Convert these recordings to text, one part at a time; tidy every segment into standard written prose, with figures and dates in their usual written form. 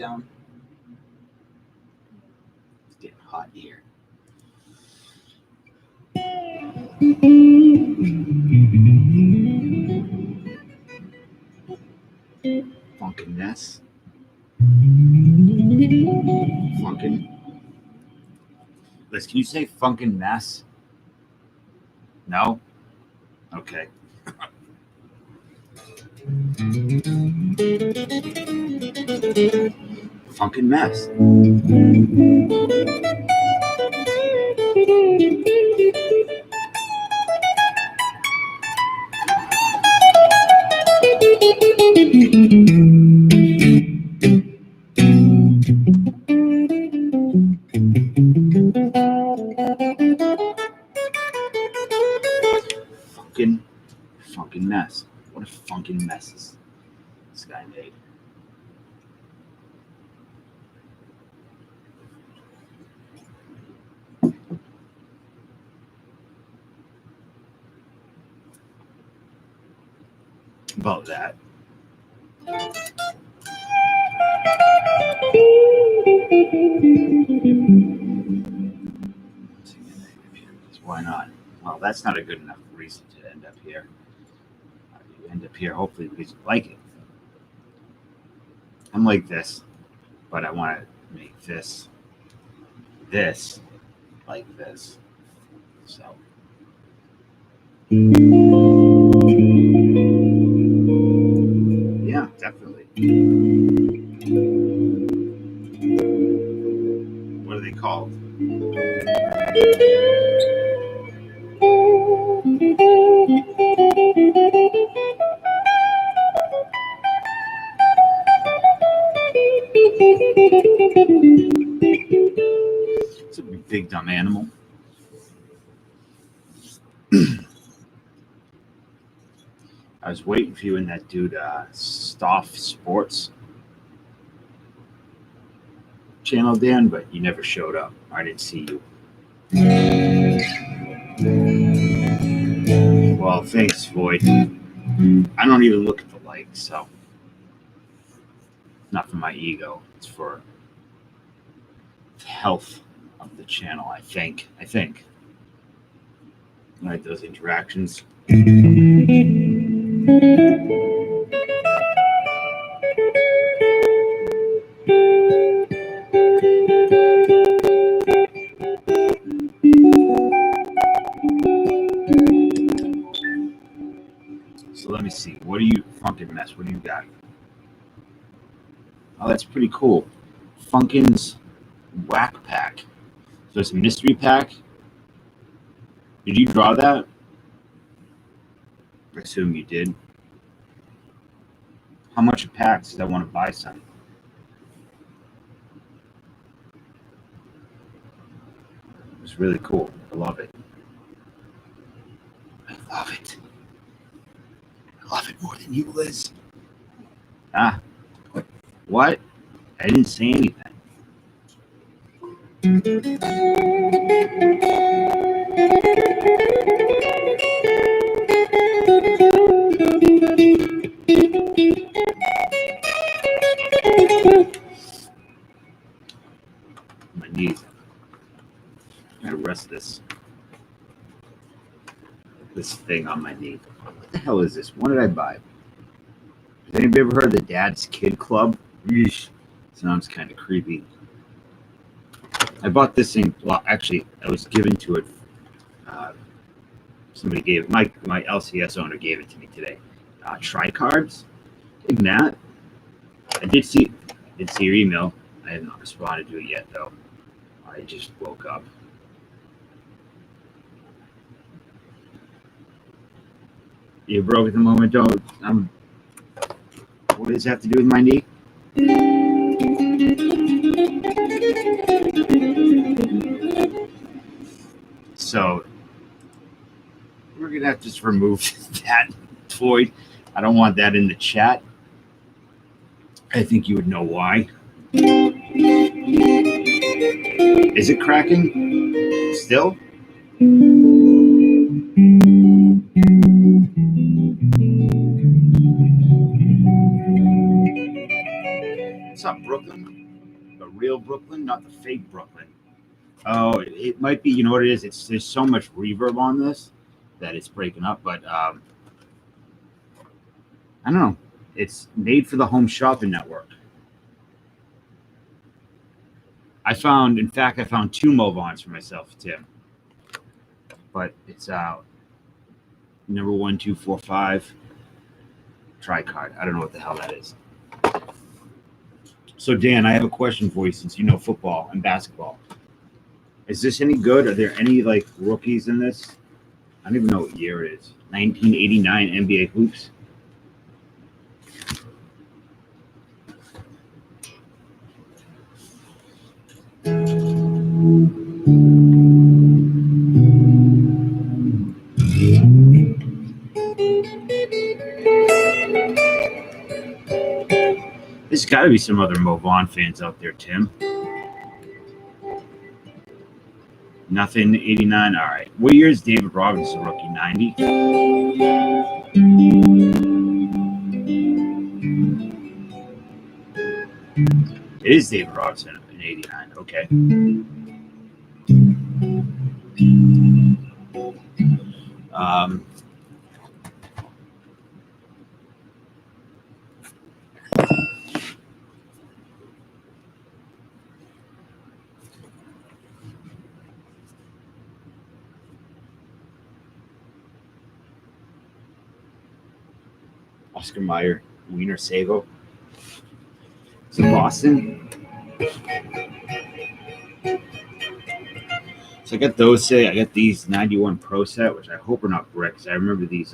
down? It's getting hot here. Funkin' mess. Funkin'. Liz, can you say funkin' mess? No? Okay. Funkin' mess. Funkin' mess. What a funkin' mess this guy made. About that. Why not? Well, that's not a good enough reason to end up here. You end up here hopefully because you like it. I'm like this, but I want to make this like this. So. Yeah, definitely. What are they called? It's a big dumb animal. I was waiting for you and that dude, Stoff Sports channel, Dan, but you never showed up. I didn't see you. Well, thanks, Void. I don't even look at the likes, so not for my ego. It's for the health of the channel, I think. Right, those interactions. So let me see. What do you funkin' mess? What do you got? Oh, that's pretty cool. Funkin's Whack Pack. So it's a mystery pack. Did you draw that? I assume you did. How much a pack? Because I want to buy some. It's really cool. I love it. I love it. I love it more than you, Liz. Ah. What? I didn't say anything. My knees. I gotta rest this thing on my knee. What the hell is this? What did I buy? Has anybody ever heard of the Dad's Kid Club? Yeesh. Sounds kind of creepy. I bought this thing. Well, actually, I was given to it. Somebody gave it. My LCS owner gave it to me today. Tri-cards. Isn't that? I did see your email. I have not responded to it yet, though. I just woke up. You broke at the moment, don't. What does that have to do with my knee? So we're gonna have to just remove that void. I don't want that in the chat. I think you would know why. Is it cracking still? What's up, Brooklyn? real Brooklyn, not the fake Brooklyn. Oh, it might be. You know what it is? There's so much reverb on this that it's breaking up. But I don't know. It's made for the home shopping network. In fact, I found 2 Movons for myself, Tim. But it's number 1245 tricard. I don't know what the hell that is. So Dan, I have a question for you since you know football and basketball. Is this any good? Are there any like rookies in this? I don't even know what year it is. 1989 NBA hoops. There's got to be some other Mo Vaughn fans out there, Tim. Nothing, 89. All right. What year is David Robinson rookie? 90? It is David Robinson in 89. Okay. Oscar Mayer, Wiener Savo. Is it Boston? So I got those. I got these 91 Pro set, which I hope are not bricks. I remember these,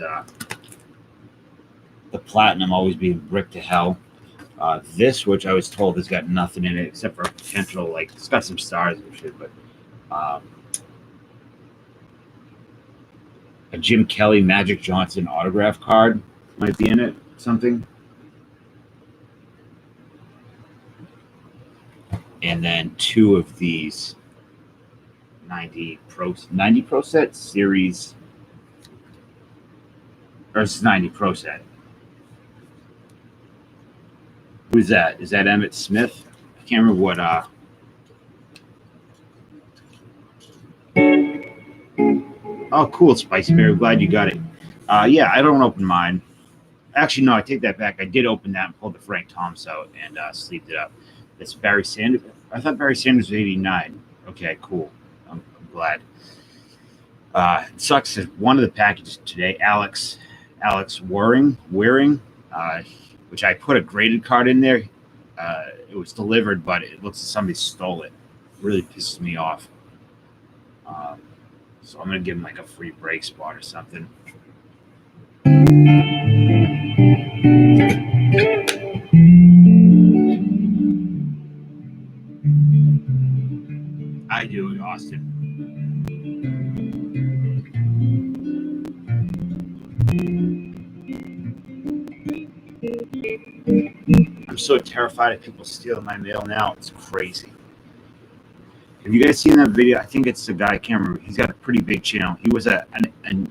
the platinum always being brick to hell. This, which I was told has got nothing in it except for a potential, like, it's got some stars and shit, but a Jim Kelly Magic Johnson autograph card might be in it, something. And then 2 of these 90 Pro set series, or it's 90 Pro set. Who's that? Is that Emmett Smith? I can't remember what. Oh, cool, Spicy Bear. Glad you got it. Yeah, I don't open mine. Actually, no, I take that back. I did open that and pulled the Frank Thomas out and sleeved it up. That's Barry Sanders. I thought Barry Sanders was 89. Okay, cool. I'm glad. It sucks that one of the packages today, Alex Waring, which I put a graded card in there. It was delivered, but it looks like somebody stole it. It really pisses me off. So I'm going to give him like a free break spot or something. I do, Austin. I'm so terrified of people stealing my mail now. It's crazy. Have you guys seen that video? I think it's the guy, I can't remember. He's got a pretty big channel. He was an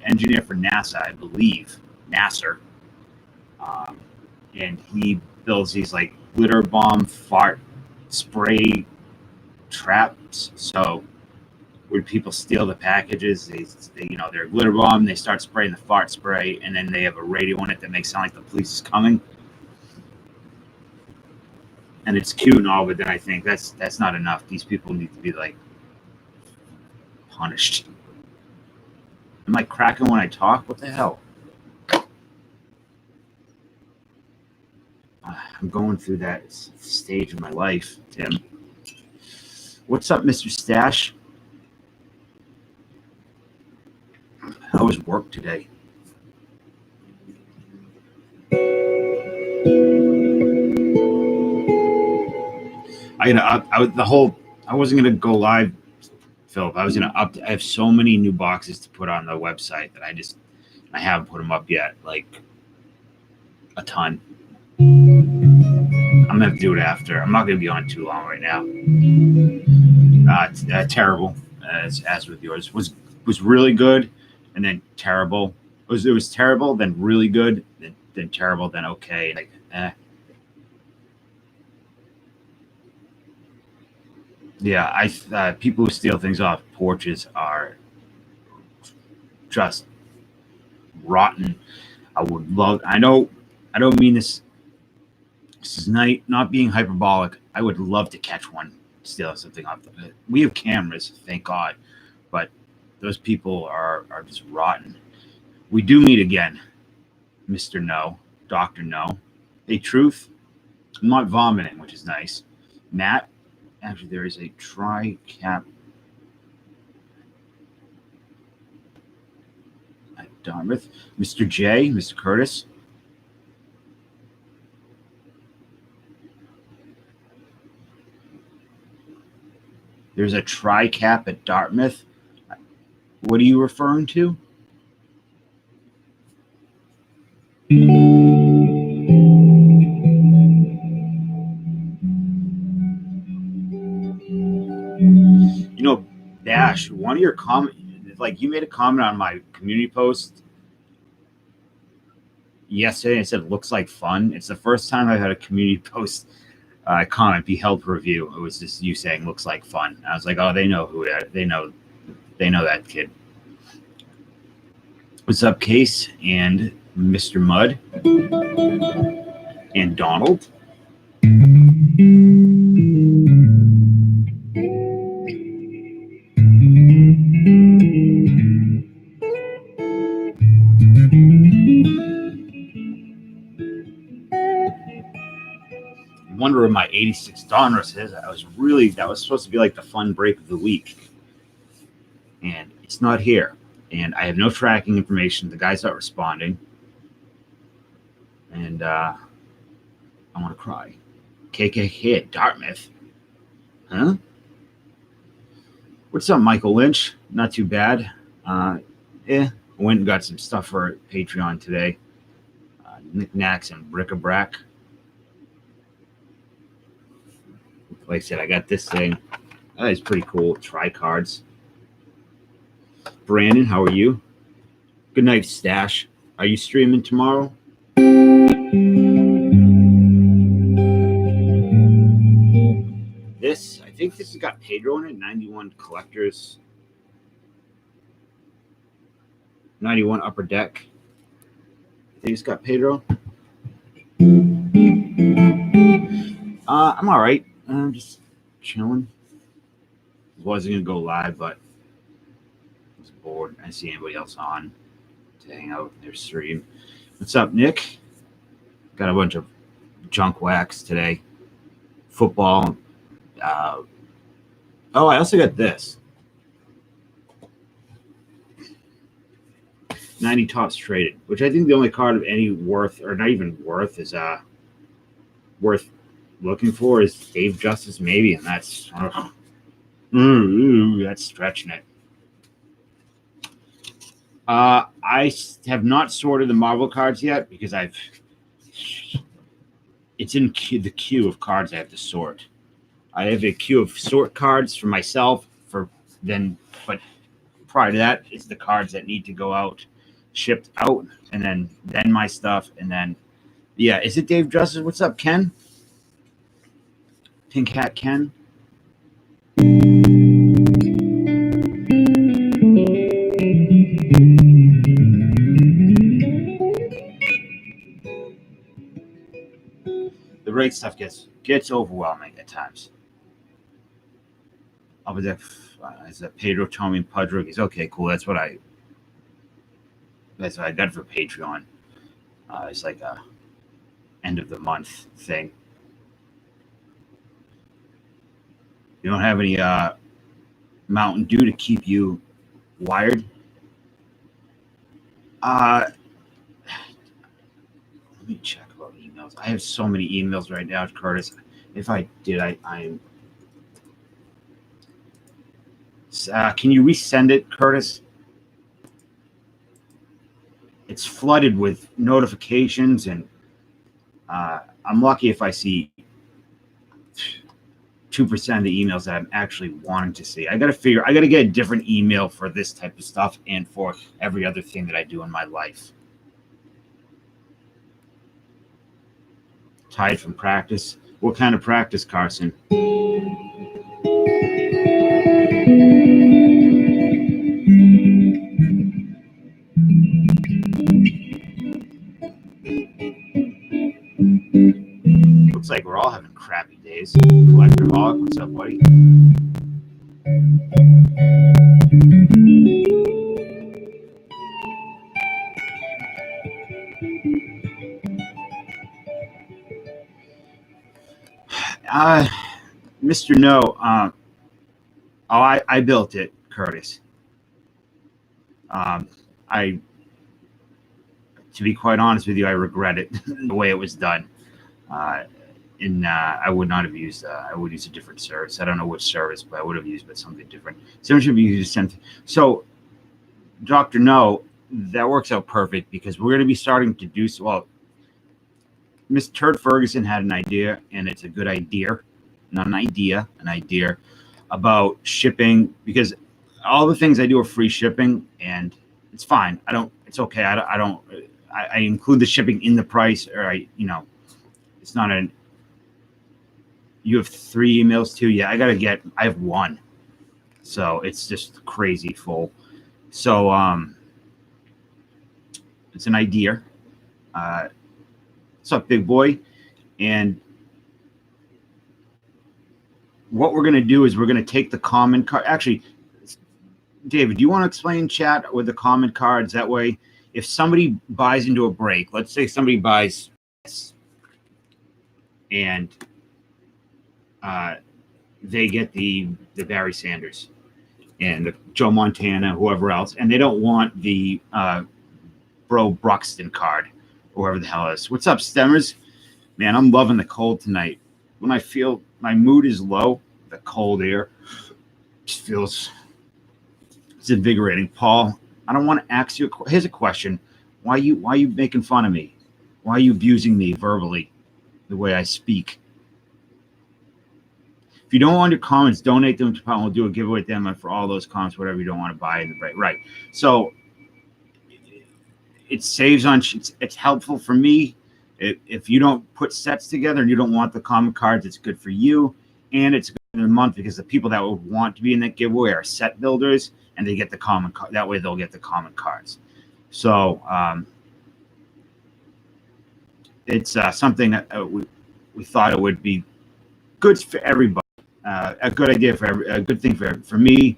engineer for NASA, I believe. NASA. And he builds these like glitter bomb fart spray traps. So when people steal the packages, they they're glitter bomb, they start spraying the fart spray, and then they have a radio on it that makes it sound like the police is coming. And it's cute and all, but then I think that's not enough. These people need to be like punished. Am I cracking when I talk? What the hell? I'm going through that stage of my life, Tim. What's up, Mr. Stash? How was work today? I wasn't gonna go live, Philip. I was gonna I have so many new boxes to put on the website that I haven't put them up yet. Like a ton. I'm gonna have to do it after. I'm not gonna be on too long right now. It's terrible, as with yours. Was really good, and then terrible. It was terrible, then really good, then terrible, then okay. Like, Yeah, people who steal things off porches are just rotten. I would love. I know. I don't mean this. This is not being hyperbolic. I would love to catch one stealing something off. We have cameras, thank God, but those people are just rotten. We do meet again, Mister No, Doctor No. Hey, Truth. I'm not vomiting, which is nice. Matt. Actually, there is a tri-cap at Dartmouth. Mr. J, Mr. Curtis. There's a tri-cap at Dartmouth. What are you referring to? You know, Bash, one of your comments, like you made a comment on my community post yesterday and it said looks like fun. It's the first time I've had a community post comment be held for review. It was just you saying looks like fun. I was like, oh, they know who that. They know that kid. What's up, Case and Mr. Mudd and Donald? I wonder where my 86 Donruss is. That was supposed to be like the fun break of the week. And it's not here. And I have no tracking information. The guy's not responding. And I want to cry. KKK at Dartmouth. Huh? What's up, Michael Lynch? Not too bad. I went and got some stuff for Patreon today. Knickknacks and bric-a-brac. Like I said, I got this thing. That is pretty cool. Tri-cards. Brandon, how are you? Good night, Stash. Are you streaming tomorrow? I think this has got Pedro in it. 91 Collectors. 91 Upper Deck. I think it's got Pedro. I'm all right. I'm just chilling. Wasn't gonna go live, but I was bored. I didn't see anybody else on to hang out in their stream. What's up, Nick? Got a bunch of junk wax today. Football. I also got this. 90 Tops Traded, which I think the only card of any worth, or not even worth, is worth looking for is Dave Justice, maybe, and that's that's stretching it. I have not sorted the Marvel cards yet because it's in the queue of cards I have to sort. I have a queue of sort cards for myself but prior to that, it's the cards that need to go out, shipped out, and then my stuff, and then is it Dave Justice? What's up, Ken? Pink Hat Ken. The rate stuff gets overwhelming at times. Upper Deck is that Pedro, Tommy, and Pudge rookies. Okay, cool. That's what I got for Patreon. It's like a end of the month thing. You don't have any Mountain Dew to keep you wired? Let me check about emails. I have so many emails right now, Curtis. If I did, I'm. Can you resend it, Curtis? It's flooded with notifications, and I'm lucky if I see 2% of the emails that I'm actually wanting to see. I got to get a different email for this type of stuff and for every other thing that I do in my life. Tied from practice. What kind of practice, Carson? Looks like we're all having crappy days. Collector Hawk, what's up, buddy? Mr. No, I built it, Curtis. I, to be quite honest with you, I regret it the way it was done. I would not have used. I would use a different service. I don't know which service, but I would have used but something different. Should be used. So, Dr. No, that works out perfect because we're going to be starting to do so. Well, Miss Turd Ferguson had an idea, and it's a good idea, not an idea, an idea about shipping, because all the things I do are free shipping, and it's fine. It's okay. I include the shipping in the price, or it's not an. You have 3 emails too. Yeah, I have 1, so it's just crazy full. So it's an idea. What's up, big boy? And what we're going to do is we're going to take the common card. Actually, David, do you want to explain chat with the common cards? That way, if somebody buys into a break, let's say somebody buys this, and they get the Barry Sanders and the Joe Montana, whoever else, and they don't want the Bro Bruxton card, or whoever the hell it is. What's up, Stemmers? Man, I'm loving the cold tonight. When I feel my mood is low, the cold air just feels, it's invigorating. Paul, I don't want to ask you. Here's a question: Why are you making fun of me? Why are you abusing me verbally, the way I speak? If you don't want your comments, donate them to Paul. We'll do a giveaway at them for all those comments, whatever you don't want to buy in the break. Right. So it saves on. It's helpful for me. If you don't put sets together and you don't want the common cards, it's good for you, and it's good in the month because the people that would want to be in that giveaway are set builders, and they get the common card. That way, they'll get the common cards. So it's something that we thought it would be good for everybody. A good idea a good thing for me,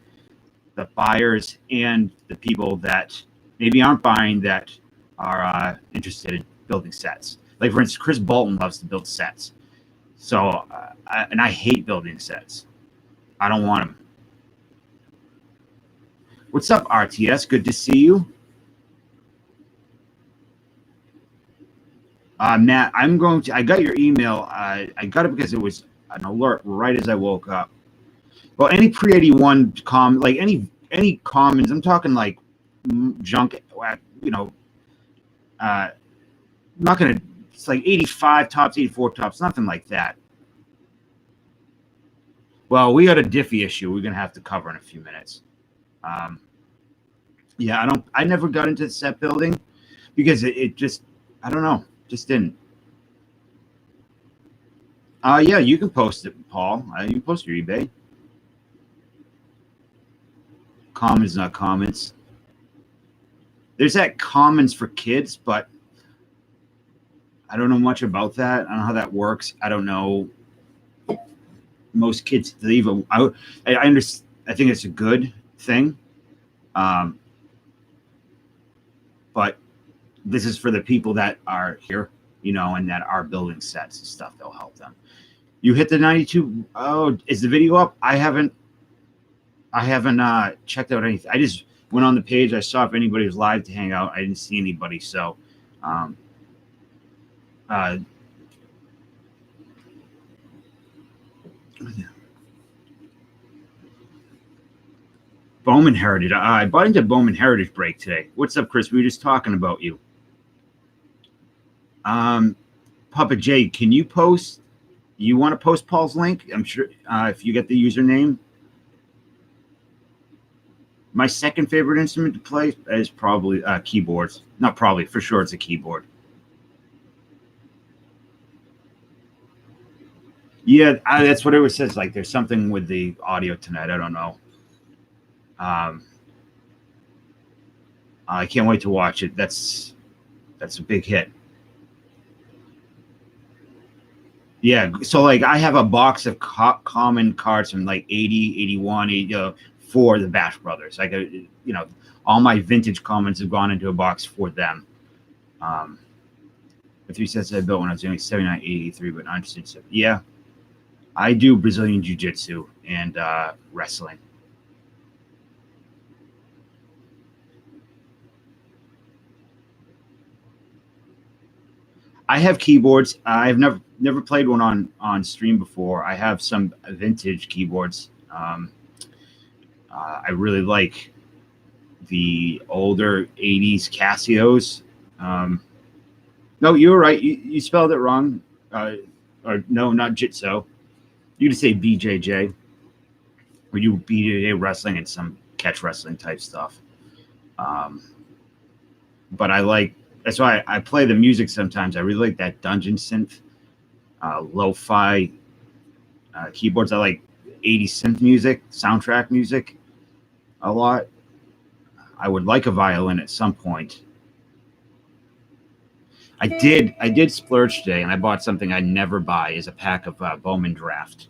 the buyers, and the people that maybe aren't buying that are interested in building sets. Like, for instance, Chris Bolton loves to build sets. So, and I hate building sets. I don't want them. What's up, RTS? Good to see you. Matt, I got your email. I got it because it was an alert right as I woke up. Well, any pre-81 like any commons, I'm talking like junk, not going to, it's like 85 tops, 84 tops, nothing like that. Well, we got a Diffie issue we're going to have to cover in a few minutes. Yeah, I never got into set building because it just, I don't know, just didn't. Yeah, you can post it, Paul. You can post your eBay. Commons, not comments. There's that commons for kids, but I don't know much about that. I don't know how that works. I don't know. Most kids leave. I understand. I think it's a good thing. But this is for the people that are here, and that are building sets and stuff. They'll help them. You hit the 92. Oh, is the video up? I haven't checked out anything. I just went on the page. I saw if anybody was live to hang out. I didn't see anybody. So, Bowman Heritage. I bought into Bowman Heritage break today. What's up, Chris? We were just talking about you. Papa J, can you post? You want to post Paul's link? I'm sure if you get the username. My second favorite instrument to play is probably keyboards. Not probably, for sure it's a keyboard. Yeah, that's what it was says. Like there's something with the audio tonight. I don't know. I can't wait to watch it. That's a big hit. Yeah, so like I have a box of common cards from like 80, 81, 80, for the Bash Brothers. Like, all my vintage commons have gone into a box for them. The 3 sets I built when I was doing 79, 83, but not interested. Yeah, I do Brazilian Jiu-Jitsu and wrestling. I have keyboards. I've never played one on stream before. I have some vintage keyboards. I really like the older 80s Casios. No, you were right. You spelled it wrong. Or no, not Jitso. You could say BJJ. Or you BJJ wrestling and some catch wrestling type stuff. But that's why I play the music sometimes. I really like that dungeon synth, lo-fi keyboards. I like 80s synth music, soundtrack music a lot. I would like a violin at some point. I did splurge today, and I bought something I never buy, is a pack of Bowman Draft.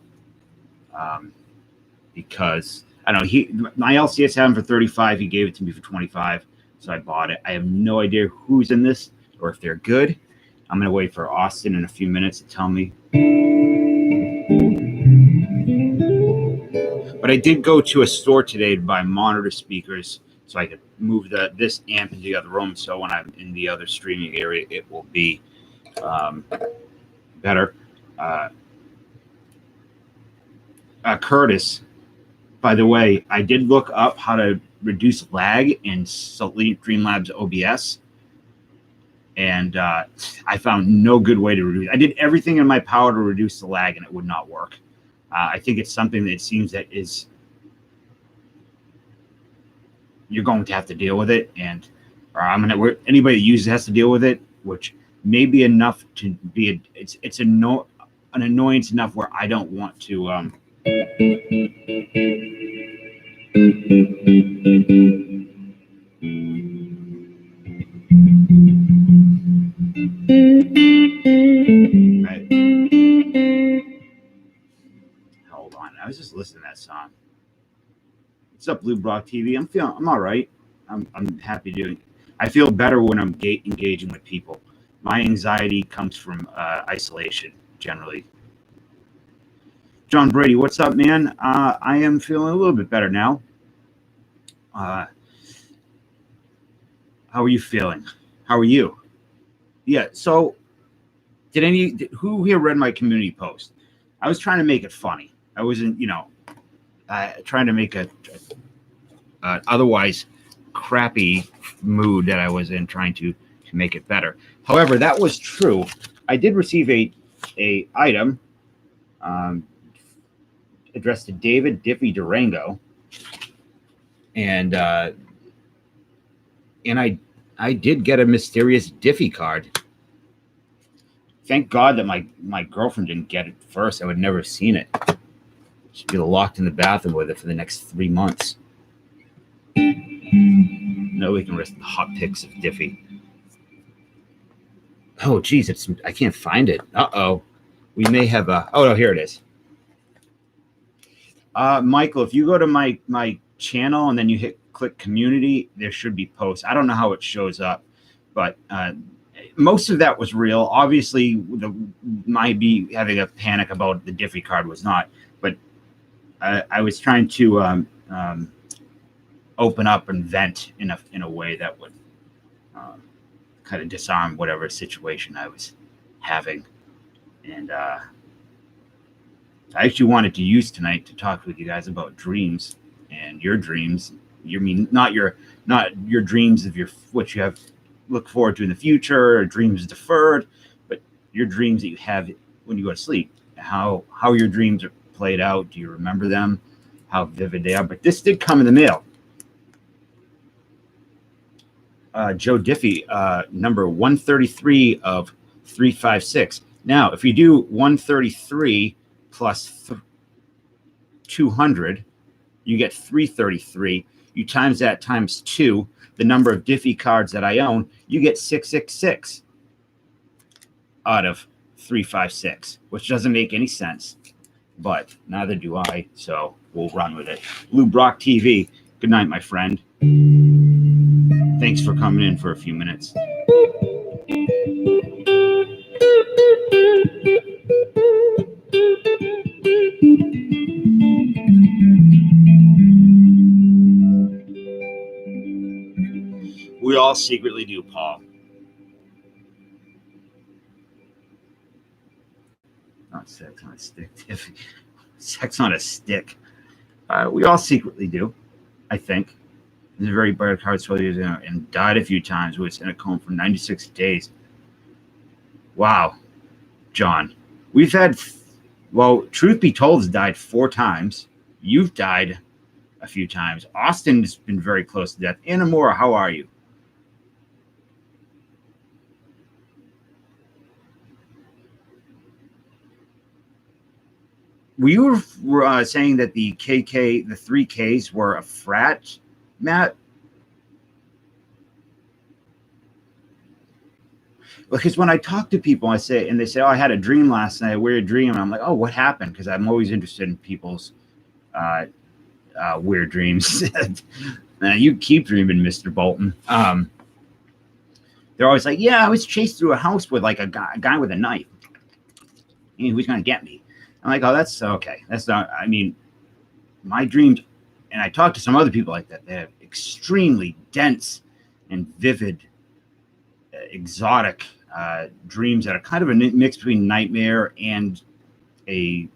Because I don't know, my LCS had him for 35. He gave it to me for 25, so I bought it. I have no idea who's in this or if they're good. I'm gonna wait for Austin in a few minutes to tell me. But I did go to a store today to buy monitor speakers so I could move this amp into the other room. So when I'm in the other streaming area, it will be better. Curtis, by the way, I did look up how to reduce lag in Streamlabs OBS, and I found no good way to reduce. I did everything in my power to reduce the lag, and it would not work. I think it's something that it seems that is you're going to have to deal with it, and anybody that uses it has to deal with it, which may be enough to be it's an annoyance enough where I don't want to. Right. Hold on, I was just listening to that song. What's up, Blue Brock TV? I'm all right. I'm happy doing. I feel better when I'm engaging with people. My anxiety comes from isolation generally. John Brady, what's up, man? I am feeling a little bit better now. How are you feeling? How are you? Yeah. So, who here read my community post? I was trying to make it funny. I wasn't, trying to make a otherwise crappy mood that I was in, trying to make it better. However, that was true. I did receive a item addressed to David Diffie Durango, and I did get a mysterious Diffie card. Thank God that my girlfriend didn't get it first. I would never have seen it. She'd be locked in the bathroom with it for the next 3 months. Nobody can risk the hot pics of Diffie. Oh, geez, I can't find it. Uh-oh. We may have a... Oh, no, here it is. Michael, if you go to my channel and then you click community, there should be posts. I don't know how it shows up, but most of that was real. Obviously, might be having a panic about the Diffie card was not, but I was trying to open up and vent in a way that would kind of disarm whatever situation I was having. And I actually wanted to use tonight to talk with you guys about dreams and your dreams. You mean not your dreams of what you have look forward to in the future, or dreams deferred, but your dreams that you have when you go to sleep. How your dreams are played out. Do you remember them? How vivid they are? But this did come in the mail. Joe Diffie, number 133 of 356. Now, if you do 133 plus 200, you get 333. You times that times 2, the number of Diffie cards that I own, you get 666 out of 356, which doesn't make any sense, but neither do I. So we'll run with it. Lou Brock TV. Good night, my friend. Thanks for coming in for a few minutes. We all secretly do, Paul. Not sex on a stick, Tiffy. Sex on a stick. We all secretly do, I think. He's a very bad heart soldier and died a few times. Was in a coma for 96 days. Wow, John. We've had, well, truth be told, has died 4 times. You've died a few times. Austin has been very close to death. Anna Moore, how are you? You were saying that the KK, the 3Ks were a frat, Matt? Because when I talk to people, I say, and they say, "Oh, I had a dream last night, a weird dream." And I'm like, "Oh, what happened?" Because I'm always interested in people's weird dreams. You keep dreaming, Mr. Bolton. They're always like, "Yeah, I was chased through a house with like a guy with a knife. He was going to get me." I'm like, "Oh, that's okay. That's not. I mean, my dreams." And I talk to some other people like that. They have extremely dense and vivid, exotic dreams that are kind of a mix between nightmare and a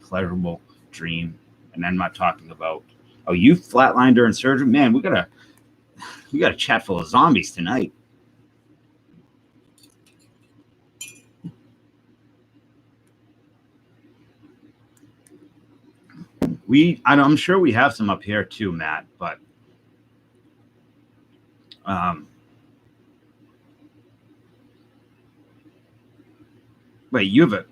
pleasurable dream. And I'm not talking about, oh, you flatlined during surgery, man. We got a chat full of zombies tonight. I'm sure we have some up here too, Matt. But wait, you have a.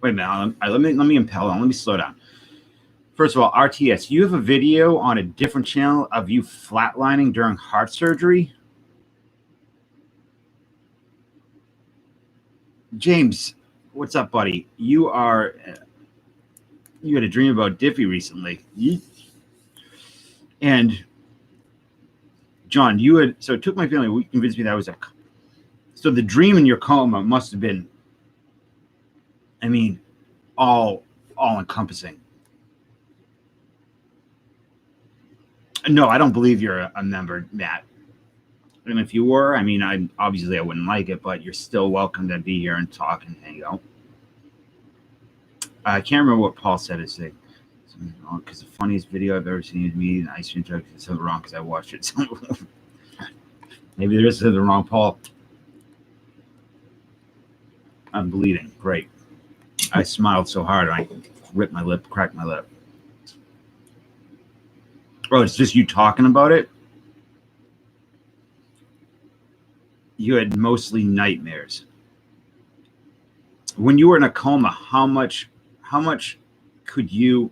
Wait a minute. Let me impel on. Let me slow down. First of all, RTS, you have a video on a different channel of you flatlining during heart surgery. James, what's up, buddy? You had a dream about Diffie recently. And John, so it took my family a week to convince me that was so the dream in your coma must have been, I mean, all encompassing. No, I don't believe you're a member, Matt. And if you were, I mean, I wouldn't like it, but you're still welcome to be here and talk and hang out. I can't remember what Paul said. It's like, because the funniest video I've ever seen is me and ice cream truck. It's something wrong because I watched it. Maybe there is something wrong, Paul. I'm bleeding. Great. I smiled so hard I ripped my lip, cracked my lip. Oh, it's just you talking about it? You had mostly nightmares. When you were in a coma, how much could you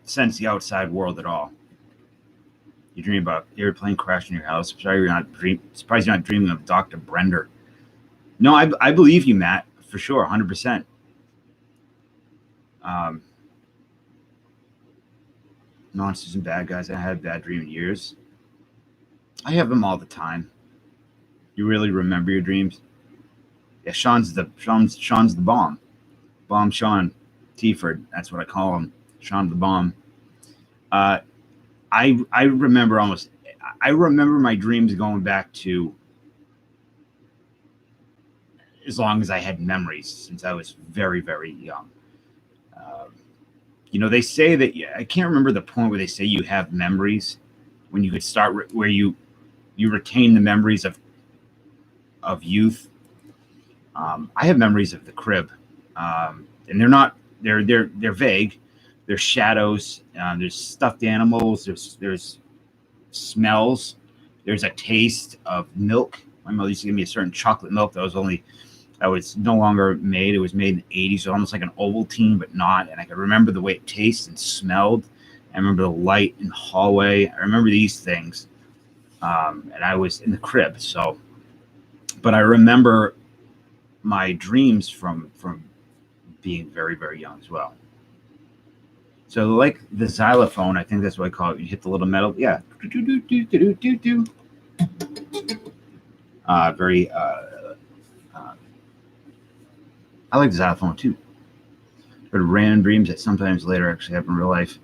sense the outside world at all? You dream about airplane crashing your house. Surprised you're not dreaming of Dr. Brender. No, I believe you, Matt, for sure, 100%. Monsters and bad guys. I had a bad dream in years. I have them all the time. You really remember your dreams? Yeah, Sean's the bomb. Bomb Sean Tiford. That's what I call him. Sean the bomb. I remember my dreams going back to as long as I had memories, since I was very, very young. They say that, I can't remember the point where they say you have memories when you could start where you retain the memories of youth. I have memories of the crib, and they're vague. There's shadows. There's stuffed animals. There's smells. There's a taste of milk. My mother used to give me a certain chocolate milk that was only that was no longer made. It was made in the 80s, so almost like an Ovaltine, but not. And I could remember the way it tasted and smelled. I remember the light in the hallway. I remember these things. And I was in the crib. So, but I remember my dreams from being very, very young as well. So like the xylophone, I think that's what I call it. You hit the little metal. Yeah. Very, I like the xylophone too. But random dreams that sometimes later actually happen in real life.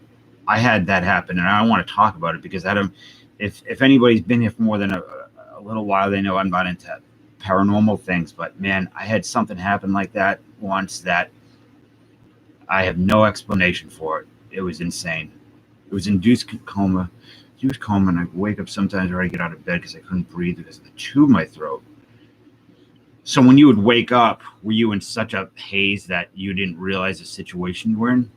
I had that happen, and I don't want to talk about it because I don't. If anybody's been here for more than a little while, they know I'm not into paranormal things. But man, I had something happen like that once that I have no explanation for it. It was insane. It was induced coma, and I wake up sometimes where I get out of bed because I couldn't breathe because of the tube in my throat. So when you would wake up, were you in such a haze that you didn't realize the situation you were in?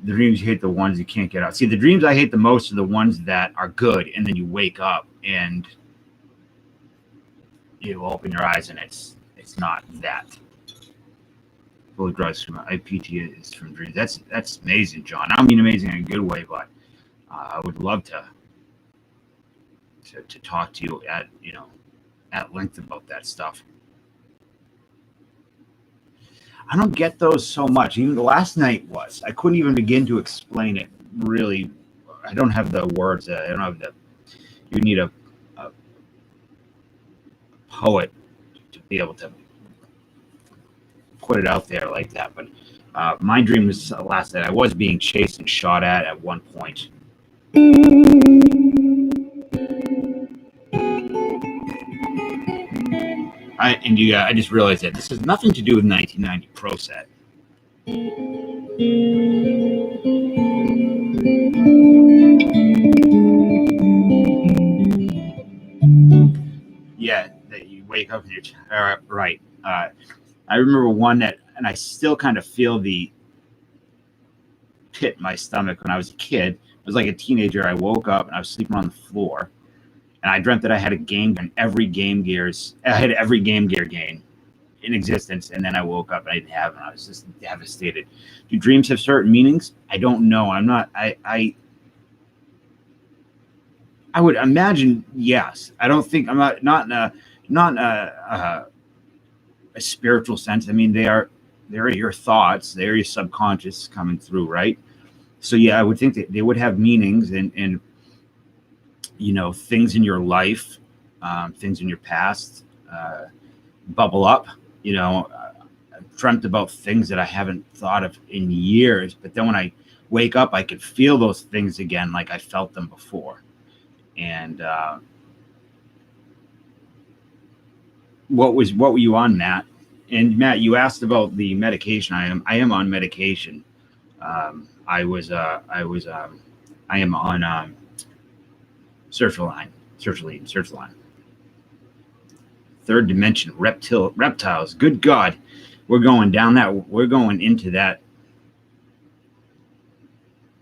The dreams you hate, the ones you can't get out. See, the dreams I hate the most are the ones that are good, and then you wake up and you open your eyes and it's not that. Fully drives from IPT is from dreams. That's amazing, John. I don't mean amazing in a good way, but I would love to talk to you at length about that stuff. I don't get those so much. Even the last night was. I couldn't even begin to explain it. Really, I don't have the words. I don't have the. You need a poet to be able to put it out there like that. But my dream was last night. I was being chased and shot at one point. I just realized that this has nothing to do with 1990 Pro Set. Yeah, that you wake up and you're right. I remember one that, and I still kind of feel the pit in my stomach when I was a kid. I was like a teenager. I woke up and I was sleeping on the floor. And I dreamt that I had a game and I had every Game Gear game in existence. And then I woke up and I didn't have it. And I was just devastated. Do dreams have certain meanings? I don't know. I'm not, I would imagine yes. I don't think, I'm not in a spiritual sense. I mean, they're your thoughts. They're your subconscious coming through, right? So yeah, I would think that they would have meanings and things in your life, things in your past bubble up. I've dreamt about things that I haven't thought of in years, but then when I wake up, I could feel those things again like I felt them before. And what were you on, Matt? And Matt, you asked about the medication. I am on medication. I am on sertraline. Third dimension reptiles. Good God, we're going down that. We're going into that.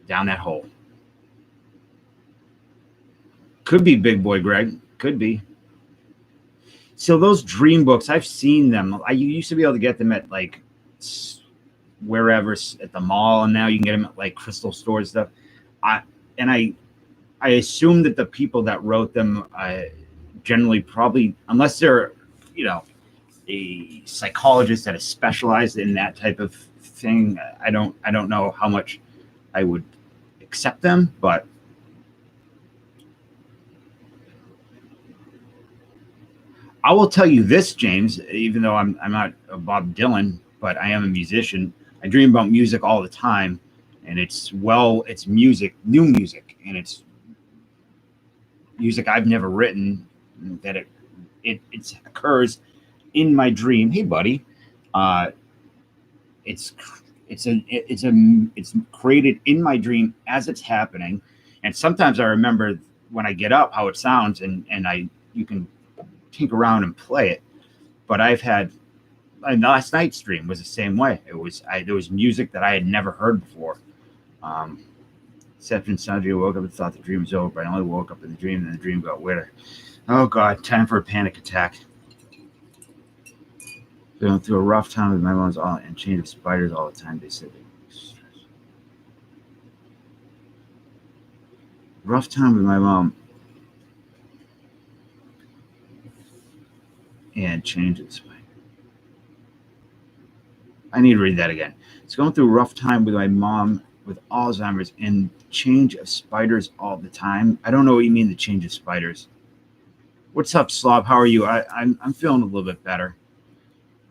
Down that hole. Could be Big Boy Greg. Could be. So those dream books, I've seen them. I used to be able to get them at like wherever at the mall, and now you can get them at like crystal stores stuff. I assume that the people that wrote them generally probably, unless they're a psychologist that is specialized in that type of thing, I don't know how much I would accept them, but I will tell you this, James, even though I'm not a Bob Dylan, but I am a musician. I dream about music all the time, and it's music, new music, and it's music I've never written, that it occurs in my dream. Hey, buddy, it's created in my dream as it's happening, and sometimes I remember when I get up how it sounds, and you can tinker around and play it. But last night's dream was the same way. There was music that I had never heard before. Except in Sunday, I woke up and thought the dream was over, but I only woke up in the dream, and the dream got weirder. Oh God, time for a panic attack. Going through a rough time with my mom's all and chain of spiders all the time. They said rough time with my mom and change of spiders. I need to read that again. It's going through a rough time with my mom with Alzheimer's and change of spiders all the time. I don't know what you mean, the change of spiders. What's up, Slob? How are you? I'm feeling a little bit better.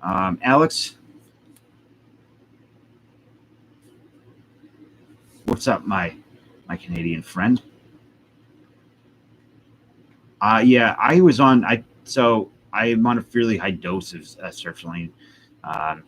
Alex, what's up, my Canadian friend? Yeah, I was on. I'm on a fairly high dose of sertraline. Um,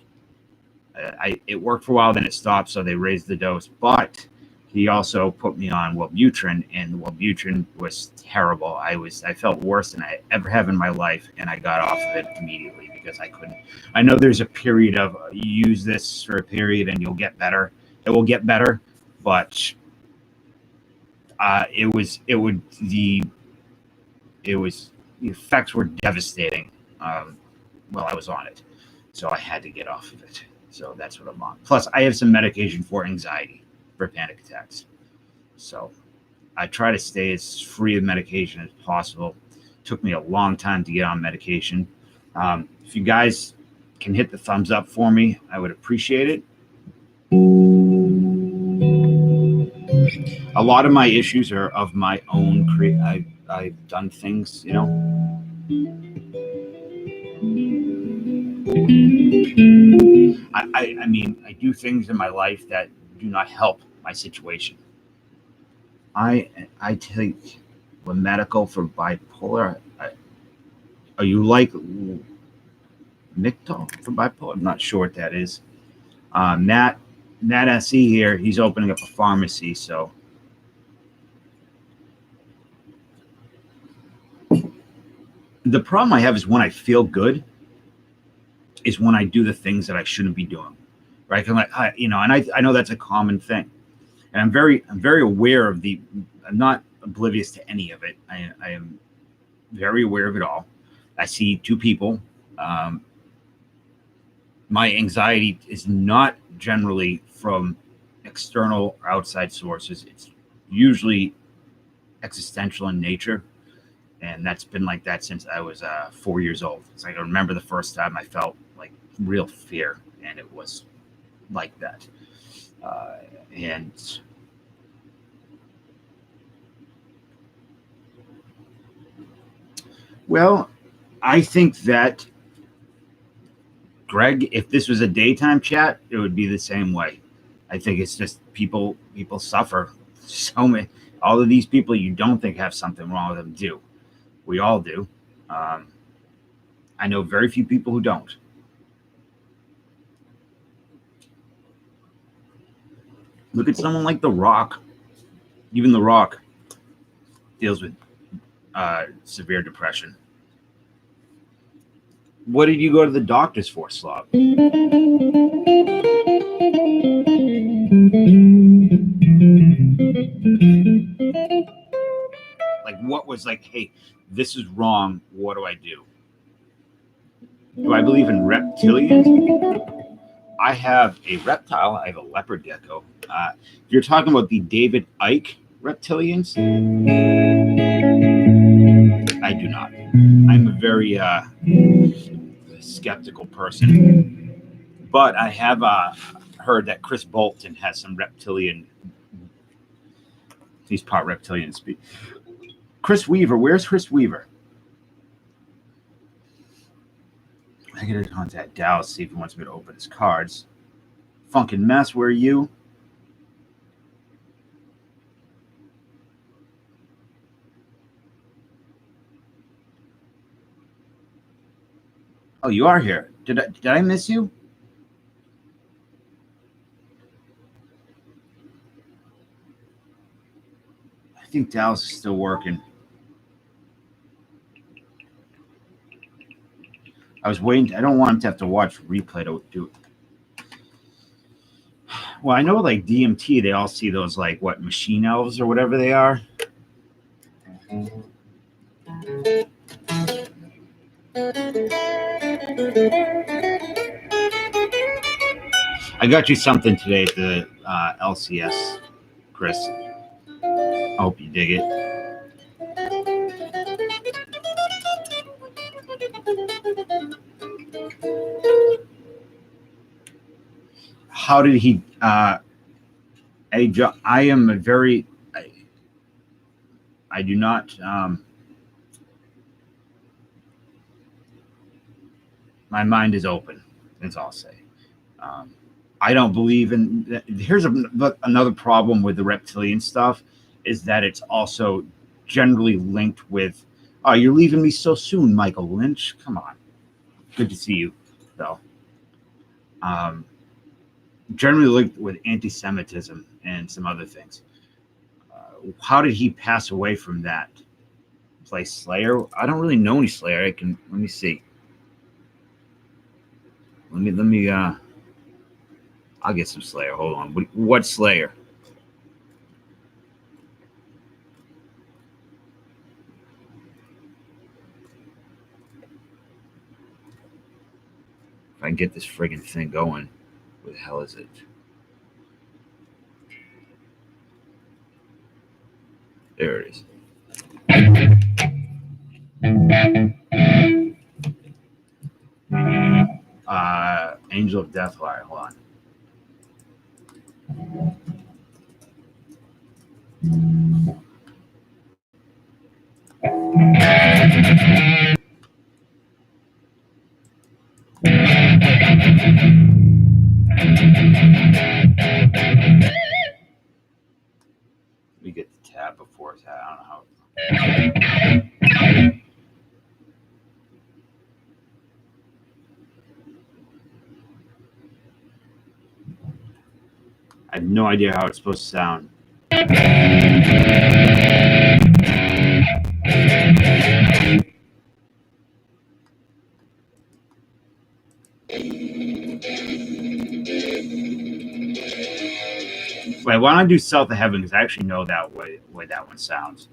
it worked for a while, then it stopped, so they raised the dose. But he also put me on Wellbutrin, and Wellbutrin was terrible. I felt worse than I ever have in my life, and I got off of it immediately because I couldn't. I know there's a period of use this for a period, and you'll get better. It will get better, but the effects were devastating while I was on it, so I had to get off of it. So that's what I'm on. Plus, I have some medication for anxiety, for panic attacks. So I try to stay as free of medication as possible. It took me a long time to get on medication. If you guys can hit the thumbs up for me, I would appreciate it. A lot of my issues are of my own I've done things, I mean, I do things in my life that do not help my situation. I take medical for bipolar. Are you like Nictal for bipolar? I'm not sure what that is. Matt SE here, he's opening up a pharmacy, so the problem I have is when I feel good is when I do the things that I shouldn't be doing, right? And I know that's a common thing, and I'm very aware of I'm not oblivious to any of it. I am very aware of it all. I see two people. My anxiety is not generally from external or outside sources. It's usually existential in nature. And that's been like that since I was 4 years old. It's like I remember the first time I felt like real fear, and it was like that. And well, I think that Greg, if this was a daytime chat, it would be the same way. I think it's just people suffer. So many, all of these people you don't think have something wrong with them do. We all do. I know very few people who don't. Look at someone like The Rock. Even The Rock deals with severe depression. What did you go to the doctors for, Slav? Like, what was like, hey, this is wrong. What do I do? Do I believe in reptilians? I have a reptile. I have a leopard gecko. You're talking about the David Icke reptilians? I do not. I'm a very skeptical person. But I have heard that Chris Bolton has some reptilian. He's part reptilian. Chris Weaver. Where's Chris Weaver? I gotta contact Dallas, see if he wants me to open his cards. Funkin' Mess, where are you? Oh, you are here. Did I miss you? I think Dallas is still working. I was waiting. I don't want him to have to watch replay to do it. Well, I know like DMT, they all see those like what machine elves or whatever they are. I got you something today at the LCS, Chris. I hope you dig it. How did he? I am a very. I do not. My mind is open. That's all I'll say. I don't believe in. Here's another problem with the reptilian stuff is that it's also generally linked with. Oh, you're leaving me so soon, Michael Lynch. Come on. Good to see you, though. Generally linked with anti-Semitism and some other things. How did he pass away from that? Play Slayer? I don't really know any Slayer. Let me see. Let me I'll get some Slayer. Hold on. What Slayer? If I can get this friggin' thing going, where the hell is it? There it is. Angel of Death. Hold on. Let me get the tab before it's. I don't know how. I have no idea how it's supposed to sound. Wait, why don't I do South of Heaven? Because I actually know that way that one sounds.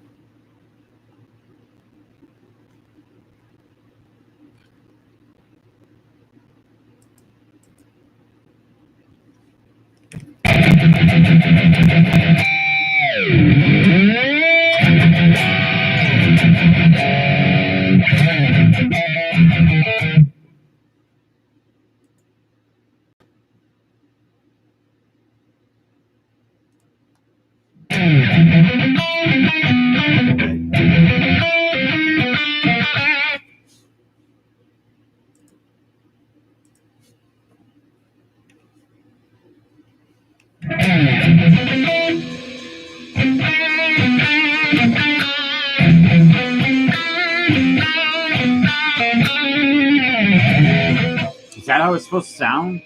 Is that how it's supposed to sound?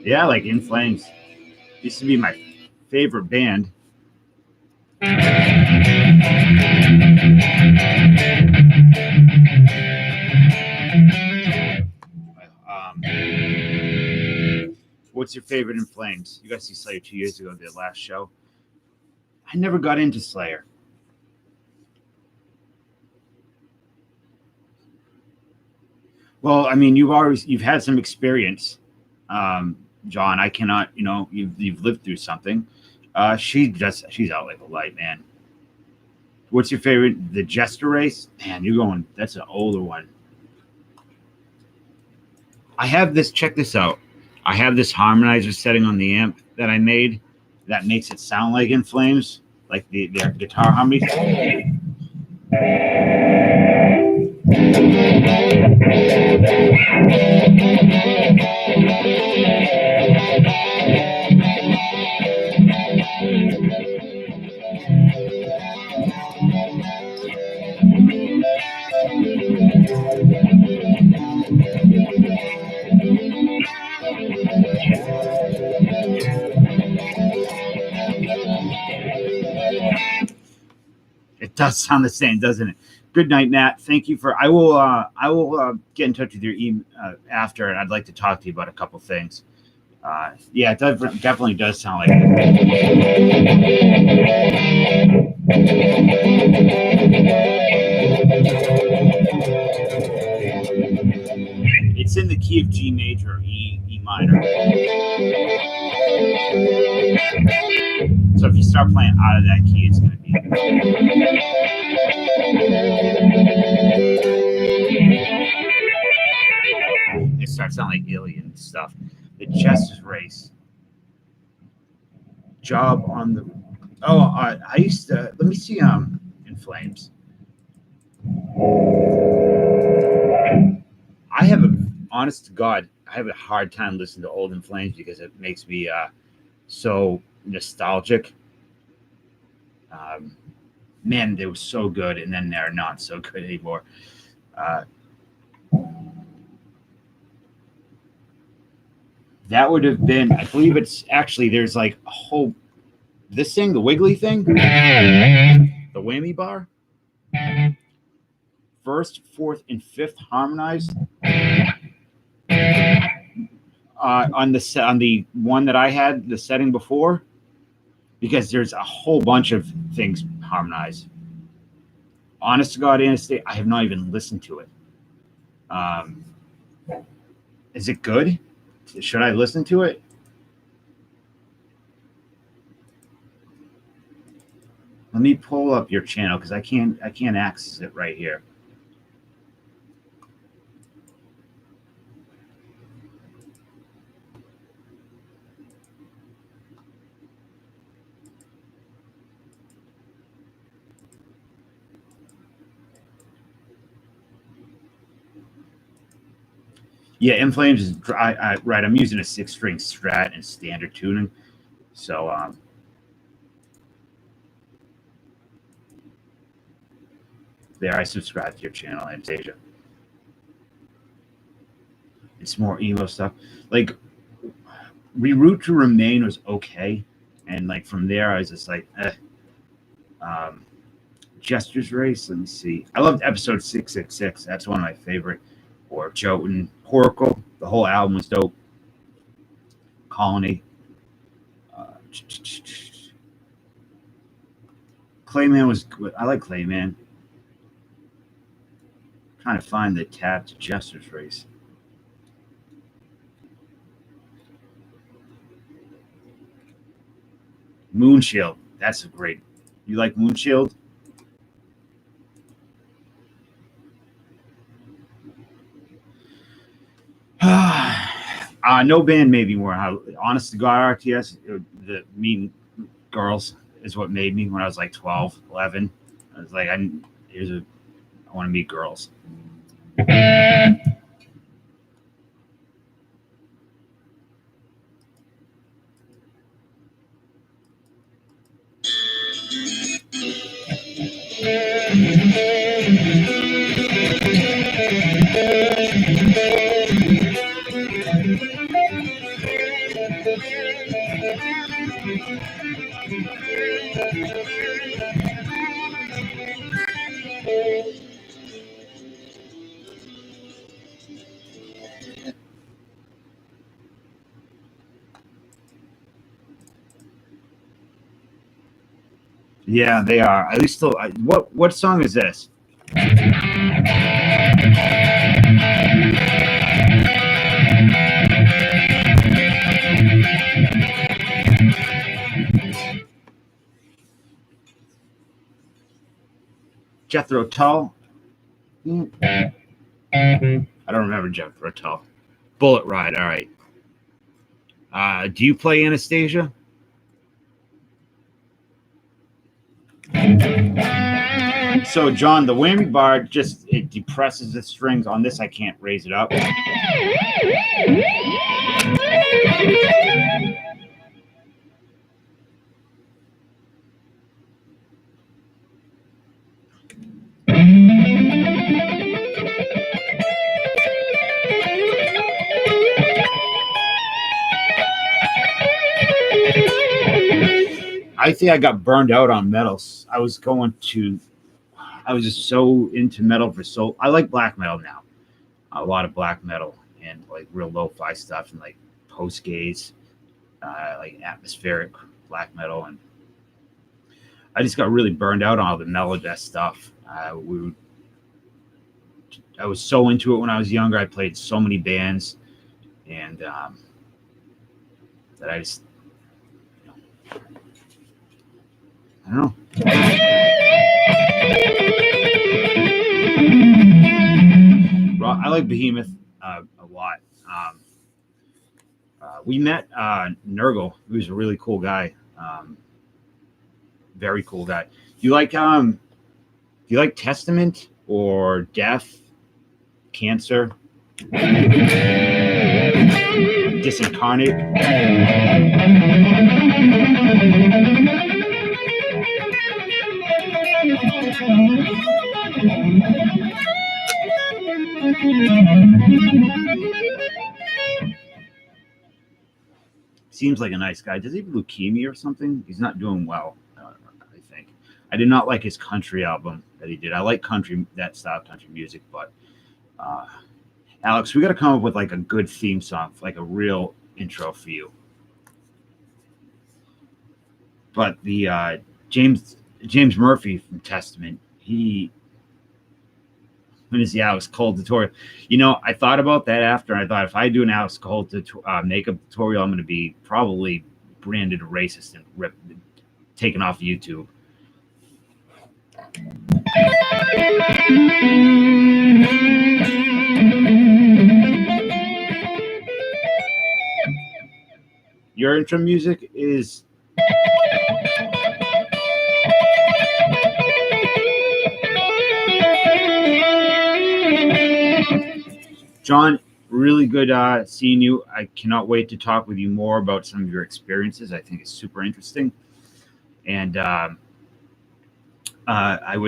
Yeah, like In Flames. Used to be my favorite band. What's your favorite In Flames? You guys see Slayer 2 years ago, their last show. I never got into Slayer. Well, I mean, you've had some experience, John. I cannot, you've lived through something. She's out like a light, man. What's your favorite? The Jester Race? Man, that's an older one. I have this, check this out. I have this harmonizer setting on the amp that I made that makes it sound like In Flames, like their guitar harmonies. It does sound the same, doesn't it? Good night, Matt. Thank you for. I will get in touch with your email after, and I'd like to talk to you about a couple things. Yeah, it definitely does sound like it. It's in the key of G major, E minor. So if you start playing out of that key, it's going to be. It starts sounding like alien stuff. The Chester's Race. Job on the. Oh, I used to. Let me see. In Flames. I have honest to God, I have a hard time listening to Old In Flames because it makes me so nostalgic. Man, they were so good, and then they're not so good anymore. That would have been, I believe it's actually, there's like a whole, this thing, the Wiggly thing, the whammy bar, first, fourth, and fifth harmonized on the one that I had, the setting before, because there's a whole bunch of things harmonized. Honest to God, Anastasia, I have not even listened to it. Is it good? Should I listen to it? Let me pull up your channel because I can't access it right here. Yeah, In Flames is right. I'm using a 6-string Strat and standard tuning, so there. I subscribe to your channel, Anastasia. It's more emo stuff. Like Reroute to Remain was okay, and like from there I was just like, Jester's Race. Let me see. I loved episode 666. That's one of my favorite. Or Jotun, Oracle. The whole album was dope. Colony. Clayman was good. I like Clayman. I'm trying to find the tab to Jester's Race. Moonshield. That's a great. You like Moonshield? No band made me more. Honest to God, RTS, the Mean Girls is what made me when I was like 12, 11. I was like, I want to meet girls. Yeah, they are. At least, what song is this? Jethro Tull. I don't remember Jethro Tull. Bullet Ride. All right. Do you play Anastasia? So, John, the whammy bar it depresses the strings. On this, I can't raise it up. I think I got burned out on metals. I was just so into metal I like black metal now. A lot of black metal and like real lo-fi stuff and like post-gaze, like atmospheric black metal. And I just got really burned out on all the melodist stuff. We would I was so into it when I was younger. I played so many bands, and that I just, you know, I don't know. I like Behemoth a lot. We met Nurgle, who's a really cool guy. Very cool guy. Do you like Testament or Death, Cancer, Disincarnate? Seems like a nice guy. Does he have leukemia or something? He's not doing well, I think. I did not like his country album that he did. I like country, that style of country music, but Alex, we got to come up with like a good theme song, like a real intro for you. But the James Murphy from Testament, when is the Alex Cole tutorial? You know, I thought about that after. I thought if I do an Alex Cole makeup tutorial, I'm going to be probably branded a racist and taken off YouTube. Your intro music is John, really good seeing you. I cannot wait to talk with you more about some of your experiences. I think it's super interesting. And I will,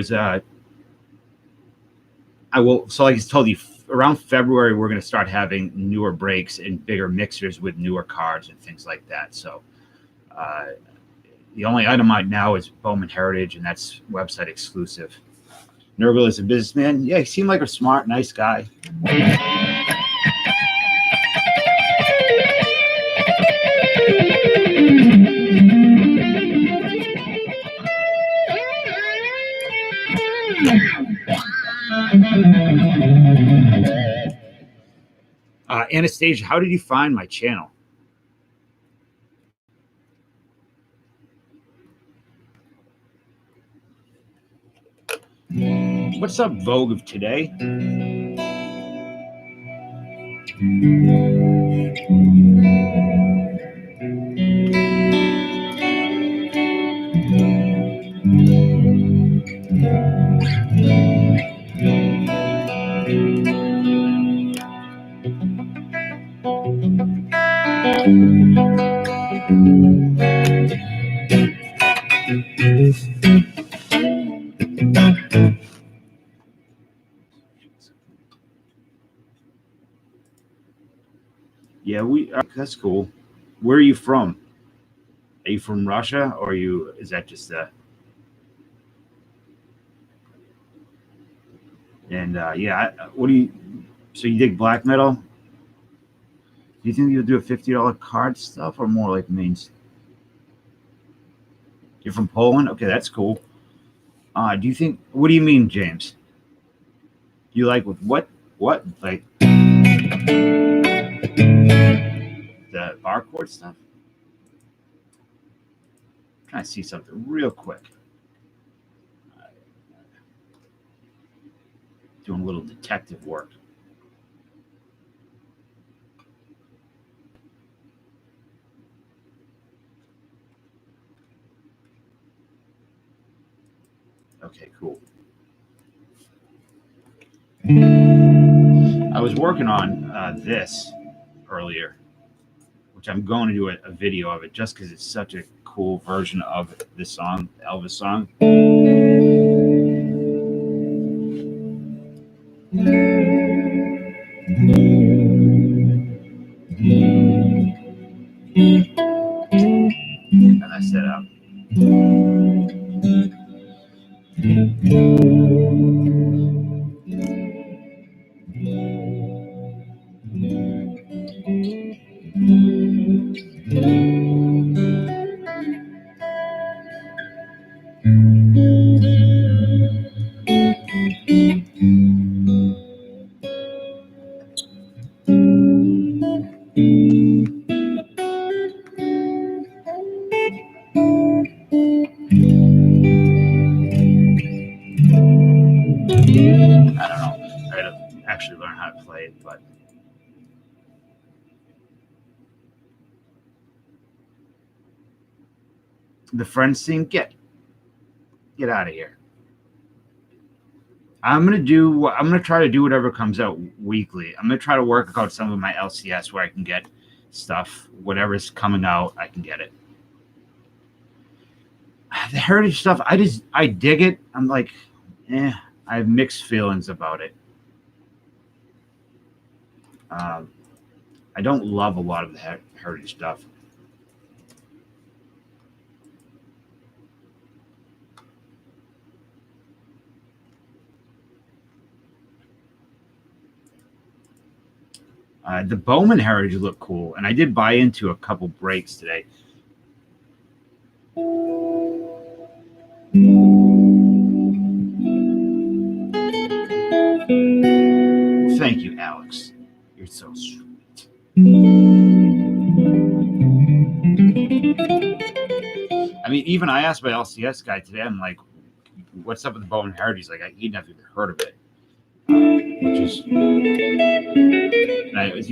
so like I told you, around February, we're going to start having newer breaks and bigger mixers with newer cards and things like that. So the only item right now is Bowman Heritage, and that's website exclusive. Nurgle is a businessman. Yeah, he seemed like a smart, nice guy. Anastasia, how did you find my channel? What's up, Vogue of today? Yeah, that's cool. Where are you from? Are you from Russia, or is that just and yeah, so you dig black metal? Do you think you'll do a $50 card stuff or more like mains? You're from Poland? Okay, that's cool. What do you mean, James? You like with what like the barcode stuff? I'm trying to see something real quick. Doing a little detective work. Okay, cool. I was working on this earlier, which I'm going to do a video of it just because it's such a cool version of this song, the Elvis song. And I set up. actually learn how to play it, but the friends thing, get out of here. I'm gonna try to do whatever comes out weekly. I'm gonna try to work out some of my LCS where I can get stuff, whatever's coming out, I can get it. The heritage stuff, I dig it. I'm like, I have mixed feelings about it. I don't love a lot of the heritage stuff. The Bowman heritage looked cool, and I did buy into a couple breaks today. Thank you, Alex. You're so sweet. I mean, even I asked my LCS guy today, I'm like, what's up with the Bowman heritage? He's like, he'd never even heard of it. Which is,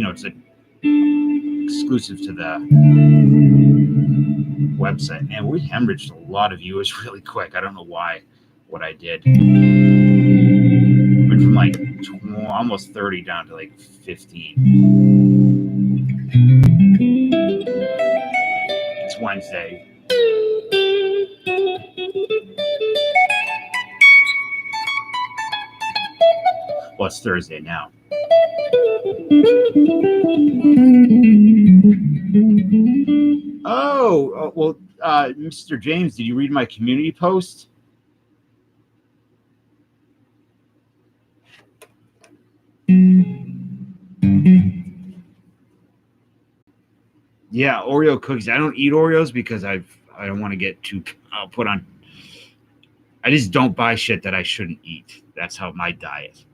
it's exclusive to the website. Man, we hemorrhaged a lot of viewers really quick. I don't know what I did. Went from like almost 30 down to like 15. It's Wednesday. Well, it's Thursday now. Oh, well, Mr. James, did you read my community post? Yeah, Oreo cookies. I don't eat Oreos because I don't want to get too put on. I just don't buy shit that I shouldn't eat. That's how my diet.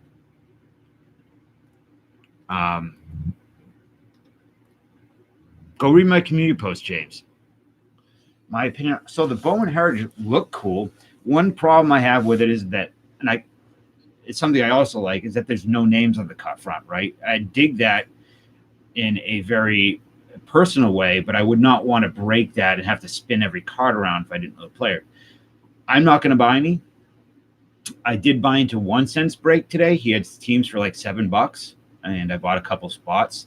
Go read my community post, James. My opinion. So the Bowman heritage look cool. One problem I have with it is that, and it's something I also like, is that there's no names on the cut front, right? I dig that in a very personal way, but I would not want to break that and have to spin every card around if I didn't know the player. I'm not going to buy any. I did buy into 1 cent's break today. He had teams for like $7, and I bought a couple spots.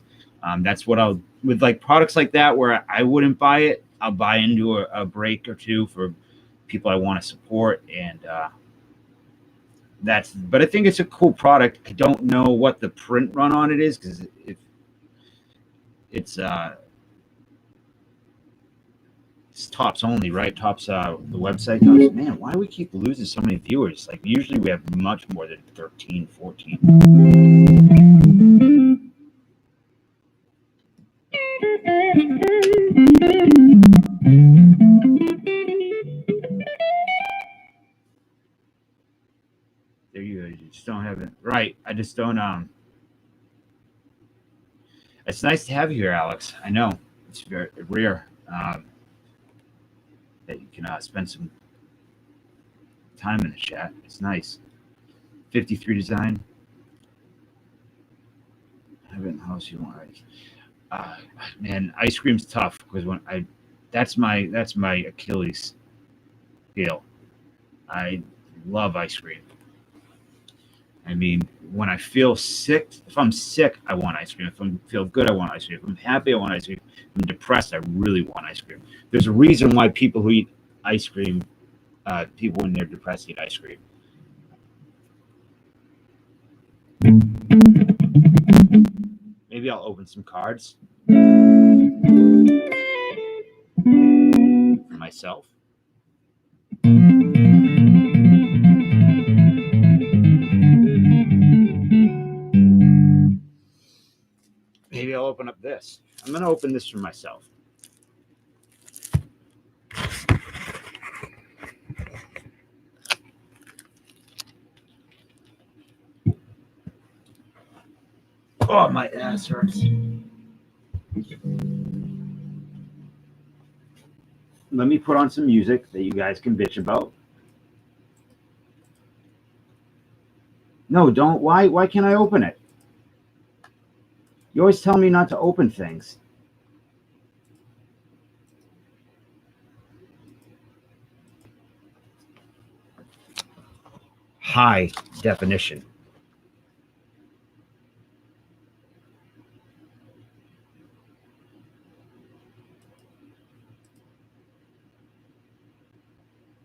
That's what I'll, with like products like that where I wouldn't buy it, I'll buy into a break or two for people I want to support. And but I think it's a cool product. I don't know what the print run on it is because it's Tops only, right? Tops, the website. Tops. Man, why do we keep losing so many viewers? Like, usually we have much more than 13, 14. There you go. You just don't have it. Right. I just don't, it's nice to have you here, Alex. I know. It's very rare. That you can spend some time in the chat. It's nice. 53 design. Have it in the house you want. Man, ice cream's tough because that's my Achilles heel. I love ice cream. I mean, when I feel sick, if I'm sick, I want ice cream. If I feel good, I want ice cream. If I'm happy, I want ice cream. If I'm depressed, I really want ice cream. There's a reason why people who eat ice cream, people when they're depressed eat ice cream. Maybe I'll open some cards for myself. Maybe I'll open up this. I'm going to open this for myself. Oh, my ass hurts. Let me put on some music that you guys can bitch about. No, don't. Why can't I open it? You always tell me not to open things. High definition.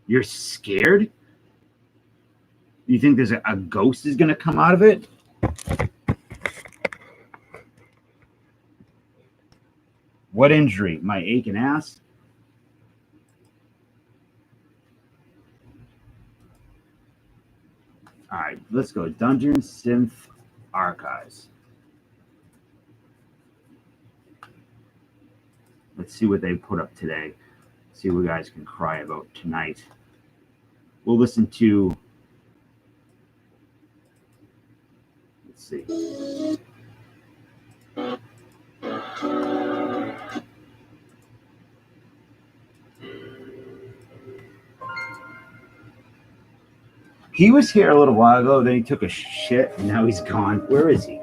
You're scared? You think there's a ghost is going to come out of it? What injury? My aching ass? All right, let's go. Dungeon Synth Archives. Let's see what they put up today. See what you guys can cry about tonight. We'll listen to. Let's see. He was here a little while ago, then he took a shit, and now he's gone. Where is he?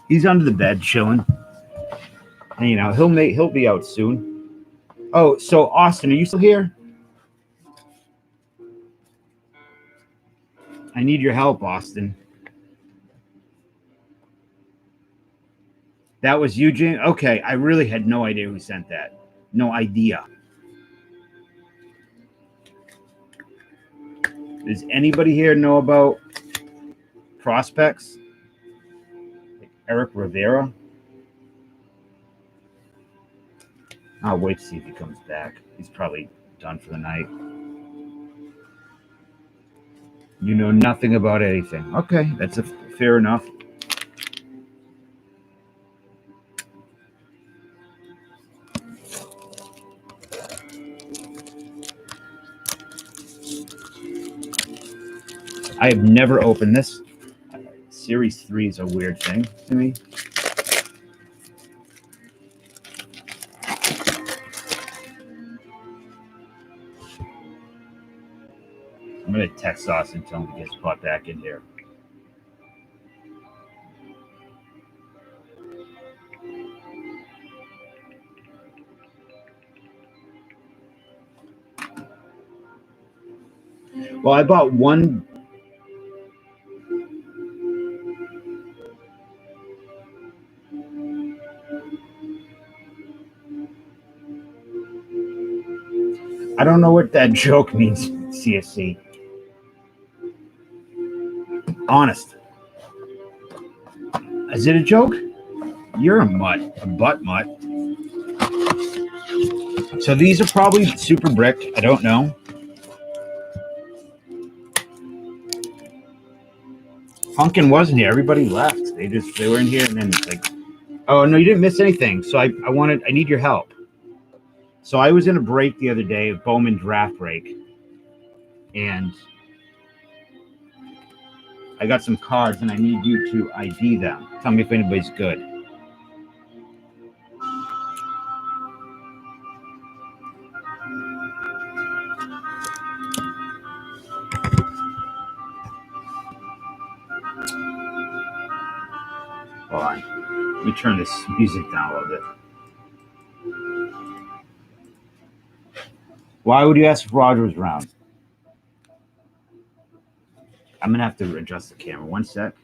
He's under the bed chilling. And you know, he'll be out soon. Oh, so Austin, are you still here? I need your help, Austin. That was you, Jane? Okay, I really had no idea who sent that. No idea. Does anybody here know about prospects? Like Eric Rivera? I'll wait to see if he comes back. He's probably done for the night. You know nothing about anything. Okay, that's fair enough. I have never opened this. Series 3 is a weird thing to me. I'm going to text Austin and tell him he gets brought back in here. Well, I bought one. I don't know what that joke means, CSC. Honest. Is it a joke? You're a mutt, a butt mutt. So these are probably super bricked. I don't know. Funkin wasn't here. Everybody left. They were in here and then it's like, oh no, you didn't miss anything. So I need your help. So I was in a break the other day, a Bowman draft break, and I got some cards and I need you to ID them. Tell me if anybody's good. Hold on. Let me turn this music down a little bit. Why would you ask if Roger was around? I'm going to have to adjust the camera. One sec.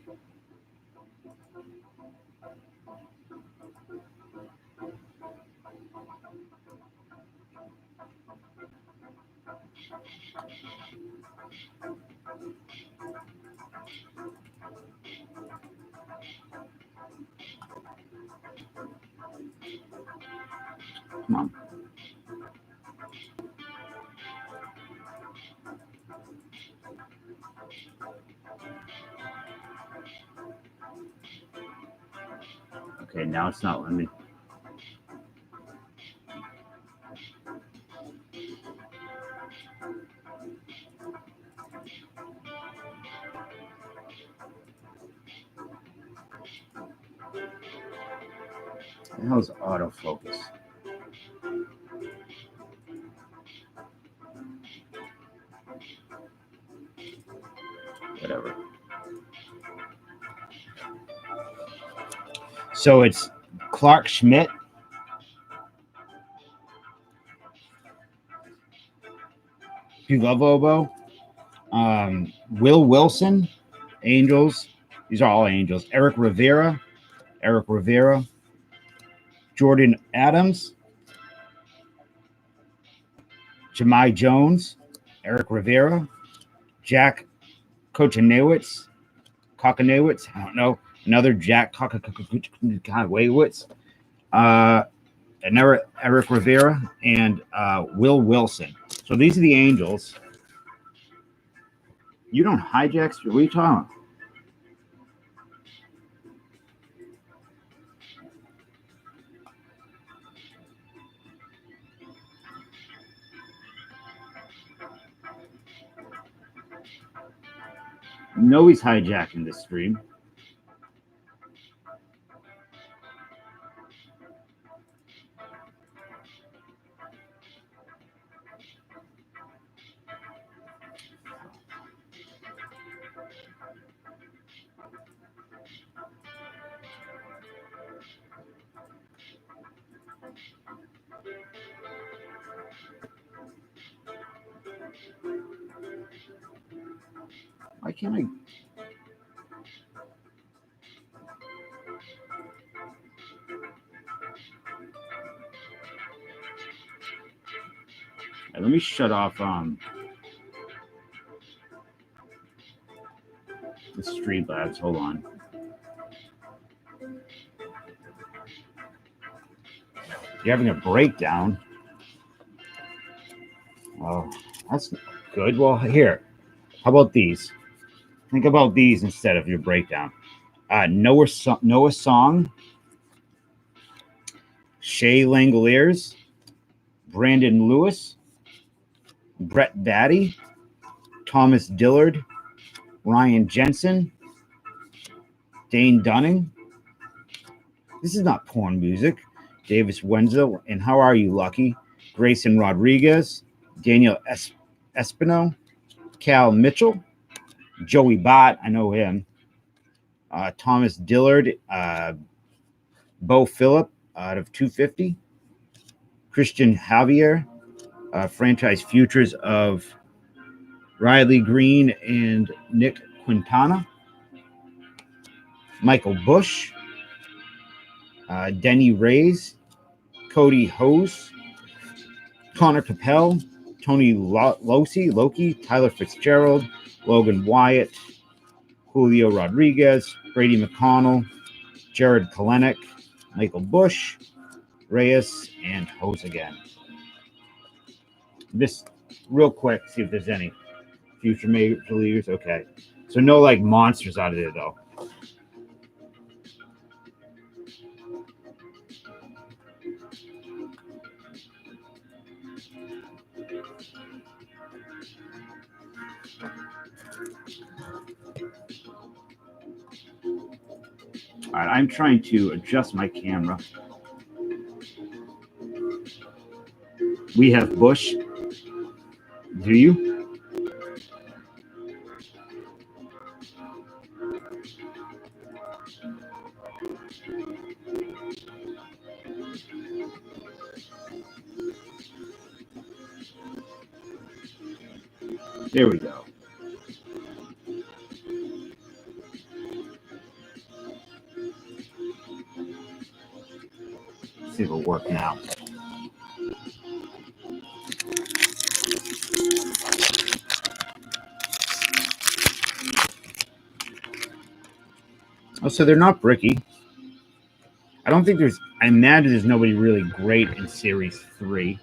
Come on. Okay, now it's not letting me. What the hell's autofocus? whatever. So it's Clark Schmidt, you love oboe. Will Wilson, Angels. These are all Angels. Eric Rivera, Jordan Adams, Jemai Jones, Eric Rivera, Jack Kochanewicz, I don't know, another Jack Kochanewicz, another Eric Rivera, and Will Wilson. So these are the Angels. You don't hijack. What are you talking about? No, he's hijacking this stream. Why can't I? Let me shut off the Streamlabs. Hold on. You're having a breakdown. Oh, that's good. Well, here. How about these? Think about these instead of your breakdown. Noah Song, Shay Langoliers, Brandon Lewis, Brett Batty, Thomas Dillard, Ryan Jensen, Dane Dunning. This is not porn music. Davis Wenzel, and How Are You, Lucky? Grayson Rodriguez, Daniel Espino, Cal Mitchell, Joey Bott, I know him, Thomas Dillard, Bo Phillip out of 250, Christian Javier, franchise futures of Riley Green and Nick Quintana, Michael Bush, Denny Reyes, Cody Hose, Connor Capel, Tony Loki, Tyler Fitzgerald, Logan Wyatt, Julio Rodriguez, Brady McConnell, Jared Kalenic, Michael Bush, Reyes, and Hose again. Just real quick, see if there's any future major leaguers. Okay. So no like monsters out of there though. All right, I'm trying to adjust my camera. We have Bush. Do you? There we go. Let's see if it'll work now. Oh, so they're not bricky. I don't think there's. I imagine there's nobody really great in Series 3.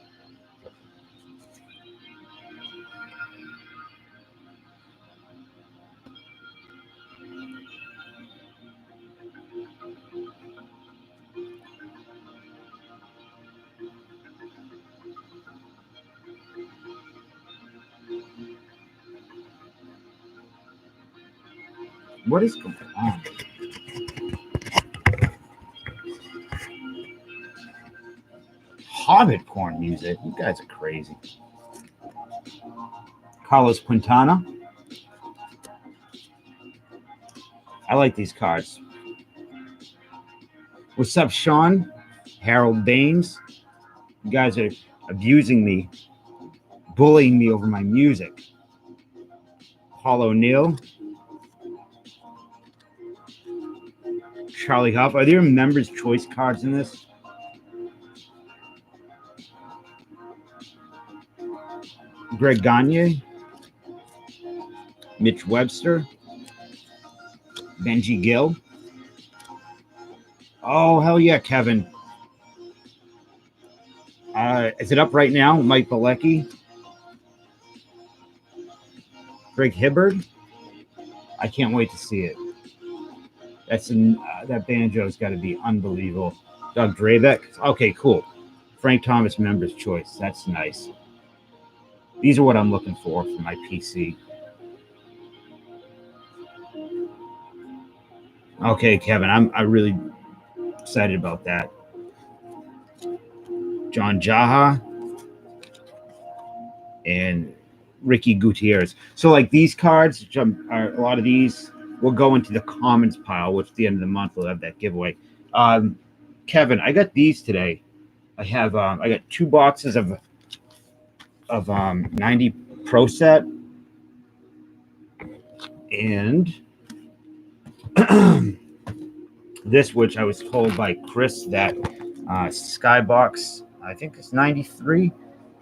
What is going on? Hobbit porn music. You guys are crazy. Carlos Quintana. I like these cards. What's up, Sean? Harold Baines. You guys are abusing me, bullying me over my music. Paul O'Neill. Charlie Huff. Are there members' choice cards in this? Greg Gagne. Mitch Webster. Benji Gill. Oh, hell yeah, Kevin. Is it up right now? Mike Bilecki. Greg Hibbard. I can't wait to see it. That banjo's got to be unbelievable. Doug Drabeck. Okay, cool. Frank Thomas member's choice. That's nice. These are what I'm looking for my PC. Okay, Kevin, I'm really excited about that. John Jaha and Ricky Gutierrez. So like these cards, a lot of these will go into the commons pile, which at the end of the month we'll have that giveaway. Kevin, I got these today. I got 2 boxes of 90 Pro Set and this, which I was told by Chris that Skybox, I think it's 93,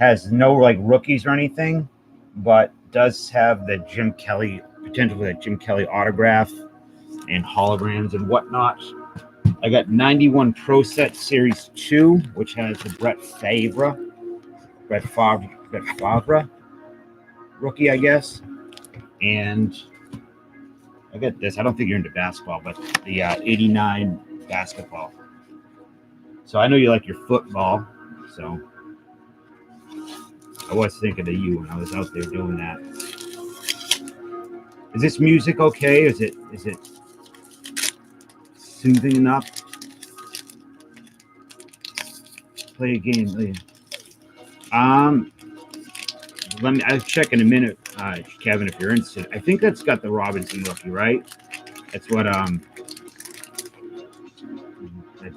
has no like rookies or anything, but does have the Jim Kelly, potentially the Jim Kelly autograph and holograms and whatnot. I got 91 Pro Set Series 2, which has the Brett Favre rookie, I guess. And I got this. I don't think you're into basketball, but the 89 basketball. So I know you like your football. So I was thinking of you when I was out there doing that. Is this music okay? Is it soothing enough? Play a game. I'll check in a minute, Kevin, if you're interested. I think that's got the Robinson rookie, right? That's what I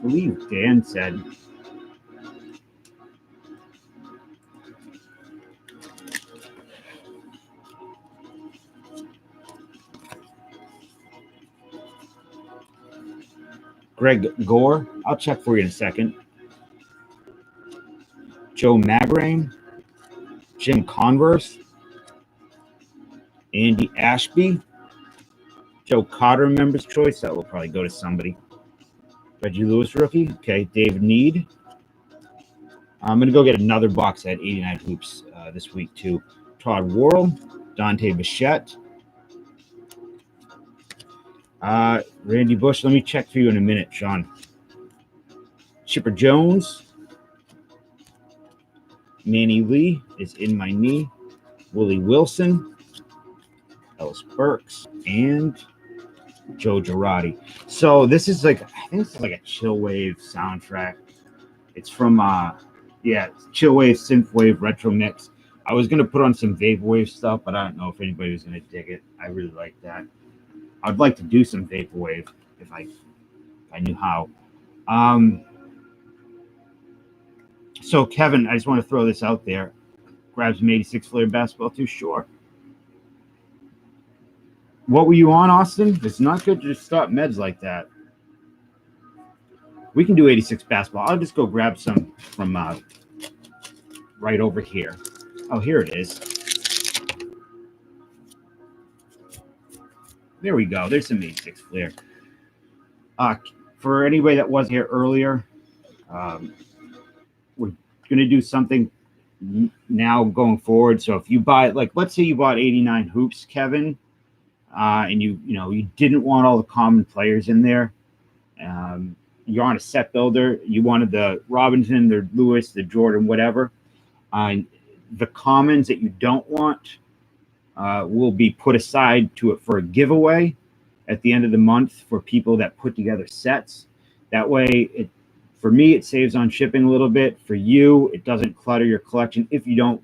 believe Dan said. Greg Gore, I'll check for you in a second. Joe Magrain, Jim Converse, Andy Ashby, Joe Cotter member's choice. That will probably go to somebody. Reggie Lewis rookie. Okay, David Need. I'm going to go get another box at 89 Hoops this week too. Todd Worrell, Dante Bichette, Randy Bush. Let me check for you in a minute, Sean. Chipper Jones. Manny Lee is in my knee. Willie Wilson, Ellis Burks, and Joe Girardi. So this is like, I think it's like a chill wave soundtrack. It's from chill wave, synthwave, retro mix. I was gonna put on some vaporwave stuff, but I don't know if anybody was gonna dig it. I really like that. I'd like to do some vaporwave if I knew how. So Kevin, I just want to throw this out there. Grab some 86 Flair basketball too, sure. What were you on, Austin? It's not good to just stop meds like that. We can do 86 basketball. I'll just go grab some from right over here. Oh, here it is. There we go. There's some 86 Flair. For anybody that wasn't here earlier, we're going to do something now going forward. So if you buy, like, let's say you bought 89 Hoops, Kevin, and you didn't want all the common players in there. You're on a set builder. You wanted the Robinson, the Lewis, the Jordan, whatever. The commons that you don't want will be put aside for a giveaway at the end of the month for people that put together sets. That way, for me, it saves on shipping a little bit. For you, it doesn't clutter your collection if you don't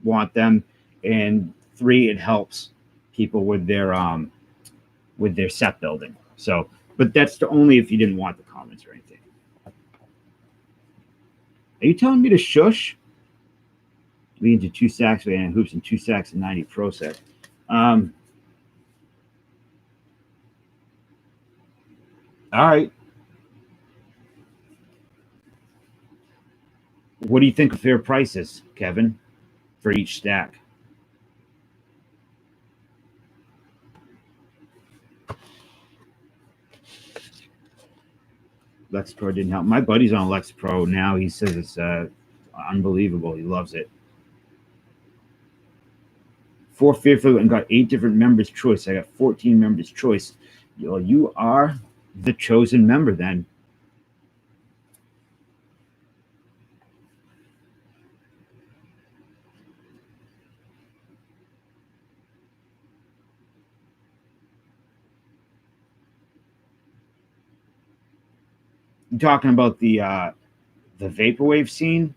want them. And 3, it helps people with their with their set building. So, but that's only if you didn't want the comments or anything. Are you telling me to shush? Lead into 2 sacks of 89 hoops and 2 sacks of 90 pro set. All right. What do you think of fair prices, Kevin, for each stack? Lex Pro didn't help. My buddy's on Lex Pro now. He says it's unbelievable. He loves it. 4 favorite and got 8 different members' choice. I got 14 members' choice. You are the chosen member then. You talking about the vaporwave scene?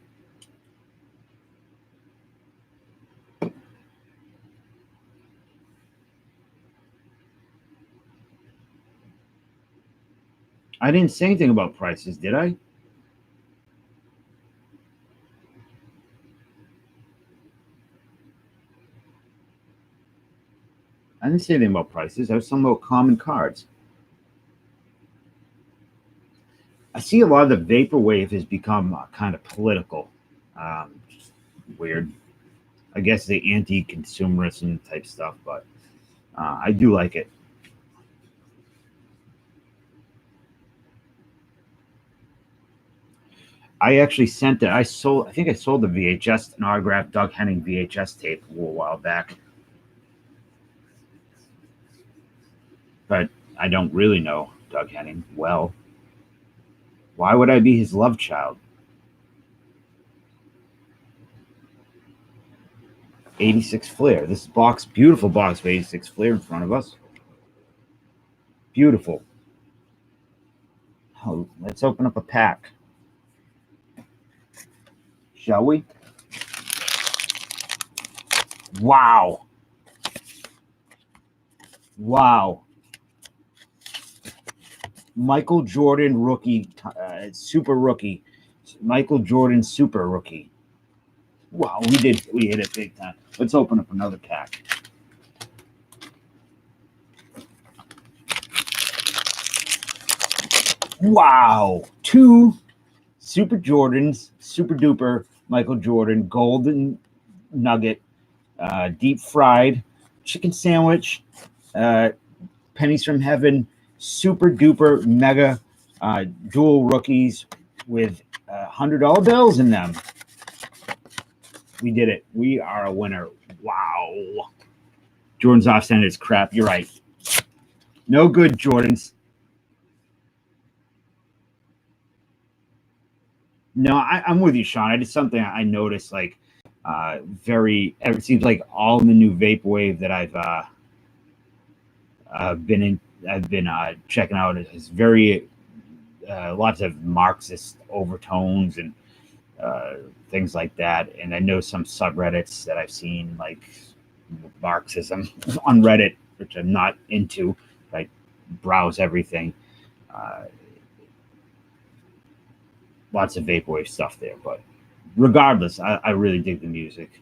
I didn't say anything about prices, did I? I didn't say anything about prices. I was talking about common cards. I see a lot of the vaporwave has become kind of political. Weird. I guess the anti-consumerism type stuff, but I do like it. I actually sent it. I think I sold the VHS, an autographed Doug Henning VHS tape a little while back. But I don't really know Doug Henning well. Why would I be his love child? 86 Flair. This box, beautiful box of 86 Flair in front of us. Beautiful. Oh, let's open up a pack. Shall we? Wow. Wow. Michael Jordan rookie, super rookie. Michael Jordan super rookie. Wow, we hit it big time. Let's open up another pack. Wow, 2 Super Jordans, super duper Michael Jordan golden nugget, deep fried chicken sandwich, pennies from heaven, super duper mega dual rookies with $100 bills in them. We did it. We are a winner. Wow. Jordan's off-center is crap. You're right. No good, Jordans. No, I'm with you, Sean. I did something I noticed, like it seems like all in the new vaporwave that I've been checking out is very lots of Marxist overtones and things like that. And I know some subreddits that I've seen, like Marxism on Reddit, which I'm not into. I browse everything. Lots of vaporwave stuff there, but regardless, I really dig the music.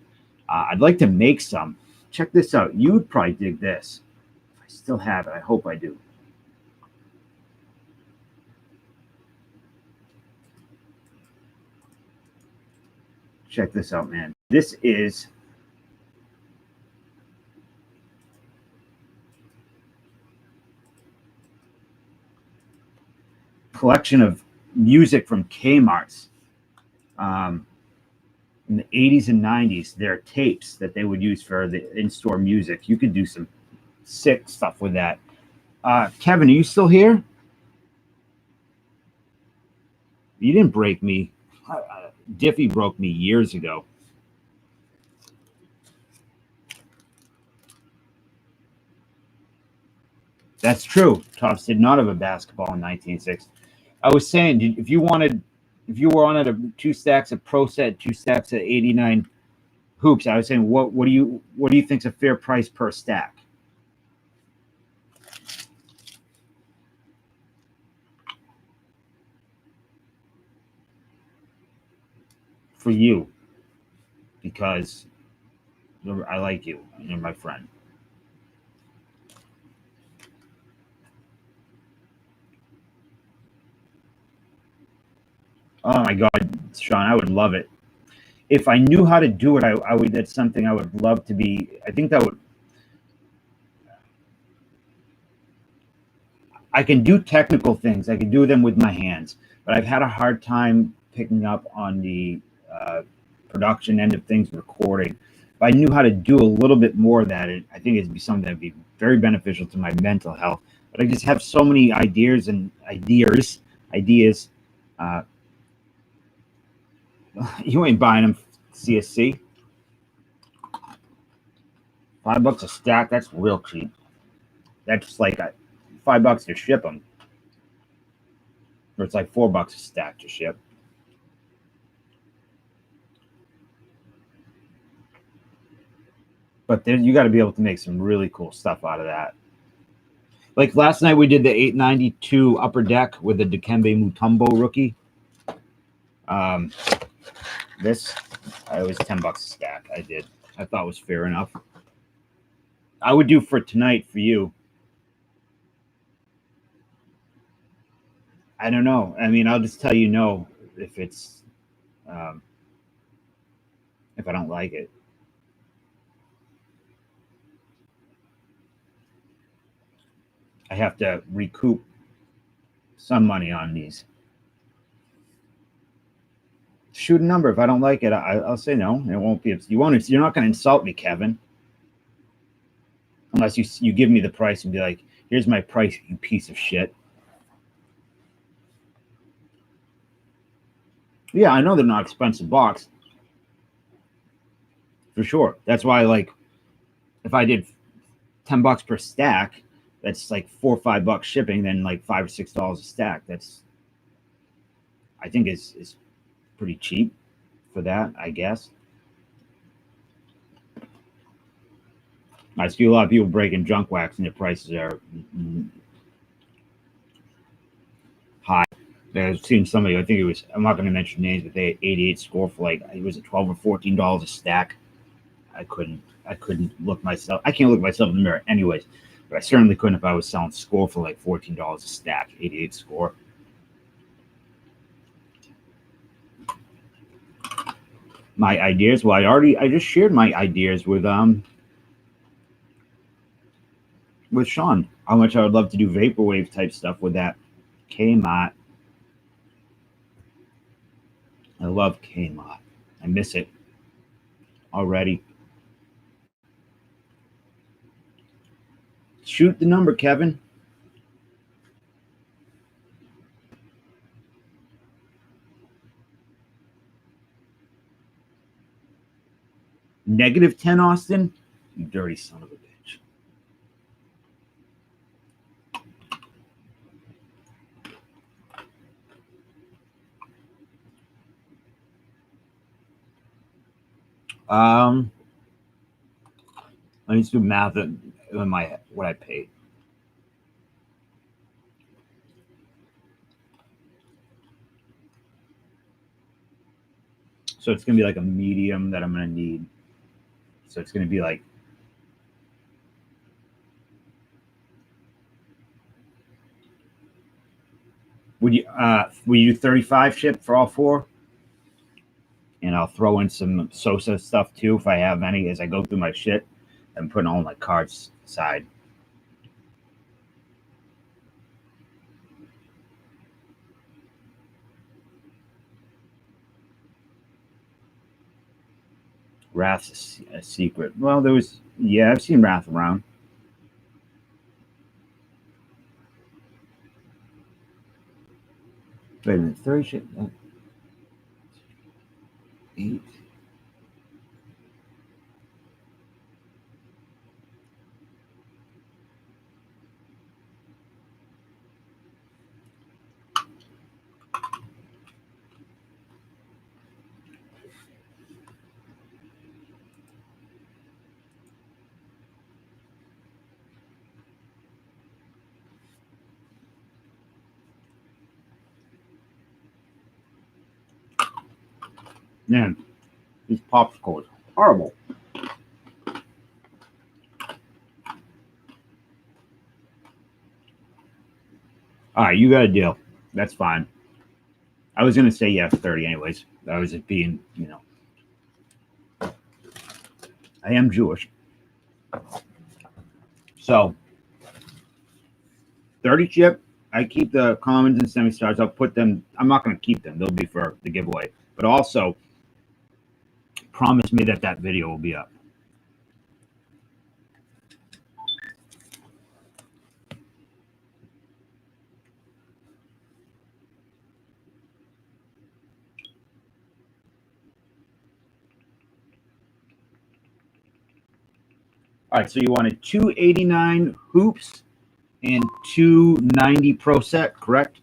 I'd like to make some. Check this out. You would probably dig this. If I still have it, I hope I do. Check this out, man. This is a collection of music from Kmart's in the 80s and 90s. They're tapes that they would use for the in-store music. You could do some sick stuff with that. Kevin, are you still here? You didn't break me. Diffie broke me years ago. That's true. Tufts did not have a basketball in 1960. I was saying, if you were on a 2 stacks of Pro Set, 2 stacks of 89 hoops, I was saying, what do you think's a fair price per stack? for you because I like you. You're my friend. Oh my God, Sean, I would love it. If I knew how to do it, I would. That's something I would love to be. I think that would. I can do technical things. I can do them with my hands, but I've had a hard time picking up on the uh, production end of things, recording. If I knew how to do a little bit more of that, I think it'd be something that'd be very beneficial to my mental health. But I just have so many ideas. Uh, you ain't buying them, CSC. $5 a stack. That's real cheap. That's like $5 to ship them, or it's like $4 a stack to ship. But there, you got to be able to make some really cool stuff out of that. Like last night, we did the 892 upper deck with the Dikembe Mutombo rookie. This, it was $10 a stack. I thought was fair enough. I would do for tonight for you. I don't know. I mean, I'll just tell you no if it's if I don't like it. I have to recoup some money on these. Shoot a number. If I don't like it, I'll say no. It won't be. You won't. You're not going to insult me, Kevin, unless you give me the price and be like, "Here's my price, you piece of shit." Yeah, I know they're not expensive box for sure. That's why, like, if I did $10 per stack, that's like $4 or $5 shipping, then like $5 or $6 a stack. That's, I think, is pretty cheap for that, I guess. I see a lot of people breaking junk wax, and the prices are high. I've seen somebody. I think it was. I'm not going to mention names, but they had 88 score for like it was $12 or $14 a stack. I couldn't look myself. I can't look myself in the mirror, anyways. But I certainly couldn't if I was selling score for like $14 a stack. 88 score. My ideas. Well, I just shared my ideas with Sean. How much I would love to do vaporwave type stuff with that Kmart. I love Kmart. I miss it already. Shoot the number, Kevin. -10, Austin. You dirty son of a bitch. Um, I need to do math in my what I paid. So it's gonna be like a medium that I'm gonna need. So it's gonna be like would you do 35 ship for all four? And I'll throw in some Sosa stuff too if I have any as I go through my shit. I'm putting all my cards aside. Wrath's a secret. Well, there was I've seen Wrath around. Wait a minute, 30 ship. 8. Man, these popsicles horrible. All right, you got a deal. That's fine. I was gonna say yes, 30 anyways. I was just being, I am Jewish. So 30 chip. I keep the commons and semi-stars. I'll put them. I'm not going to keep them. They'll be for the giveaway. But also, promise me that video will be up. All right, so you wanted 289 hoops and 290 pro set, correct?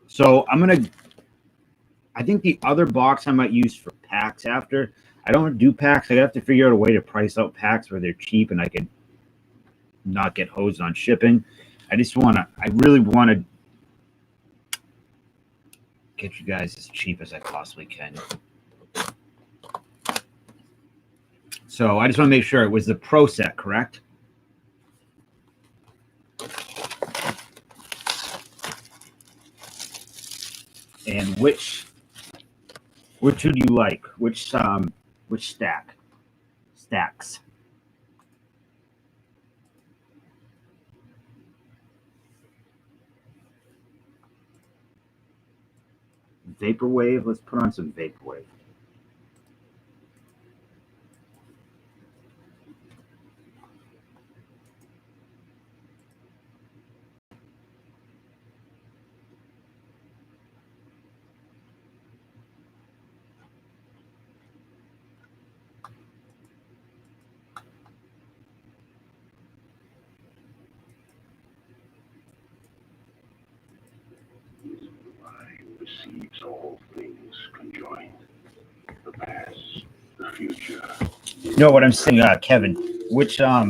So I think the other box I might use for packs after. I don't do packs. I have to figure out a way to price out packs where they're cheap and I could not get hosed on shipping. I really want to get you guys as cheap as I possibly can. So I just want to make sure it was the pro set, correct? And which would you like? Which stack? Stacks. Vaporwave. Let's put on some vaporwave. Perceives all things conjoined, the past, the future. No, what I'm saying, Kevin, which I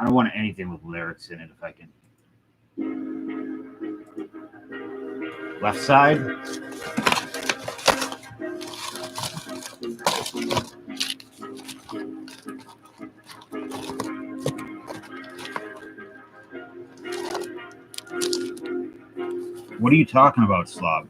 don't want anything with lyrics in it if I can. Left side. What are you talking about, Slob?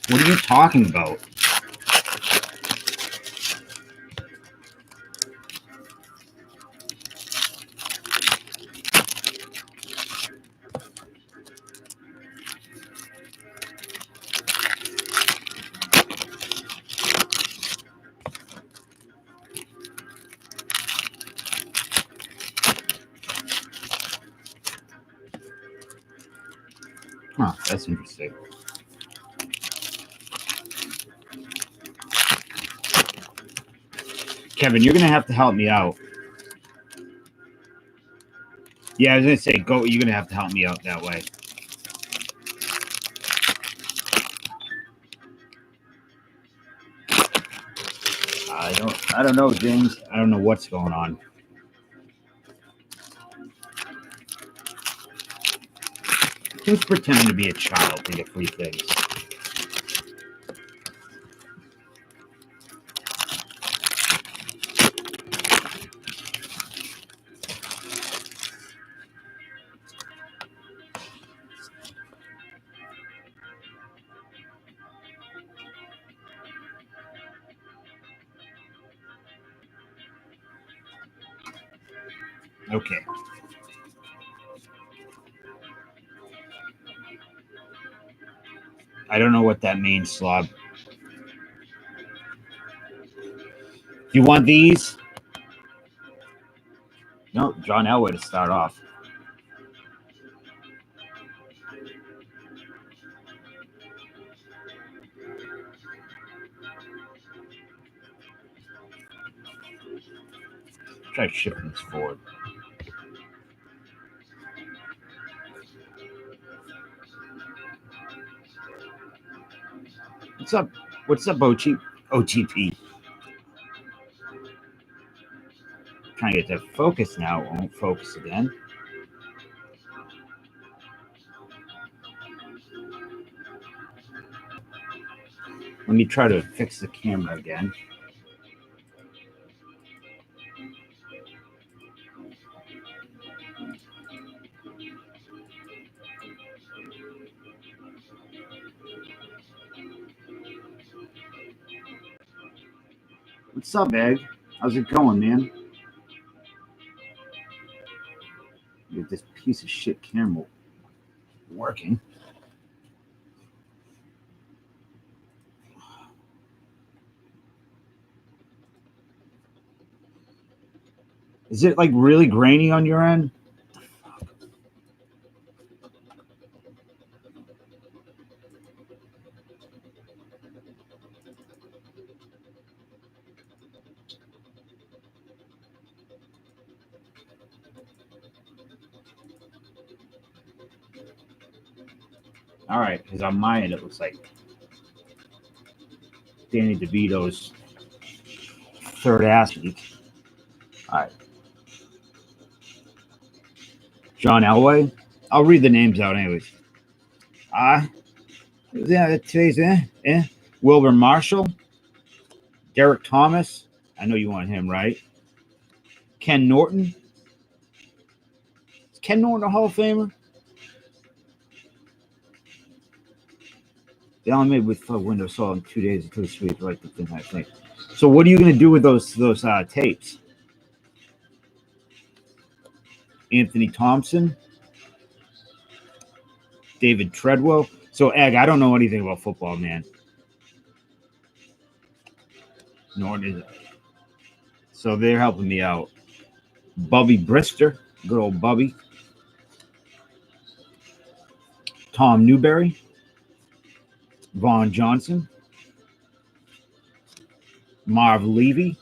What are you talking about? Huh, that's interesting. Kevin, you're gonna have to help me out. Yeah, I was gonna say, you're gonna have to help me out that way. I don't know, James. I don't know what's going on. Who's pretending to be a child to get free things? Okay. I don't know what that means, Slob. You want these? No, John Elway to start off. Try shifting this forward. What's up? What's up, OTP? Trying to get to focus now. It won't focus again. Let me try to fix the camera again. What's up, Egg? How's it going, man? Get this piece of shit camera working. Is it like really grainy on your end? All right, because on my end it looks like Danny DeVito's third ass week. All right. John Elway. I'll read the names out anyways. Yeah, today's Wilbur Marshall, Derek Thomas. I know you want him, right? Ken Norton. Is Ken Norton a Hall of Famer? They only made with Windows Saw in 2 days until this week, right? The thing I think. So what are you going to do with those tapes? Anthony Thompson, David Treadwell. So Egg, I don't know anything about football, man. Norton is. So they're helping me out. Bubby Brister, good old Bubby. Tom Newberry, Vaughn Johnson, Marv Levy,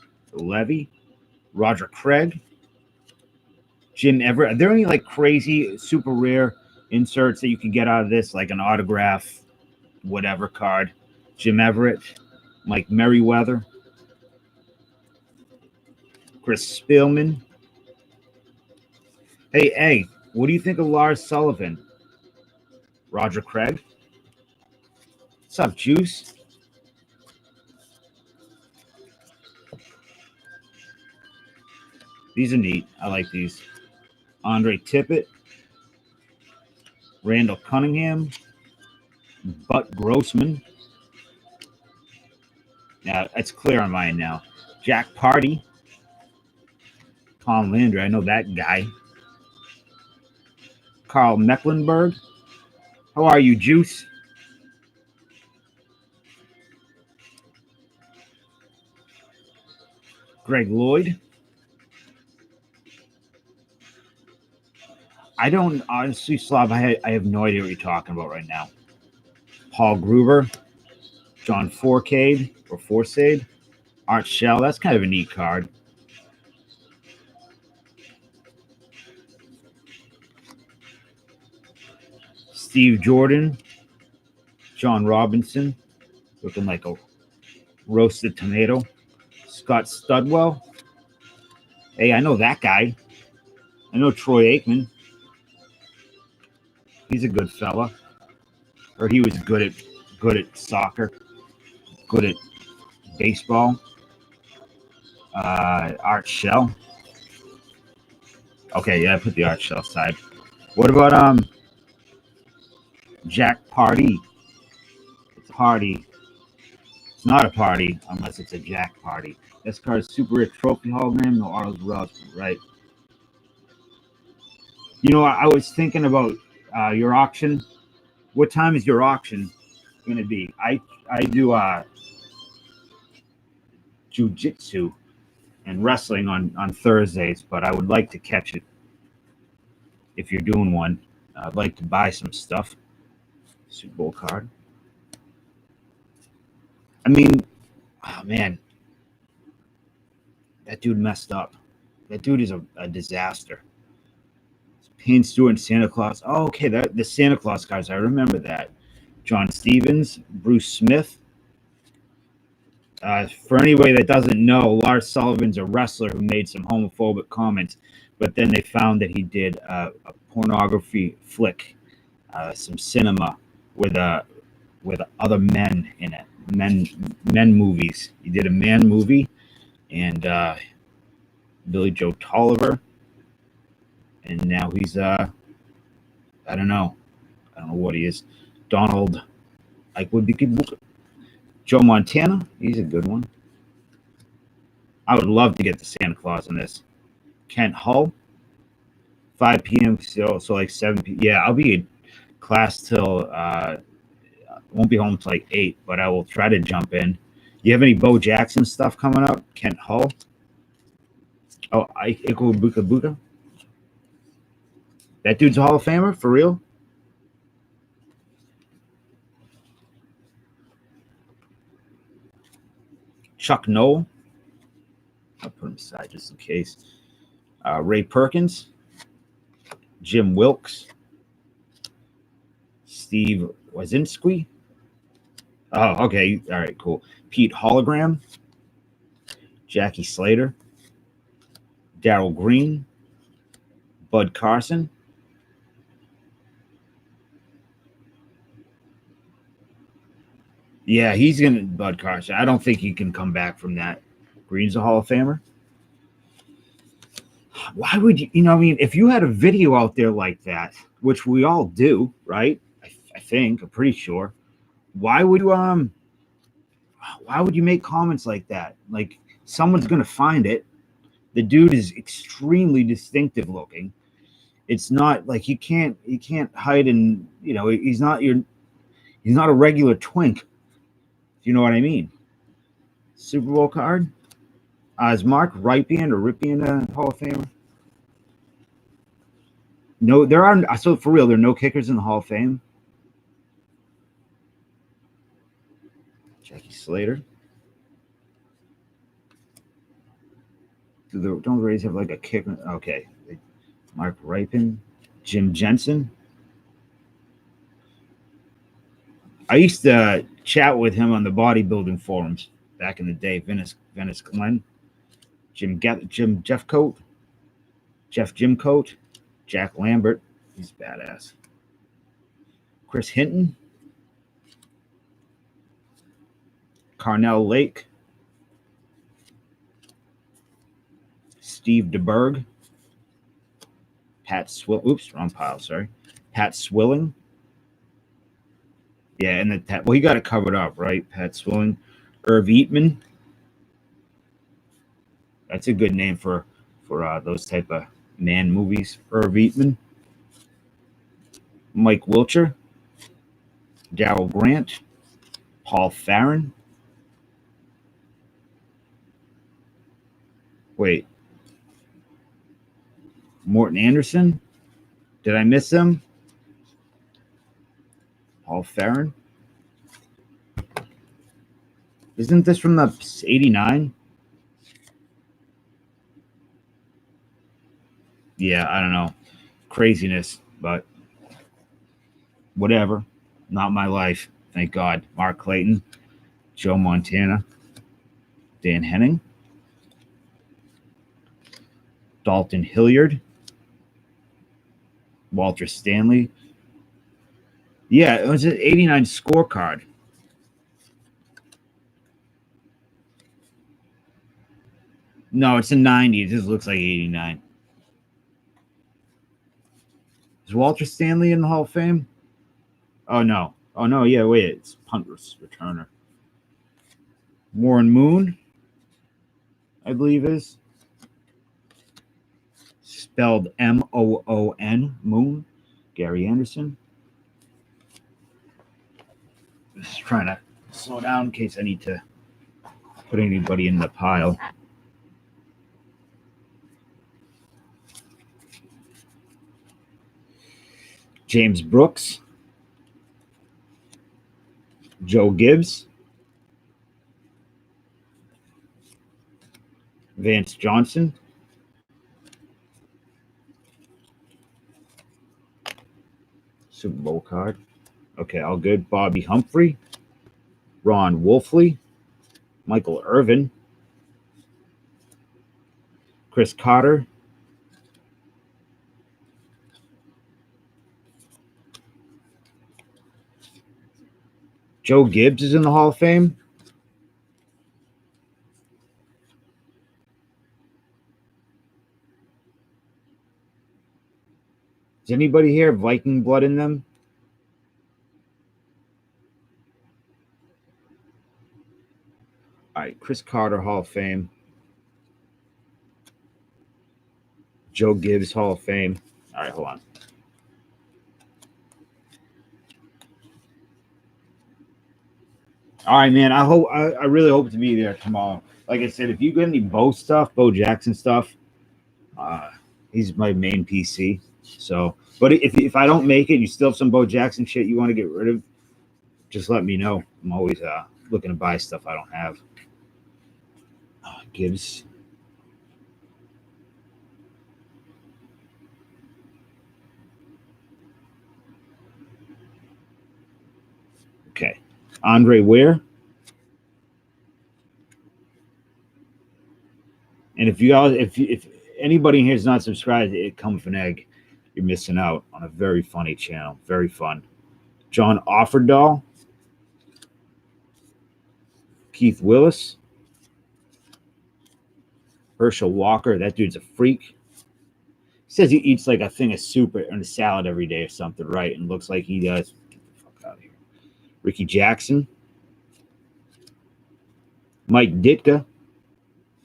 Roger Craig, Jim Everett. Are there any like crazy, super rare inserts that you can get out of this, like an autograph, whatever card? Jim Everett, Mike Merriweather, Chris Spielman. Hey, what do you think of Lars Sullivan? Roger Craig. What's up, Juice? These are neat. I like these. Andre Tippett, Randall Cunningham, Butt Grossman. Now, it's clear on mine now. Jack Party, Tom Landry. I know that guy. Carl Mecklenburg. How are you, Juice? Greg Lloyd. I don't honestly, Slav. I have no idea what you're talking about right now. Paul Gruber, John Forcade, Art Shell. That's kind of a neat card. Steve Jordan, John Robinson, looking like a roasted tomato. Scott Studwell. Hey, I know that guy. I know Troy Aikman. He's a good fella. Or he was good at soccer, good at baseball. Art Shell. Okay, yeah, I put the Art Shell side. What about Jack Party? It's a party. It's not a party unless it's a Jack Party. This card is Super Rich Trophy hologram, no Arnold Ross, right? You know, I was thinking about your auction. What time is your auction going to be? I do jiu-jitsu and wrestling on Thursdays, but I would like to catch it if you're doing one. I'd like to buy some stuff. Super Bowl card. I mean, oh man, that dude messed up. That dude is a disaster. Payne Stewart and Santa Claus. Oh, okay, the Santa Claus guys. I remember that. John Stevens, Bruce Smith. For anybody that doesn't know, Lars Sullivan's a wrestler who made some homophobic comments, but then they found that he did a pornography flick, some cinema with with other men in it, men movies. He did a man movie, and Billy Joe Tolliver, and now he's I don't know what he is. Donald, like would be good. Joe Montana, he's a good one. I would love to get the Santa Claus in this. Kent Hull, 5 p.m. So like 7 p.m. Yeah, I'll be in class till won't be home till like 8, but I will try to jump in. You have any Bo Jackson stuff coming up? Kent Hull. Oh, Iko Buka Buka. That dude's a Hall of Famer for real. Chuck Noll. I'll put him aside just in case. Ray Perkins. Jim Wilkes. Steve Wazinski. Oh, okay. All right, cool. Pete Hologram. Jackie Slater. Darryl Green. Bud Carson. Yeah, he's going to Bud Carson. I don't think he can come back from that. Green's a Hall of Famer. Why would you, I mean, if you had a video out there like that, which we all do, right? I think, I'm pretty sure. Why would you make comments like that? Like someone's going to find it. The dude is extremely distinctive looking. It's not like he can't hide in, he's not a regular twink. You know what I mean? Super Bowl card. Is Mark Rypien or Ripien a Hall of Famer? No, there are. So for real, there are no kickers in the Hall of Fame. Jackie Slater. Don't the Rays have like a kicker? Okay. Mark Rypien. Jim Jensen. I used to chat with him on the bodybuilding forums back in the day. Venice Glenn. Jeff Jimcoat. Jack Lambert. He's badass. Chris Hinton. Carnell Lake. Steve DeBerg. Pat wrong pile, sorry. Pat Swilling. Yeah, and he got it covered up, right? Pat Swilling. Irv Eatman. That's a good name for those type of man movies. Irv Eatman. Mike Wilcher. Darryl Grant. Paul Farron. Wait. Morton Anderson. Did I miss him? Paul Farron. Isn't this from the 89? Yeah, I don't know. Craziness, but whatever. Not my life. Thank God. Mark Clayton. Joe Montana. Dan Henning. Dalton Hilliard. Walter Stanley. Yeah, it was an 89 scorecard. No, it's a 90. It just looks like 89. Is Walter Stanley in the Hall of Fame? Oh, no. Oh, no, yeah, wait. It's punt returner. Warren Moon, I believe is. Spelled Moon. Moon. Gary Anderson. Just trying to slow down in case I need to put anybody in the pile. James Brooks. Joe Gibbs. Vance Johnson. Super Bowl card. Okay, all good. Bobby Humphrey, Ron Wolfley, Michael Irvin, Chris Cotter, Joe Gibbs is in the Hall of Fame. Is anybody here Viking blood in them? All right, Chris Carter, Hall of Fame. Joe Gibbs, Hall of Fame. All right, hold on. All right, man. I really hope to be there tomorrow. Like I said, if you get any Bo stuff, Bo Jackson stuff, he's my main PC. So, but if I don't make it, you still have some Bo Jackson shit you want to get rid of, just let me know. I'm always looking to buy stuff I don't have. Gibbs. Okay. Andre Ware. And if anybody in here is not subscribed to It Come with an Egg, you're missing out on a very funny channel. Very fun. John Offerdahl. Keith Willis. Herschel Walker. That dude's a freak. He says he eats like a thing of soup and a salad every day or something, right? And looks like he does. Get the fuck out of here. Ricky Jackson. Mike Ditka.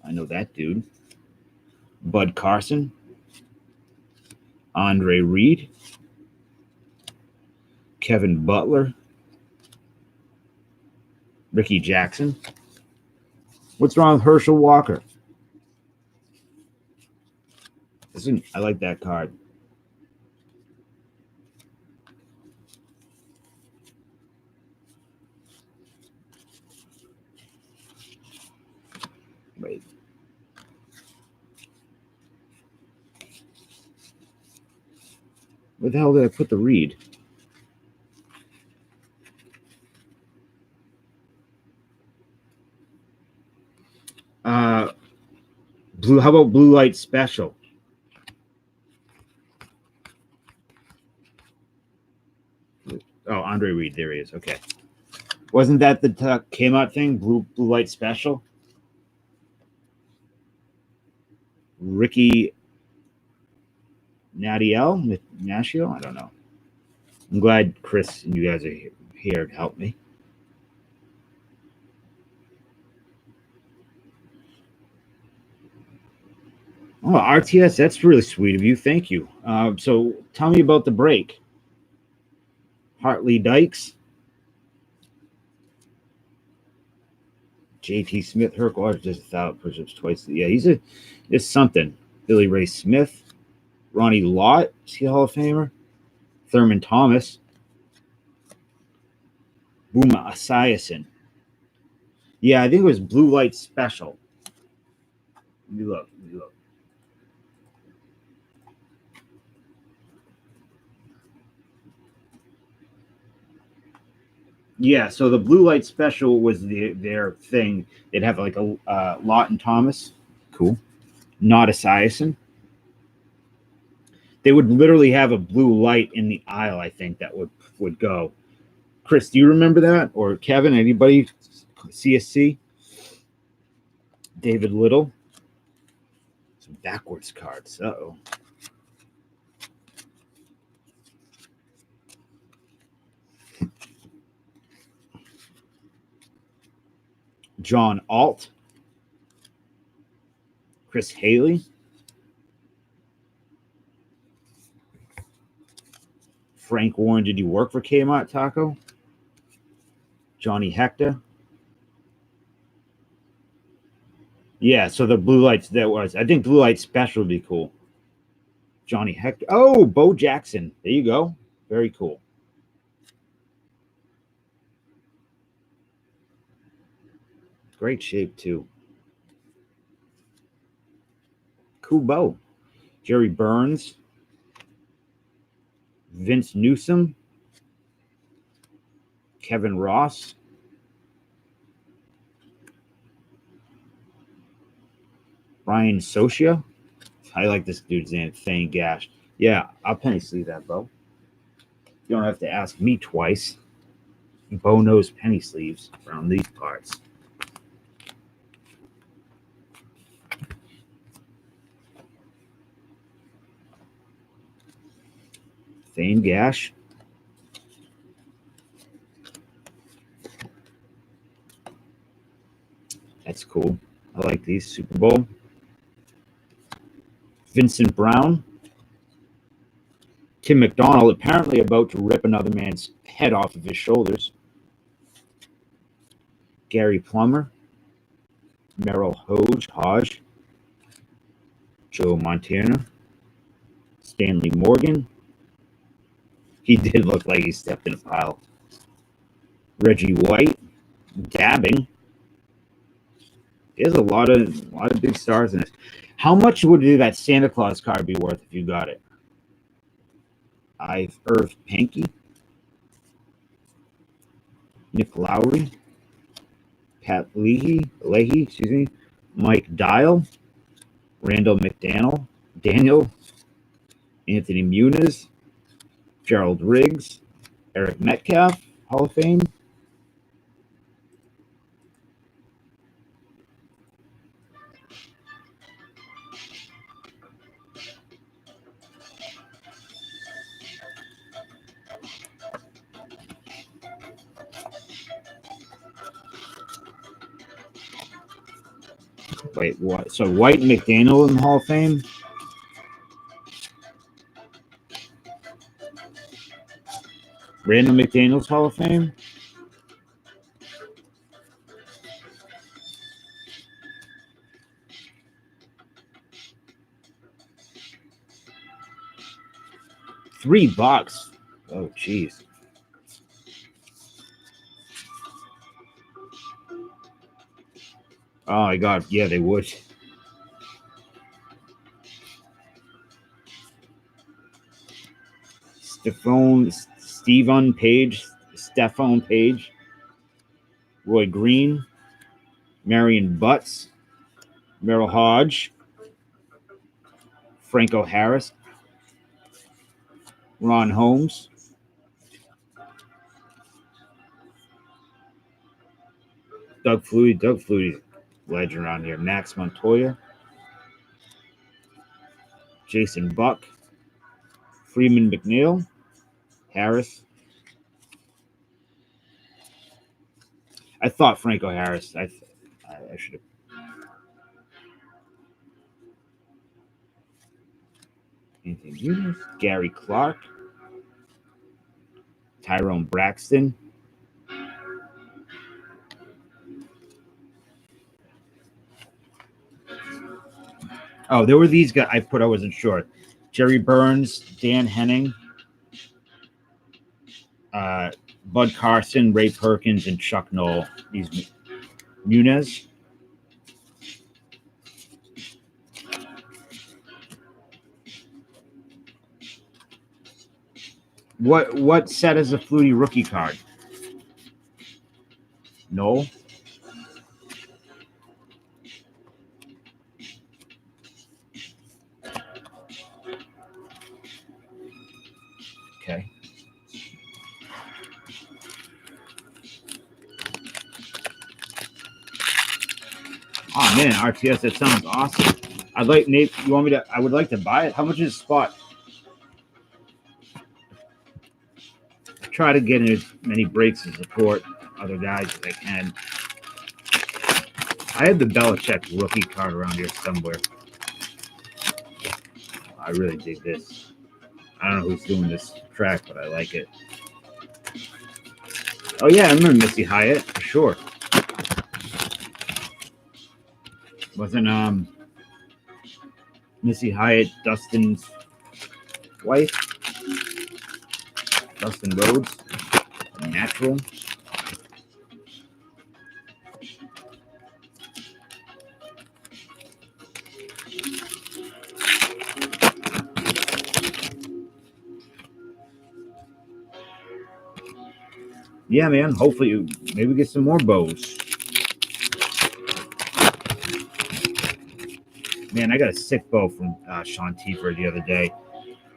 I know that dude. Bud Carson. Andre Reed. Kevin Butler. Ricky Jackson. What's wrong with Herschel Walker? Listen, I like that card. Wait. Where the hell did I put the Reed? Blue. How about Blue Light Special? Oh, Andre Reed. There he is. Okay. Wasn't that the came out thing? Blue Light Special. Ricky Nashio? I don't know. I'm glad Chris and you guys are here to help me. Oh, RTS, that's really sweet of you. Thank you. So tell me about the break. Hartley Dykes. JT Smith, Herc just 1,000 push-ups twice. Yeah, it's something. Billy Ray Smith. Ronnie Lott, is he a Hall of Famer? Thurman Thomas. Boomer Esiason. Yeah, I think it was Blue Light Special. Let me look. Yeah, so the Blue Light Special was their thing. They'd have like a Lawton Thomas. Cool. Not Esiason. They would literally have a blue light in the aisle, I think, that would go. Chris, do you remember that? Or Kevin, anybody? CSC? David Little. Some backwards cards. Uh-oh. John Alt. Chris Haley. Frank Warren, did you work for Kmart Taco? Johnny Hector. Yeah, so the blue lights, I think Blue Light Special would be cool. Johnny Hector. Oh, Bo Jackson. There you go. Very cool. Great shape, too. Cool Bo. Jerry Burns. Vince Newsom. Kevin Ross. Ryan Socia. I like this dude's name, Thane Gash. Yeah, I'll penny sleeve that, Bo. You don't have to ask me twice. Bo knows penny sleeves around these parts. Thane Gash. That's cool. I like these. Super Bowl. Vincent Brown. Tim McDonald apparently about to rip another man's head off of his shoulders. Gary Plummer. Merrill Hodge. Joe Montana. Stanley Morgan. He did look like he stepped in a pile. Reggie White. Dabbing. There's a lot of big stars in this. How much would that Santa Claus card be worth if you got it? I've Irv Pankey. Nick Lowry. Pat Leahy, Mike Dial. Randall Daniel. Anthony Muniz. Gerald Riggs. Eric Metcalf, Hall of Fame. Wait, what? So White and McDaniel in the Hall of Fame? Randall McDaniel's Hall of Fame? $3. Oh, jeez. Oh my God! Yeah, they would. Stephon Page, Roy Green, Marion Butts, Merrill Hodge, Franco Harris, Ron Holmes, Doug Flutie, legend around here, Max Montoya, Jason Buck, Freeman McNeil, Harris. I thought Franco Harris. I should have. Anything new? Gary Clark, Tyrone Braxton. Oh, there were these guys I wasn't sure. Jerry Burns, Dan Henning, Bud Carson, Ray Perkins, and Chuck Noll. These Muniz. What set is a Flutie rookie card? No. Okay. Oh man, RTS, that sounds awesome. I'd like Nate. You want me to? I would like to buy it. How much is spot? Try to get in as many breaks to support other guys as I can. I had the Belichick rookie card around here somewhere. I really dig this. I don't know who's doing this track, but I like it. Oh yeah, I remember Missy Hyatt for sure. Wasn't Missy Hyatt Dustin's wife? Dustin Rhodes, natural. Yeah, man. Hopefully, maybe get some more bows. Man, I got a sick bow from Sean Tiefer the other day.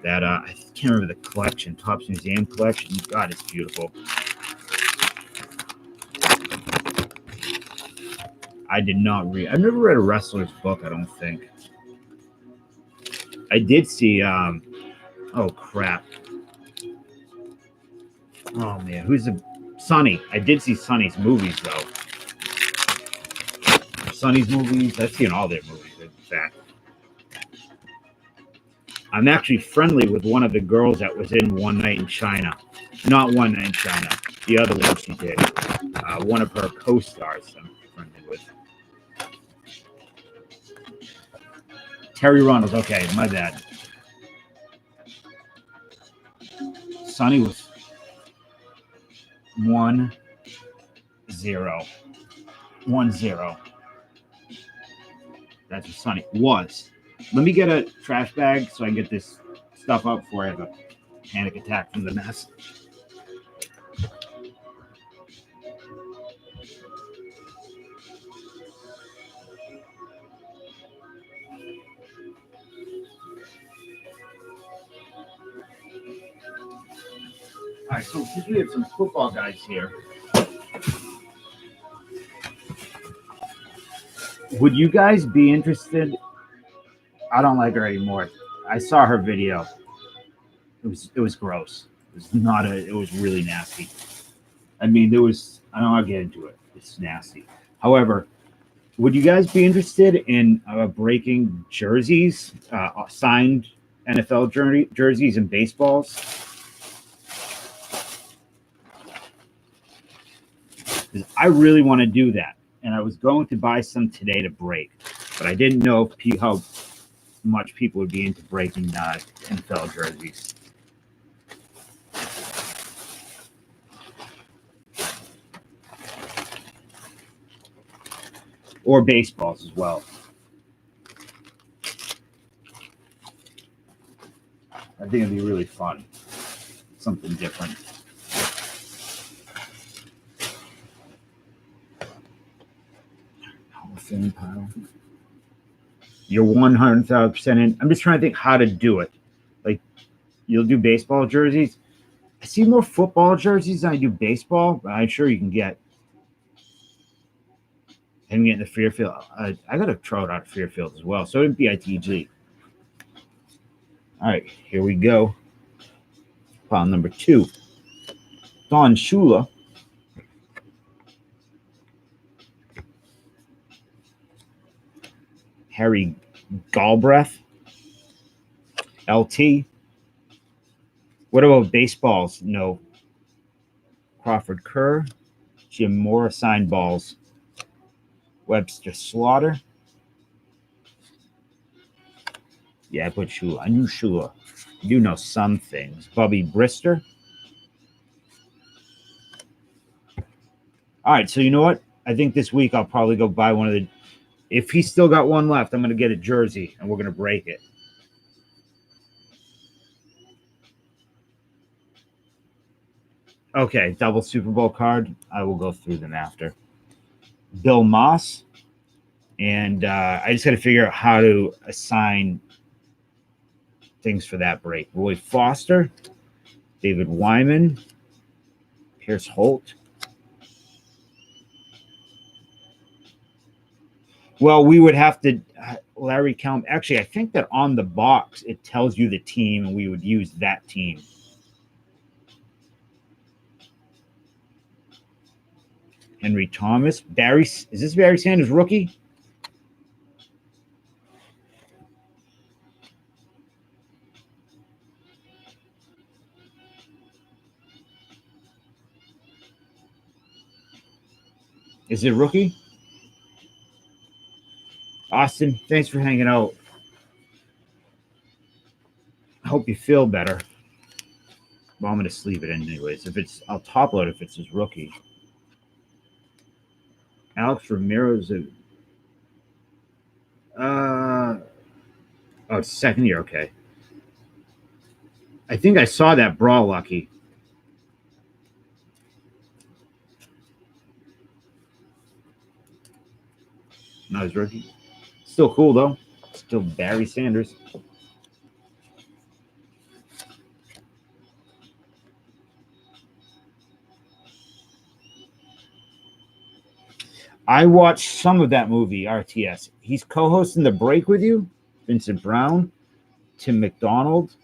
That I can't remember the collection, Topps Museum collection. God, it's beautiful. I did not read. I've never read a wrestler's book. I don't think. I did see. Oh crap. Oh man, who's the Sonny? I did see Sonny's movies though. Sonny's movies. I've seen all their movies. In fact, I'm actually friendly with one of the girls that was in One Night in China. Not One Night in China. The other one she did. One of her co-stars. I'm friendly with. Terry Runnels. Okay, my bad. Sonny was 1-0. 1-0. That's what Sonny was. Let me get a trash bag so I can get this stuff up before I have a panic attack from the mess. All right, so since we have some football guys here, would you guys be interested? I don't like her anymore. I saw her video. It was gross. It was not a. It was really nasty. I mean, there was. I don't want to get into it. It's nasty. However, would you guys be interested in breaking jerseys, signed NFL jerseys and baseballs? 'Cause I really want to do that, and I was going to buy some today to break, but I didn't know how much people would be into breaking NFL jerseys. Or baseballs as well. I think it'd be really fun. Something different. Hall of Fame pile. You're 100,000% in. I'm just trying to think how to do it. Like, you'll do baseball jerseys. I see more football jerseys than I do baseball, but I'm sure you can get. And get in the Fairfield. I got to throw it out of Fairfield as well. So it'd be ITG. All right, here we go. Pile number 2. Don Shula. Harry Galbraith. LT. What about baseballs? No. Crawford Kerr. Jim Moore signed balls. Webster Slaughter. Yeah, I put Shula. I knew Shula. You know some things. Bubby Brister. All right, so you know what? I think this week I'll probably go buy one of the. If he's still got one left, I'm going to get a jersey and we're going to break it. Okay, double Super Bowl card. I will go through them after. Bill Moss. And I just got to figure out how to assign things for that break. Roy Foster, David Wyman, Pierce Holt. Well, we would have to, Larry Kelm. Actually, I think that on the box, it tells you the team, and we would use that team. Henry Thomas. Is this Barry Sanders rookie? Is it rookie? Austin, thanks for hanging out. I hope you feel better. Well, I'm going to sleeve it anyways. I'll top load if it's his rookie. Alex Ramirez. It's second year. Okay. I think I saw that Brawl Lucky. Not his rookie. Still cool though. Still Barry Sanders. I watched some of that movie, RTS. He's co-hosting The Break with you. Vincent Brown, Tim McDonald,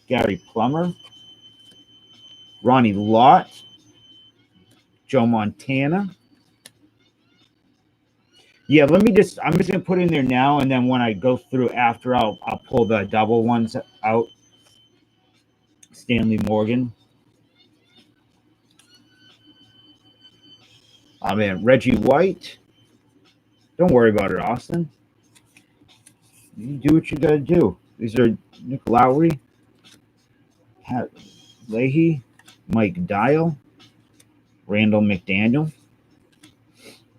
Gary Plummer, Ronnie Lott, Joe Montana. Yeah, I'm just gonna put in there now, and then when I go through after, I'll pull the double ones out. Stanley Morgan. Oh man, Reggie White. Don't worry about it, Austin. You do what you gotta do. These are Nick Lowry, Pat Leahy, Mike Dial, Randall McDaniel,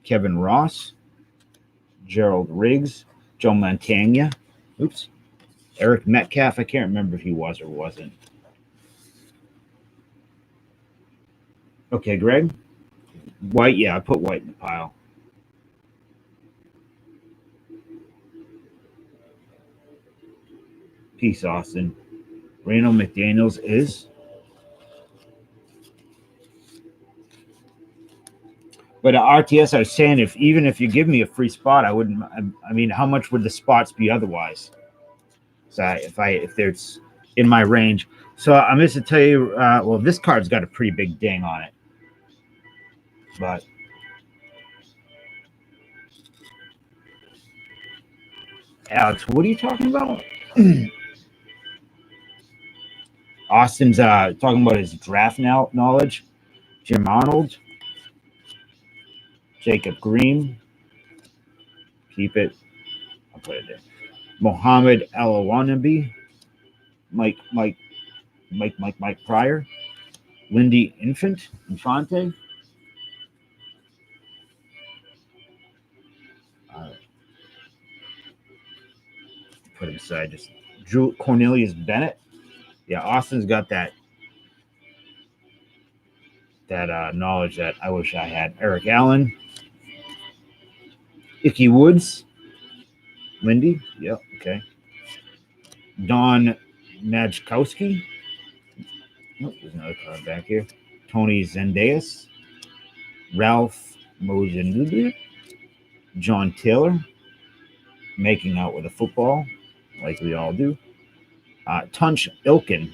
Kevin Ross, Gerald Riggs, Joe Montana. Oops. Eric Metcalf. I can't remember if he was or wasn't. Okay, Greg. White, yeah, I put White in the pile. Peace, Austin. Randall McDaniels is. But RTS, I was saying, even if you give me a free spot, I wouldn't. I mean, how much would the spots be otherwise? So if there's in my range. So I'm just to tell you. Well, this card's got a pretty big ding on it, but Alex, what are you talking about? Austin's talking about his draft knowledge. Jim Arnold, Jacob Green, keep it. I'll put it there. Mohammed Alawanabi, Mike Pryor, Lindy Infante. Put it aside. Just Drew Cornelius Bennett. Yeah, Austin's got that knowledge that I wish I had. Eric Allen, Icky Woods, Lindy. Yep. Okay. Don Majkowski. Oh, there's another card back here. Tony Zendeas, Ralph Mosenlubi, John Taylor, making out with a football, like we all do. Tunch Ilkin,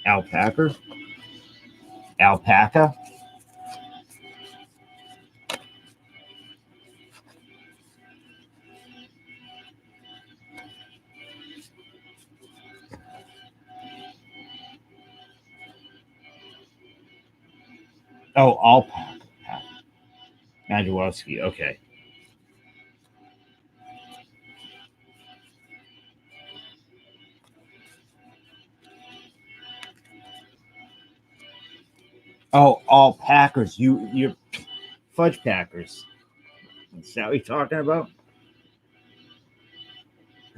Alpaca. Oh, Alpaca. Majkowski. Okay. Oh, all Packers. You're fudge Packers. Is that what you're talking about?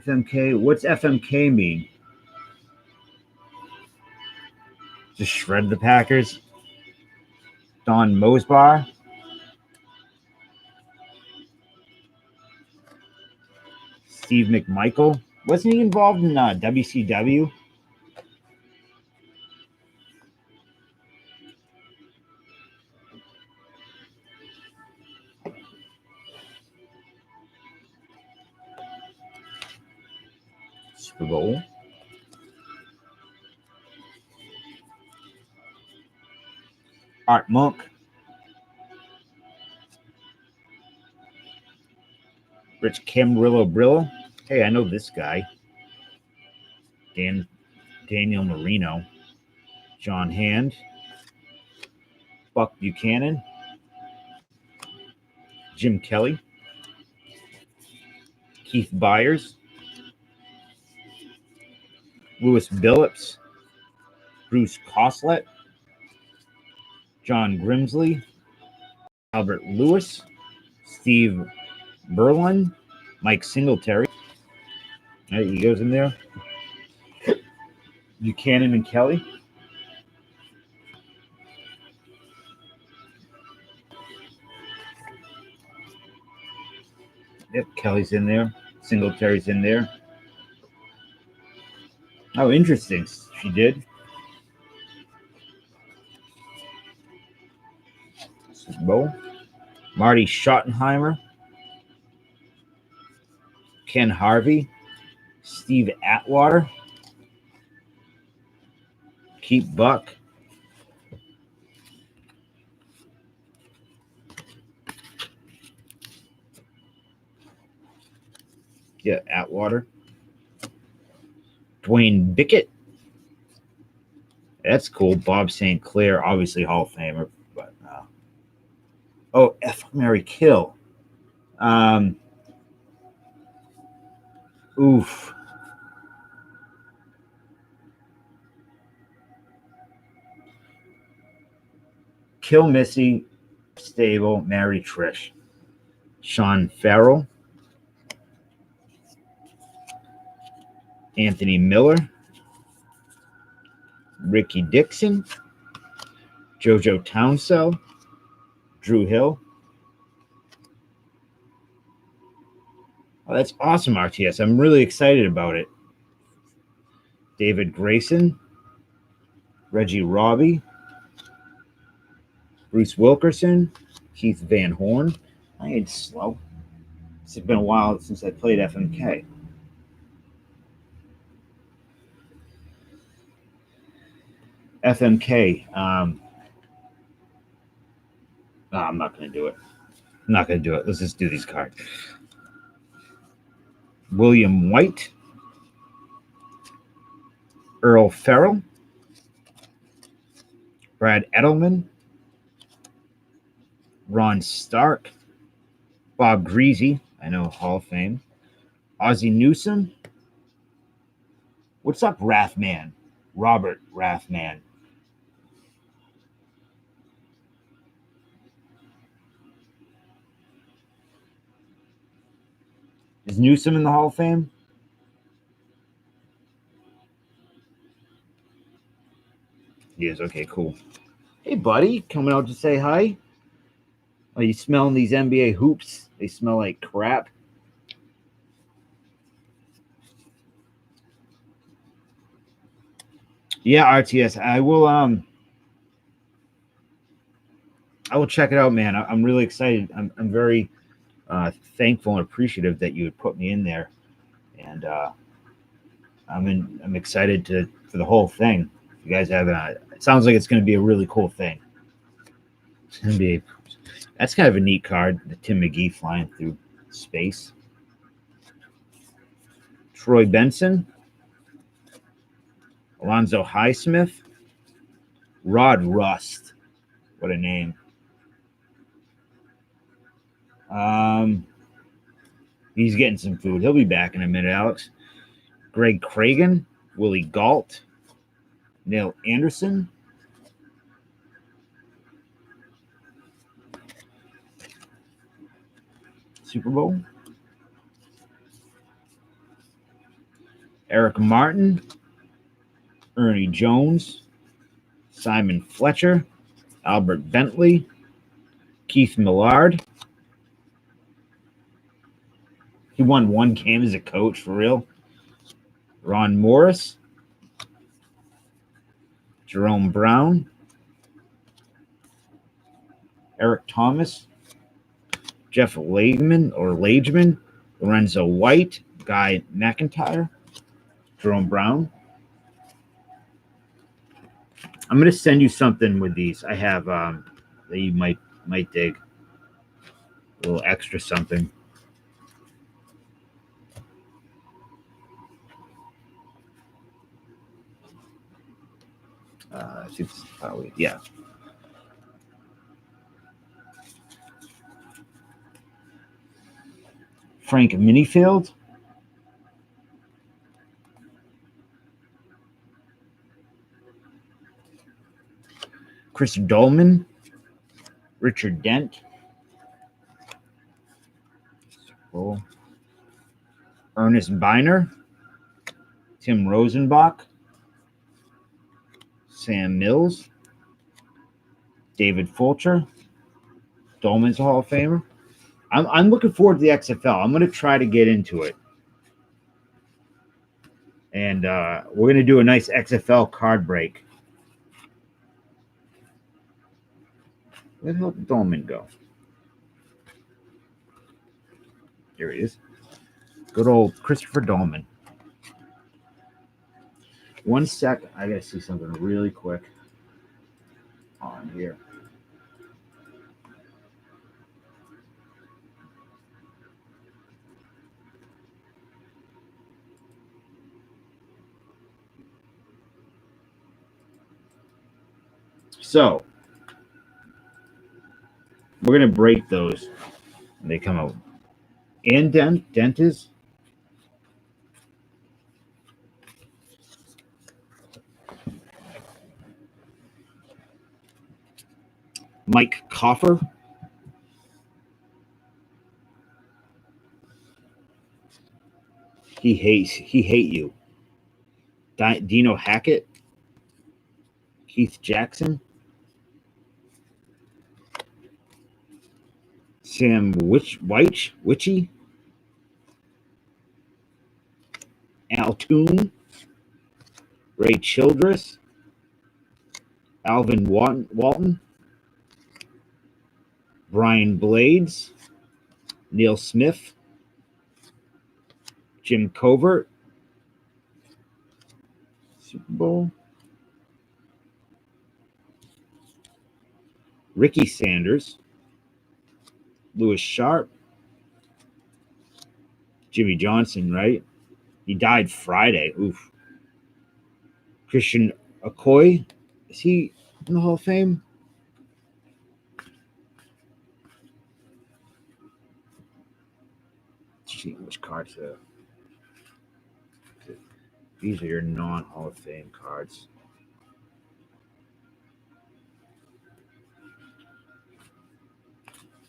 FMK. What's FMK mean? Just shred the Packers. Don Mosbar. Steve McMichael. Wasn't he involved in WCW? Super Bowl. Art Monk. Rich Camarillo Brillo. Hey, I know this guy. Daniel Marino. John Hand. Buck Buchanan. Jim Kelly. Keith Byers. Louis Billups. Bruce Coslet. John Grimsley. Albert Lewis. Steve Berlin. Mike Singletary. All right, he goes in there. Buchanan and Kelly. Yep, Kelly's in there. Singletary's in there. Oh, interesting. She did. Super Bowl. Marty Schottenheimer. Ken Harvey. Steve Atwater. Keith Buck. Yeah, Atwater. Dwayne Bickett. That's cool. Bob St. Clair, obviously Hall of Famer. But oh, F. Mary Kill. Oof. Kill Missy, Stable, marry Trish. Sean Farrell. Anthony Miller. Ricky Dixon. JoJo Townsell. Drew Hill. Oh, that's awesome, RTS. I'm really excited about it. David Grayson. Reggie Robbie. Bruce Wilkerson. Keith Van Horn. I ain't slow. It's been a while since I played FMK. FMK. No, I'm not going to do it. I'm not going to do it. Let's just do these cards. William White. Earl Farrell. Brad Edelman. Ron Stark. Bob Greasy. I know, Hall of Fame. Ozzie Newsome. What's up, Rathman? Robert Rathman. Is Newsome in the Hall of Fame? He is. Okay, cool. Hey, buddy. Coming out to say hi. Are you smelling these NBA hoops? They smell like crap. Yeah, RTS. I will check it out, man. I'm really excited. I'm very thankful and appreciative that you would put me in there, and I'm excited for the whole thing. You guys have it sounds like it's going to be a really cool thing. It's going to be that's kind of a neat card. The Tim McGee flying through space. Troy Benson, Alonzo Highsmith, Rod Rust. What a name. He's getting some food. He'll be back in a minute, Alex. Greg Cragen, Willie Galt, Neil Anderson, Super Bowl, Eric Martin, Ernie Jones, Simon Fletcher, Albert Bentley, Keith Millard. He won one game as a coach, for real. Ron Morris, Jerome Brown, Eric Thomas, Jeff Lageman, Lorenzo White, Guy McIntyre, Jerome Brown. I'm going to send you something with these. I have that you might dig. A little extra something. I think this is probably, yeah. Frank Minifield. Chris Dolman. Richard Dent. Cool. Ernest Biner. Tim Rosenbach. Sam Mills. David Fulcher. Dolman's a Hall of Famer. I'm looking forward to the XFL. I'm going to try to get into it. And we're going to do a nice XFL card break. Where the hell did Dolman go? Here he is. Good old Christopher Dolman. One sec. I got to see something really quick on here. So, we're going to break those when they come out. And Dentist. Mike Coffer. He hate you. Dino Hackett. Keith Jackson. Sam Witchy. Al Toon. Ray Childress. Alvin Walton. Brian Blades. Neil Smith. Jim Covert. Super Bowl. Ricky Sanders. Lewis Sharp. Jimmy Johnson, right? He died Friday. Oof. Christian Okoye. Is he in the Hall of Fame? Let's see which cards are. These are your non-Hall of Fame cards.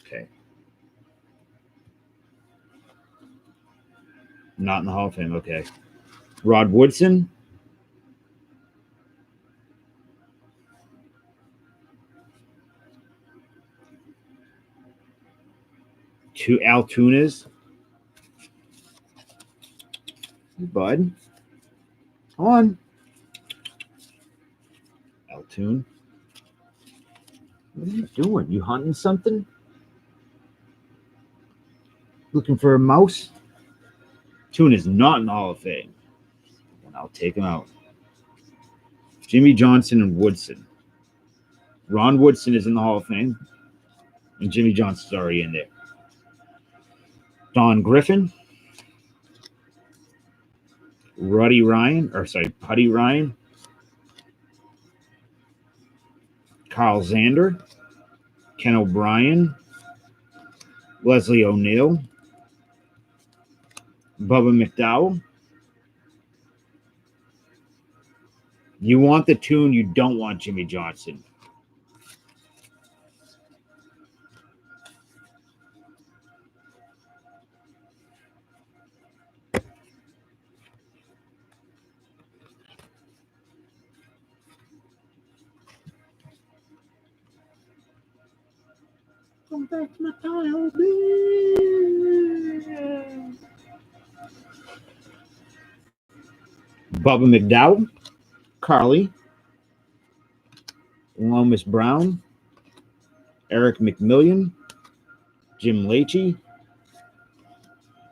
Okay. Not in the Hall of Fame. Okay. Rod Woodson. Two Altunas. Bud. Come on. Altoon. What are you doing? You hunting something? Looking for a mouse? Toon is not in the Hall of Fame. And I'll take him out. Jimmy Johnson and Woodson. Ron Woodson is in the Hall of Fame. And Jimmy Johnson's already in there. Don Griffin. Putty Ryan. Carl Zander. Ken O'Brien. Leslie O'Neill. Bubba McDowell. You want the Toon, you don't want Jimmy Johnson. Come back to my pile, Bubba McDowell. Carly. Lomas Brown. Eric McMillian. Jim Leachy.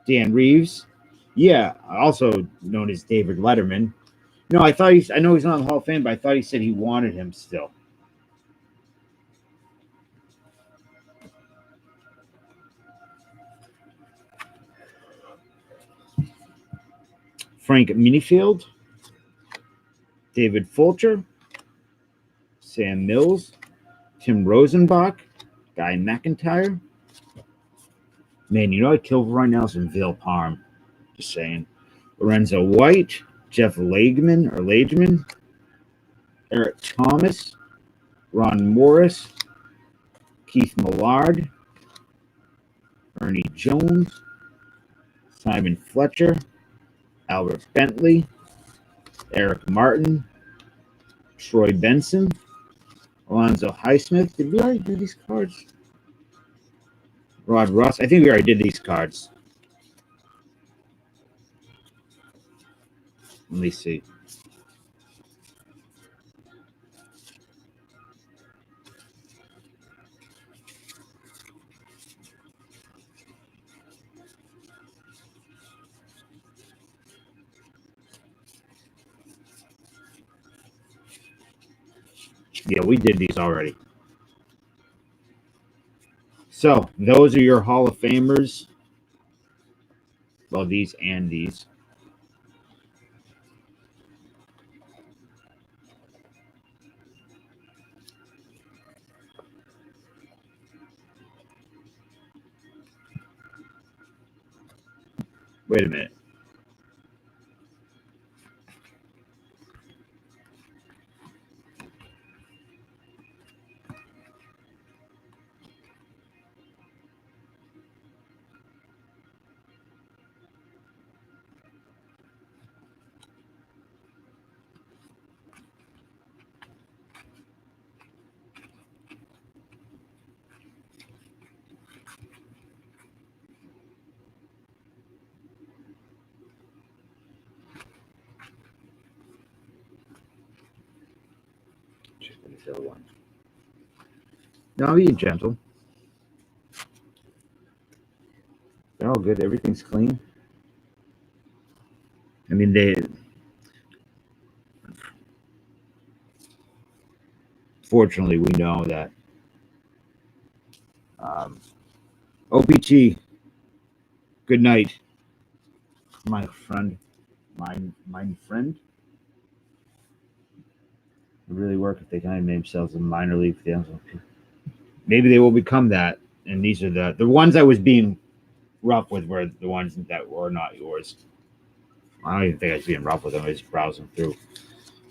Dan Reeves. Yeah, also known as David Letterman. No, I know he's not in the Hall of Fame, but I thought he said he wanted him still. Frank Minifield. David Fulcher. Sam Mills. Tim Rosenbach. Guy McIntyre. Man, you know I'd kill right now some Ville Parm. Just saying. Lorenzo White. Jeff Lageman. Eric Thomas. Ron Morris. Keith Millard. Ernie Jones. Simon Fletcher. Albert Bentley. Eric Martin. Troy Benson. Alonzo Highsmith. Did we already do these cards? Rod Ross. I think we already did these cards. Let me see. Yeah, we did these already. So those are your Hall of Famers. Well, these and these. Wait a minute. Just gonna fill one. No, be gentle. They're all good. Everything's clean. I mean, fortunately, we know that OPT, good night, my friend. My friend. It would really work if they kind of made themselves a minor league fans. Maybe they will become that. And these are the ones I was being rough with were the ones that were not yours. I don't even think I was being rough with them. I was browsing through.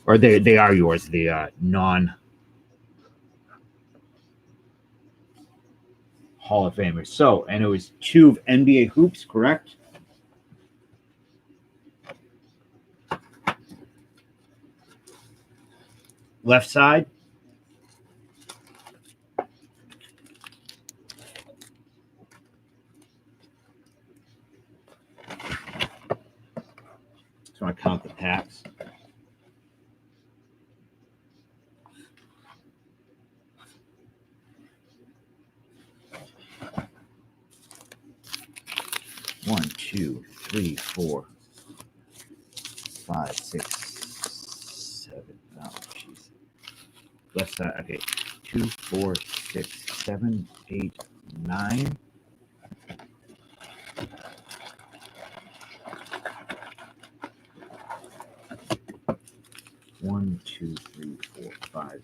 Or they are yours, the non Hall of Famers. So, and it was 2 NBA hoops, correct? Left side. Just want to count the packs. One, two, three, 4, 5, 6, 7. Oh, jeez. Left side. Okay. 2, 4, 6, 7, 8, 9. One, two, three, 4, 5.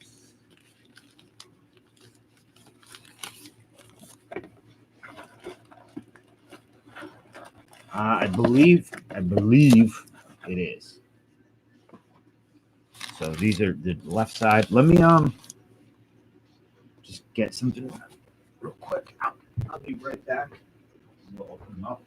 I believe it is. So these are the left side. Let me just get something real quick. I'll be right back. We'll open them up.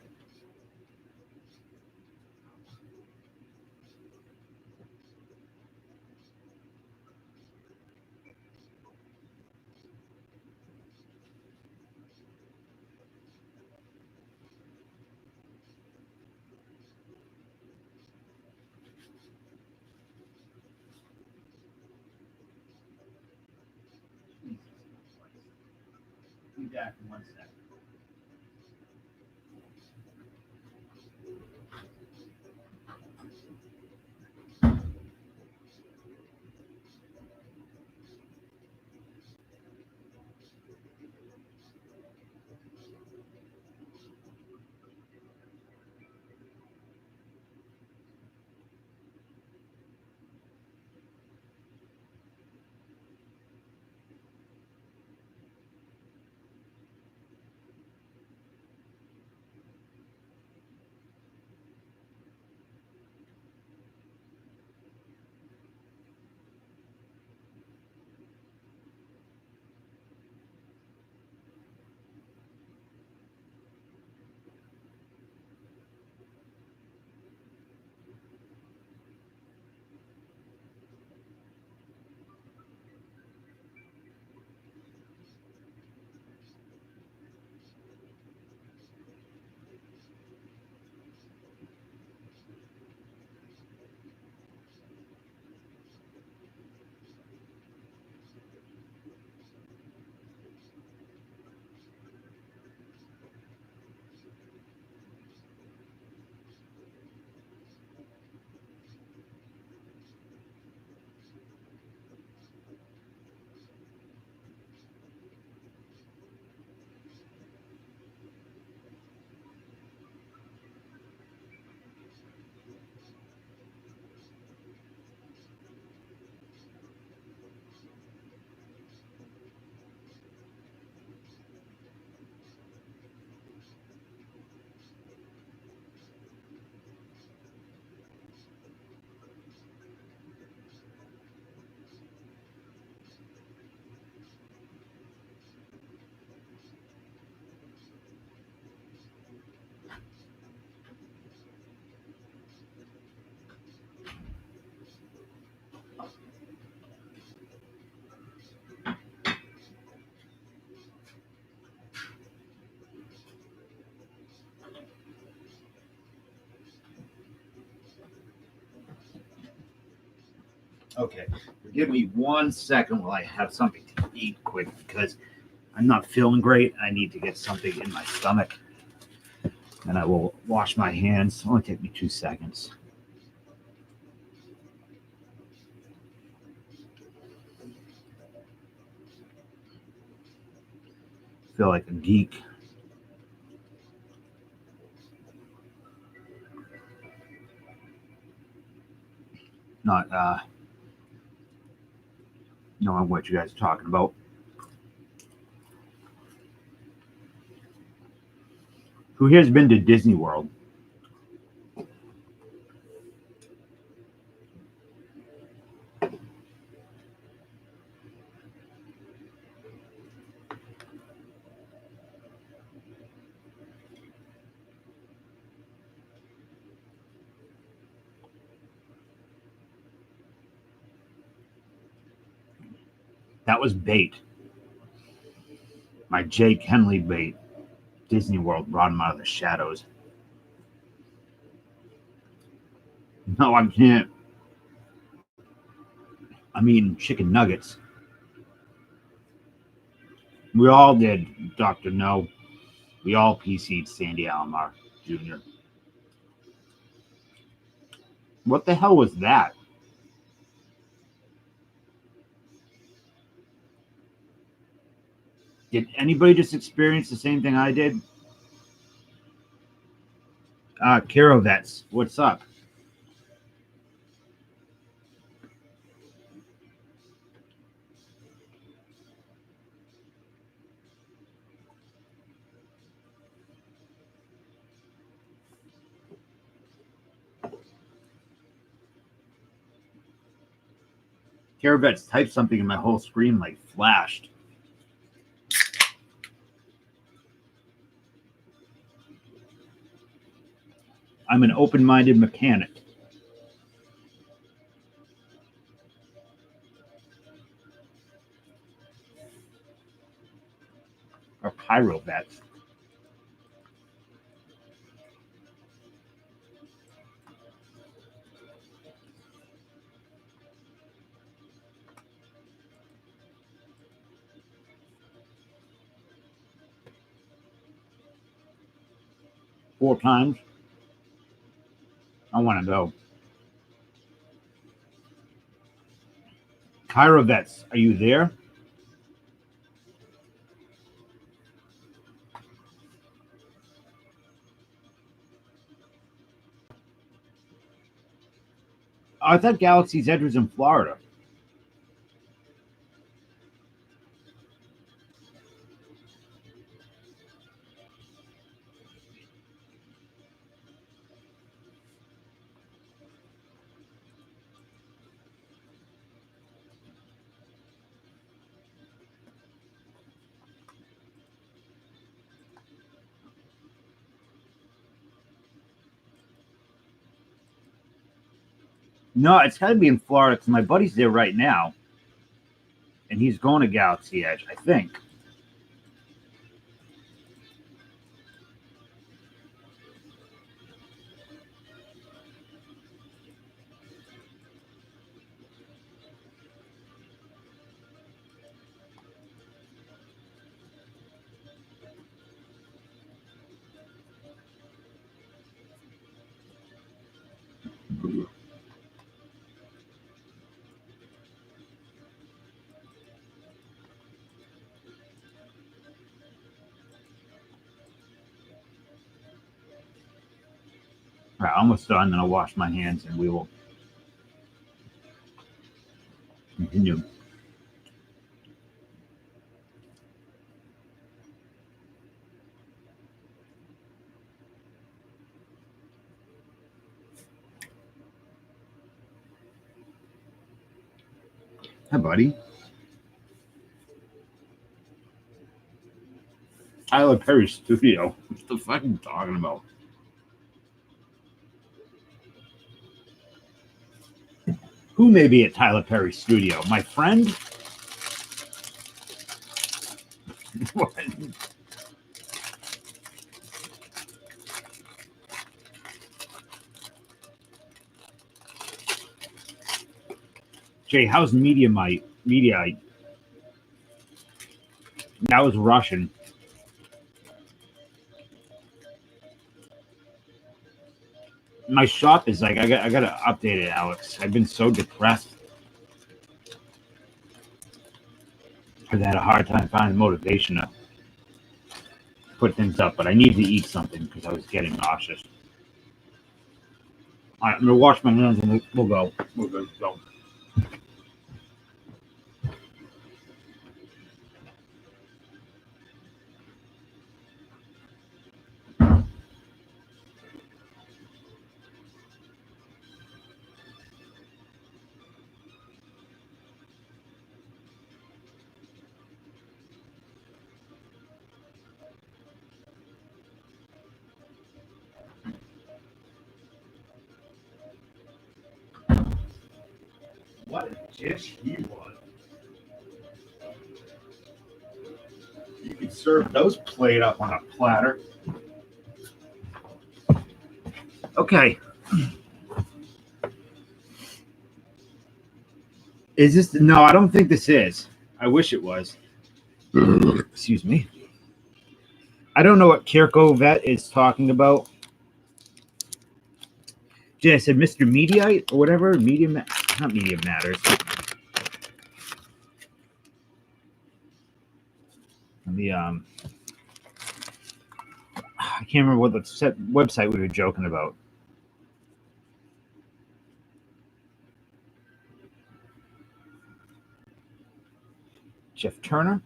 Be back in 1 second. Okay, give me 1 second while I have something to eat quick because I'm not feeling great. I need to get something in my stomach. And I will wash my hands. It'll only take me 2 seconds. Feel like a geek. Not knowing what you guys are talking about. Who here's been to Disney World? That was bait. My Jake Henley bait. Disney World brought him out of the shadows. No, I can't. I'm eating chicken nuggets. We all did, Dr. No. We all PC'd Sandy Alomar Jr. What the hell was that? Did anybody just experience the same thing I did? Kirovets, what's up? Kirovets typed something and my whole screen like flashed. I'm an open-minded mechanic. Or pyrovets. Four times. I want to go. Kyrovets, are you there? I thought Galaxy's Edge was in Florida. No, it's got to be in Florida because my buddy's there right now. And he's going to Galaxy Edge, I think. All right, almost done. Then I'll wash my hands and we will continue. Hi, buddy. Tyler Perry Studio. What the fuck are you talking about? Who may be at Tyler Perry Studio? My friend? What? Jay, how's Mediaite? That was Russian. My shop is like I gotta update it, Alex. I've been so depressed. I've had a hard time finding motivation to put things up, but I need to eat something because I was getting nauseous. All right, I'm gonna wash my hands and we'll go. We're good to go. What a dish he was. You could serve those plate up on a platter. Okay. Is this? No, I don't think this is. I wish it was. Excuse me. I don't know what Kirko Vet is talking about. Jay, I said Mr. Mediaite or whatever. Not Medium Matters. I can't remember what the website we were joking about. Jeff Turner,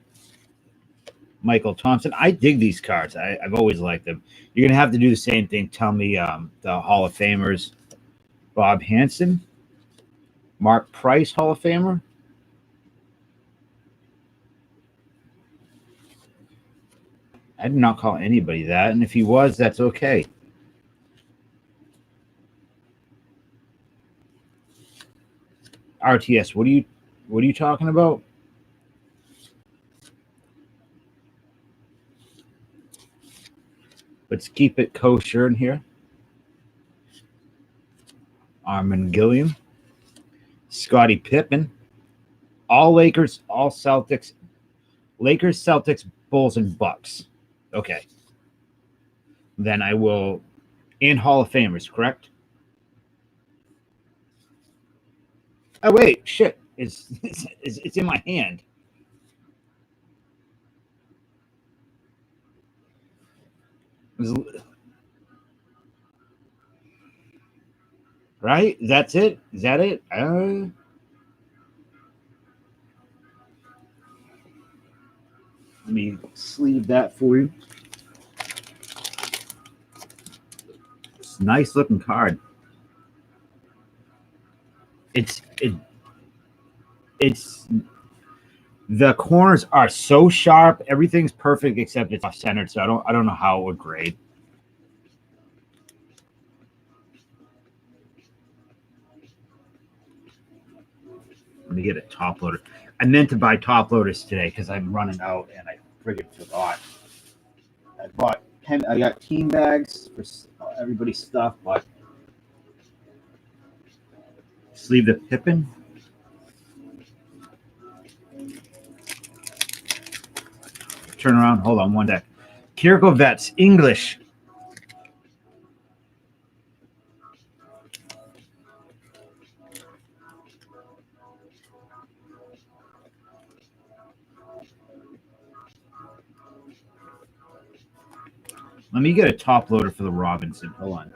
Michael Thompson. I dig these cards. I've always liked them. You're gonna have to do the same thing. Tell me the Hall of Famers: Bob Hansen, Mark Price, Hall of Famer. I did not call anybody that, and if he was, that's okay. RTS, what are you talking about? Let's keep it kosher in here. Armin Gilliam, Scottie Pippen, all Lakers, all Celtics, Lakers, Celtics, Bulls, and Bucks. Okay. Then I will, and Hall of Famers, correct? Oh wait, shit! It's in my hand. Right? That's it? Is that it? Let me sleeve that for you. It's a nice looking card. It's the corners are so sharp. Everything's perfect except it's off centered. So I don't know how it would grade. Let me get a top loader. I meant to buy top loaders today because I'm running out and I friggin' forgot. I got team bags for everybody's stuff, but sleeve the Pippin. Turn around. Hold on one deck. Kirko Vets, English. Let me get a top loader for the Robinson. Hold on.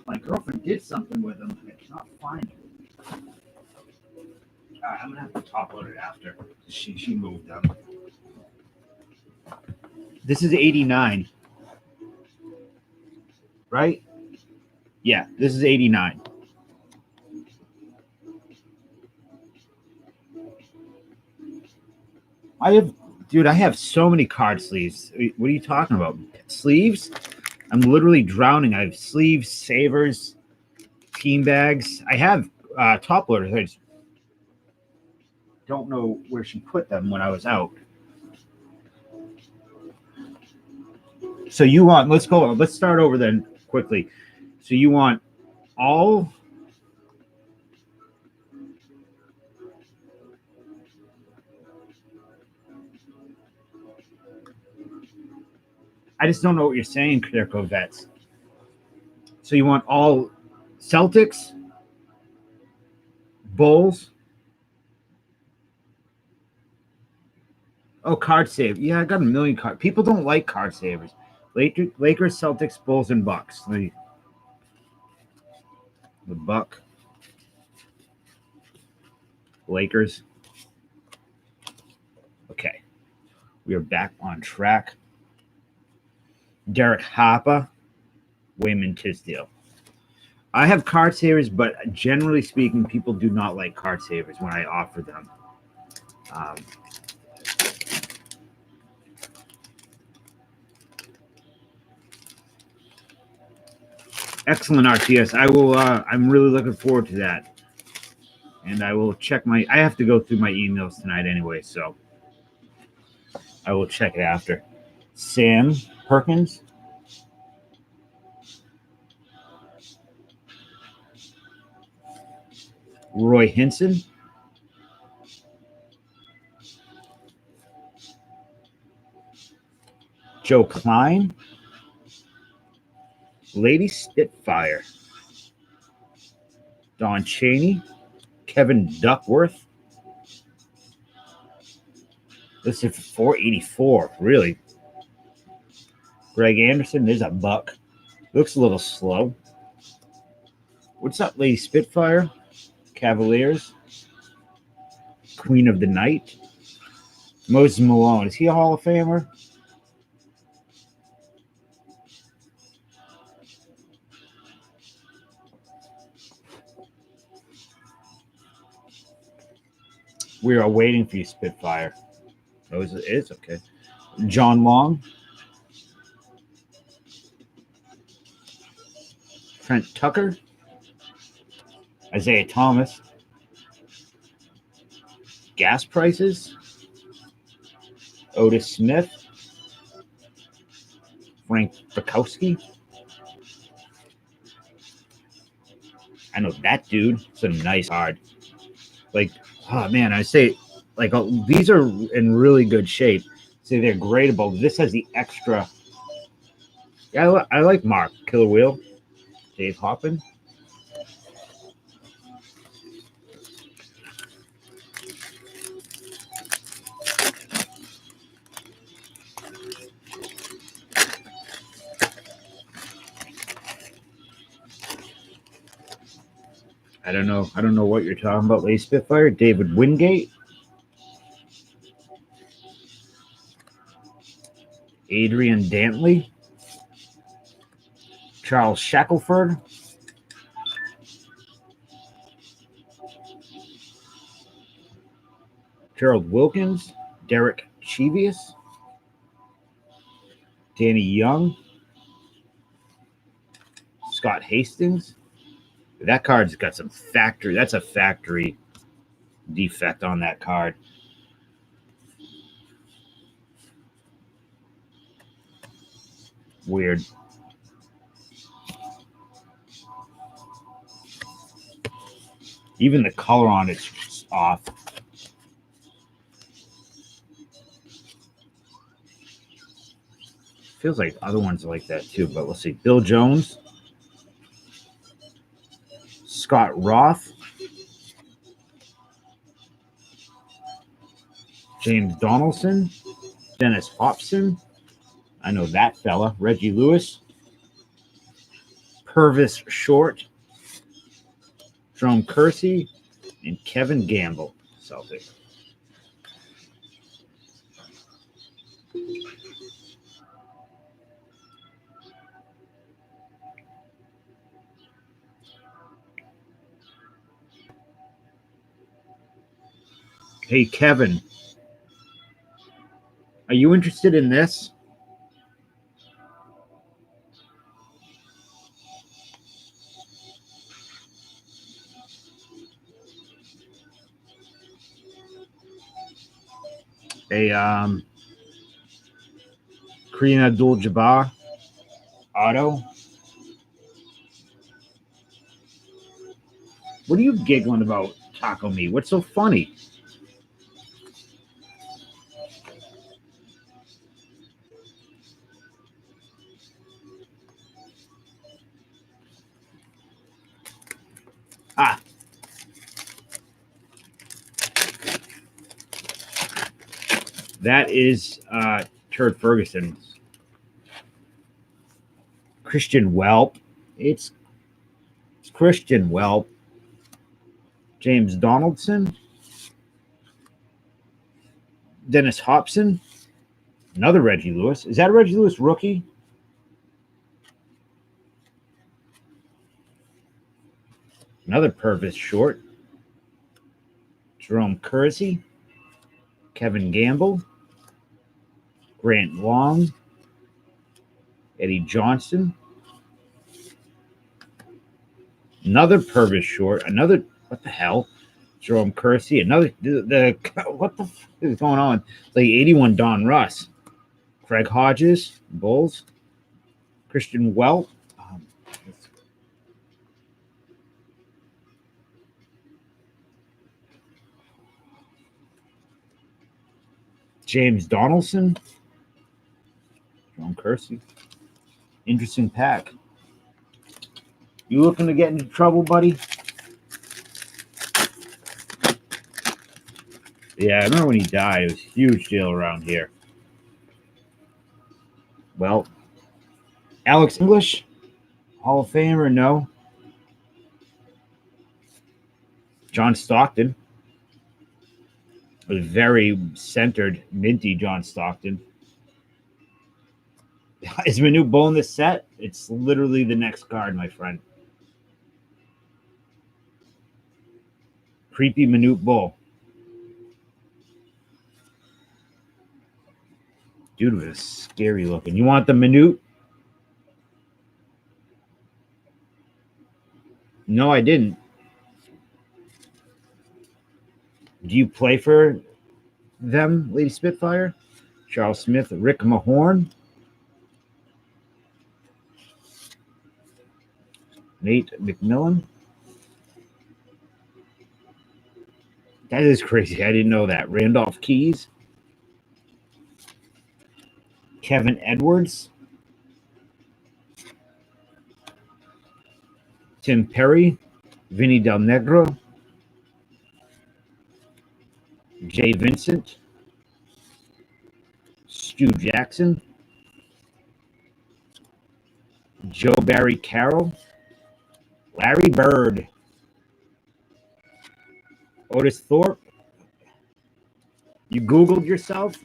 My girlfriend did something with them. I cannot find it. All right, I'm gonna have to top load it after. She moved them. This is 89, right? Yeah, this is 89. I have so many card sleeves. What are you talking about? Sleeves? I'm literally drowning. I have sleeves, savers, team bags. I have top loaders. I just don't know where she put them when I was out. So you want, let's go, let's start over then quickly. So you want all, I just don't know what you're saying, Kirko Vets. So you want all Celtics, Bulls. Oh, card save. Yeah, I got a million card. People don't like card savers. Lakers, Celtics, Bulls, and Bucks. The Buck. Lakers. Okay. We are back on track. Derek Harper, Wayman Tisdale. I have card savers, but generally speaking, people do not like card savers when I offer them. Excellent, RTS. I will. I'm really looking forward to that, and I will check my. I have to go through my emails tonight anyway, so I will check it after. Sam Perkins. Roy Hinson. Joe Klein. Lady Spitfire. Don Chaney. Kevin Duckworth. Listed for 484. Really? Greg Anderson. There's a buck. Looks a little slow. What's up, Lady Spitfire? Cavaliers. Queen of the Night. Moses Malone. Is he a Hall of Famer? We are waiting for you, Spitfire. Oh, it is? Okay. John Long. Trent Tucker. Isaiah Thomas. Gas prices. Otis Smith. Frank Bukowski. I know that dude. It's a nice card. Like, oh man, I say, like, these are in really good shape. Say they're gradable. This has the extra. Yeah, I like Mark. Killer Wheel. Dave Hoppin. I don't know. I don't know what you're talking about, Lady Spitfire. David Wingate. Adrian Dantley. Charles Shackelford. Gerald Wilkins. Derek Chevius. Danny Young. Scott Hastings. That card's got some factory. That's a factory defect on that card. Weird. Even the color on it's off. Feels like other ones are like that too, but let's see. Bill Jones. Scott Roth. James Donaldson. Dennis Hobson. I know that fella. Reggie Lewis. Purvis Short. Jerome Kersey. And Kevin Gamble. Celtic. Hey, Kevin. Are you interested in this? a Korean Abdul-Jabbar auto. What are you giggling about, Taco Me? What's so funny? Ah, that is Turd Ferguson. Christian Welp. It's Christian Welp. James Donaldson. Dennis Hobson. Another Reggie Lewis. Is that a Reggie Lewis rookie? Another Purvis short. Jerome Kersey. Kevin Gamble. Grant Long. Eddie Johnson. Another Purvis short. Another, what the hell? Jerome Kersey. Another, what the fuck is going on? Like 81 Don Russ. Craig Hodges. Bulls. Christian Welp. James Donaldson. Jerome Kersey. Interesting pack. You looking to get into trouble, buddy? Yeah, I remember when he died. It was a huge deal around here. Well, Alex English, Hall of Famer, no. John Stockton. A very centered, minty John Stockton. Is Manute Bull in this set? It's literally the next card, my friend. Creepy Manute Bull. Dude was scary looking. You want the Manute? No, I didn't. Do you play for them, Lady Spitfire? Charles Smith, Rick Mahorn. Nate McMillan. That is crazy. I didn't know that. Randolph Keys. Kevin Edwards. Tim Perry. Vinny Del Negro. Jay Vincent. Stu Jackson. Joe Barry Carroll. Larry Bird. Otis Thorpe. You Googled yourself?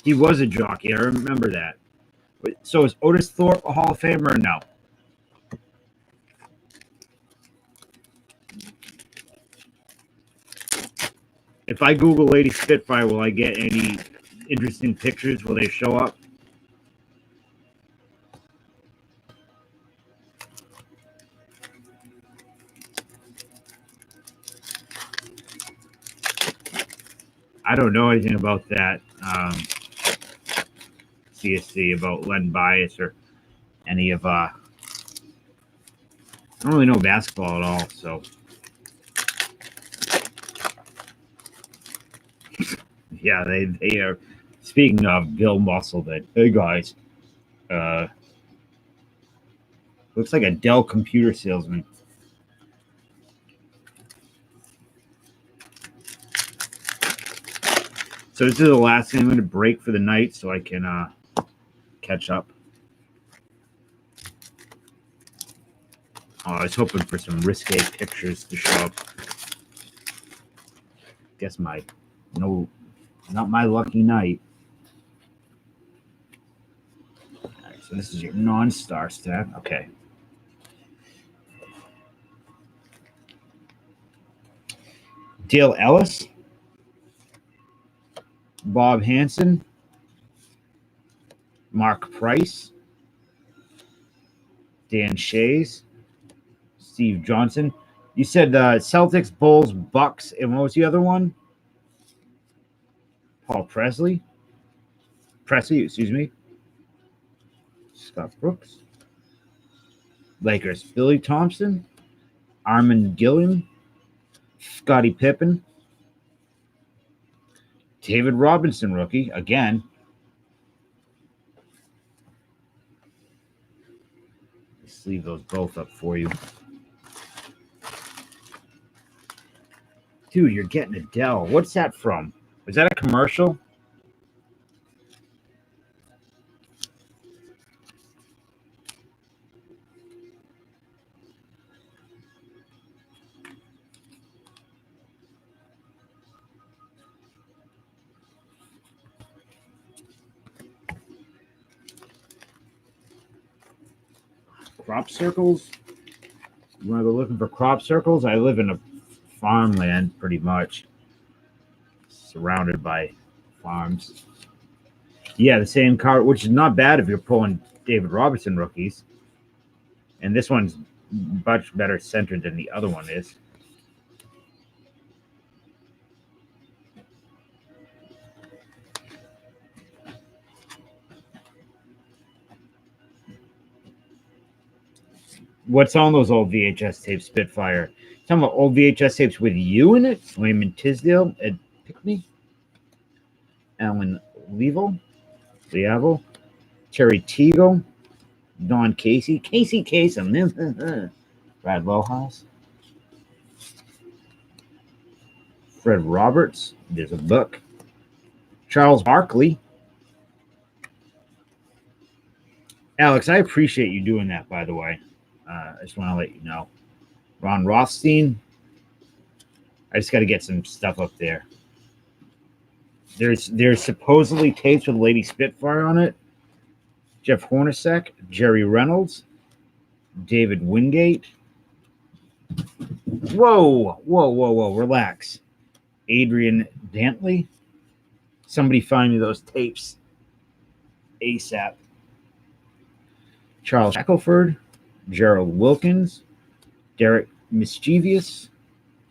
He was a jockey. I remember that. So is Otis Thorpe a Hall of Famer or no? If I Google Lady Spitfire, will I get any interesting pictures? Will they show up? I don't know anything about that CSC, about Len Bias or any of I don't really know basketball at all, so yeah, they are. Speaking of Bill Musselman, hey guys, looks like a Dell computer salesman. So this is the last thing I'm going to break for the night, so I can catch up. I was hoping for some risque pictures to show up. Guess not my lucky night. All right, so this is your non-star stat. Okay. Dale Ellis. Bob Hansen. Mark Price. Dan Shays. Steve Johnson. You said Celtics, Bulls, Bucks, and what was the other one? Paul Presley, excuse me. Scott Brooks, Lakers, Billy Thompson, Armin Gilliam, Scottie Pippen, David Robinson, rookie again. Let's leave those both up for you. Dude, you're getting Adele. What's that from? Was that a commercial? Crop circles? You want to go looking for crop circles? I live in a farmland pretty much. Surrounded by farms. Yeah, the same card, which is not bad if you're pulling David Robertson rookies. And this one's much better centered than the other one is. What's on those old VHS tapes, Spitfire? Talking about old VHS tapes with you in it? Raymond Tisdale, Ed Pickney, Alan Liavo, Terry Teagle, Don Casey, Casey Kasem, Brad Lohaus, Fred Roberts, there's a book, Charles Barkley. Alex, I appreciate you doing that, by the way. I just want to let you know. Ron Rothstein. I just got to get some stuff up there. There's supposedly tapes with Lady Spitfire on it. Jeff Hornacek, Jerry Reynolds, David Wingate. Whoa. Relax. Adrian Dantley. Somebody find me those tapes ASAP. Charles Shackelford, Gerald Wilkins, Derek Mischievous,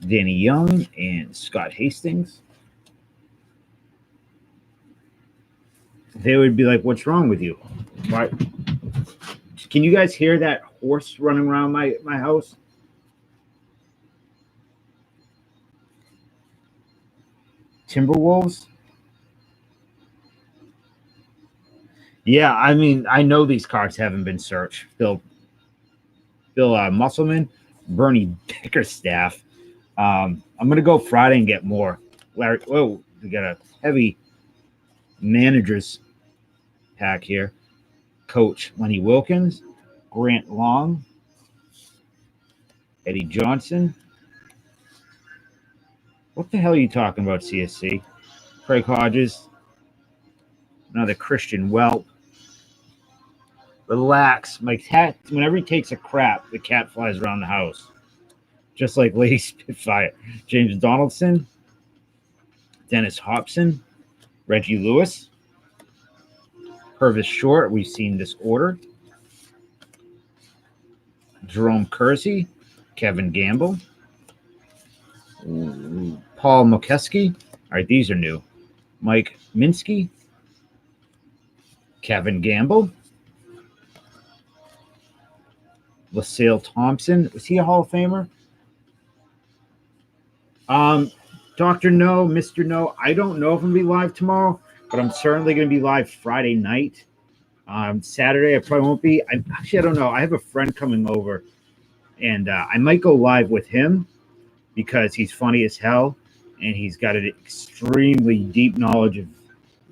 Danny Young, and Scott Hastings. They would be like, what's wrong with you? Why? Can you guys hear that horse running around my house? Timberwolves? Yeah, I mean, I know these cards haven't been searched. Bill Musselman, Bernie Bickerstaff. I'm going to go Friday and get more. Larry, whoa, we got a heavy managers pack here. Coach Lenny Wilkins, Grant Long, Eddie Johnson. What the hell are you talking about, CSC? Craig Hodges, another Christian Welp. Relax. My cat, whenever he takes a crap, the cat flies around the house. Just like Lady Spitfire. James Donaldson, Dennis Hobson, Reggie Lewis, Purvis Short. We've seen this order. Jerome Kersey, Kevin Gamble, Paul Mokeski. All right, these are new. Mike Minsky, Kevin Gamble, LaSalle Thompson. Was he a Hall of Famer? Dr. No, Mr. No. I don't know if I'm going to be live tomorrow, but I'm certainly going to be live Friday night. Saturday, I probably won't be. I don't know. I have a friend coming over, and I might go live with him because he's funny as hell, and he's got an extremely deep knowledge of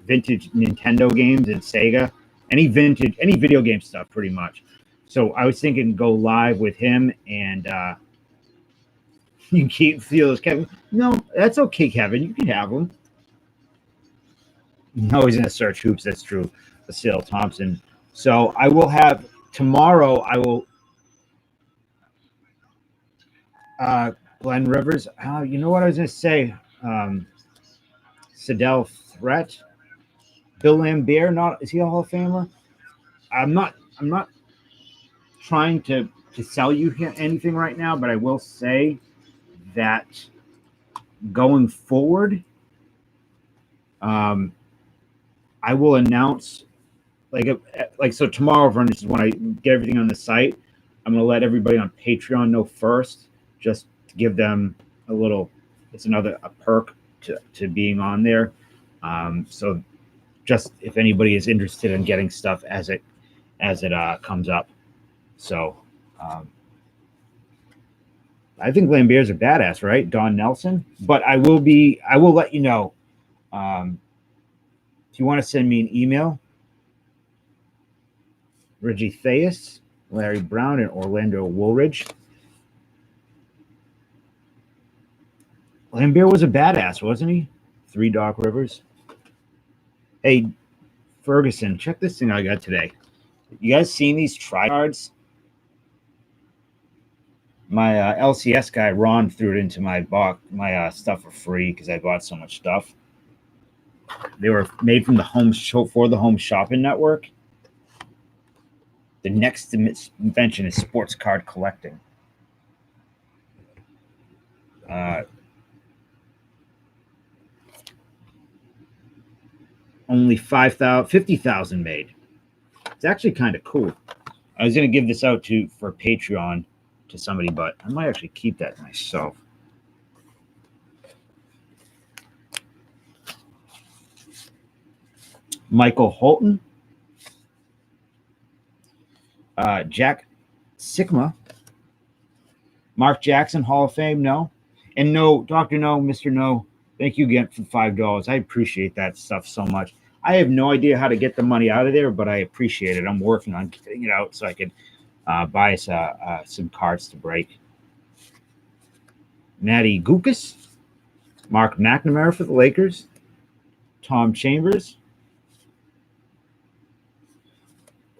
vintage Nintendo games and Sega, any video game stuff, pretty much. So I was thinking go live with him, and you can keep those, Kevin. No, that's okay, Kevin. You can have them. No, he's going to search hoops. That's true. Lucille Thompson. So I will have tomorrow. I will. Glenn Rivers. You know what I was going to say? Sidell Threat. Bill Lambert. Is he a Hall of Famer? I'm not trying to sell you anything right now, but I will say that going forward, I will announce so tomorrow, for instance, when I get everything on the site, I'm going to let everybody on Patreon know first, just to give them a little. It's a perk to being on there. So just if anybody is interested in getting stuff as it comes up. So I think Lambert's a badass, right? Don Nelson. But I will let you know. If you want to send me an email, Reggie Theus, Larry Brown, and Orlando Woolridge. Lambert was a badass, wasn't he? 3 Dark Rivers. Hey, Ferguson, check this thing I got today. You guys seen these tri-cards? My LCS guy, Ron, threw it into my stuff for free because I bought so much stuff. They were made from the Home Shopping Network. The next invention is sports card collecting. Only 50,000 made. It's actually kind of cool. I was going to give this out for Patreon to somebody, but I might actually keep that myself. Michael Holton. Jack Sikma. Mark Jackson, Hall of Fame, no. And no, Dr. No, Mr. No, thank you again for $5. I appreciate that stuff so much. I have no idea how to get the money out of there, but I appreciate it. I'm working on getting it out so I could buy some cards to break. Natty Gukas. Mark McNamara for the Lakers. Tom Chambers.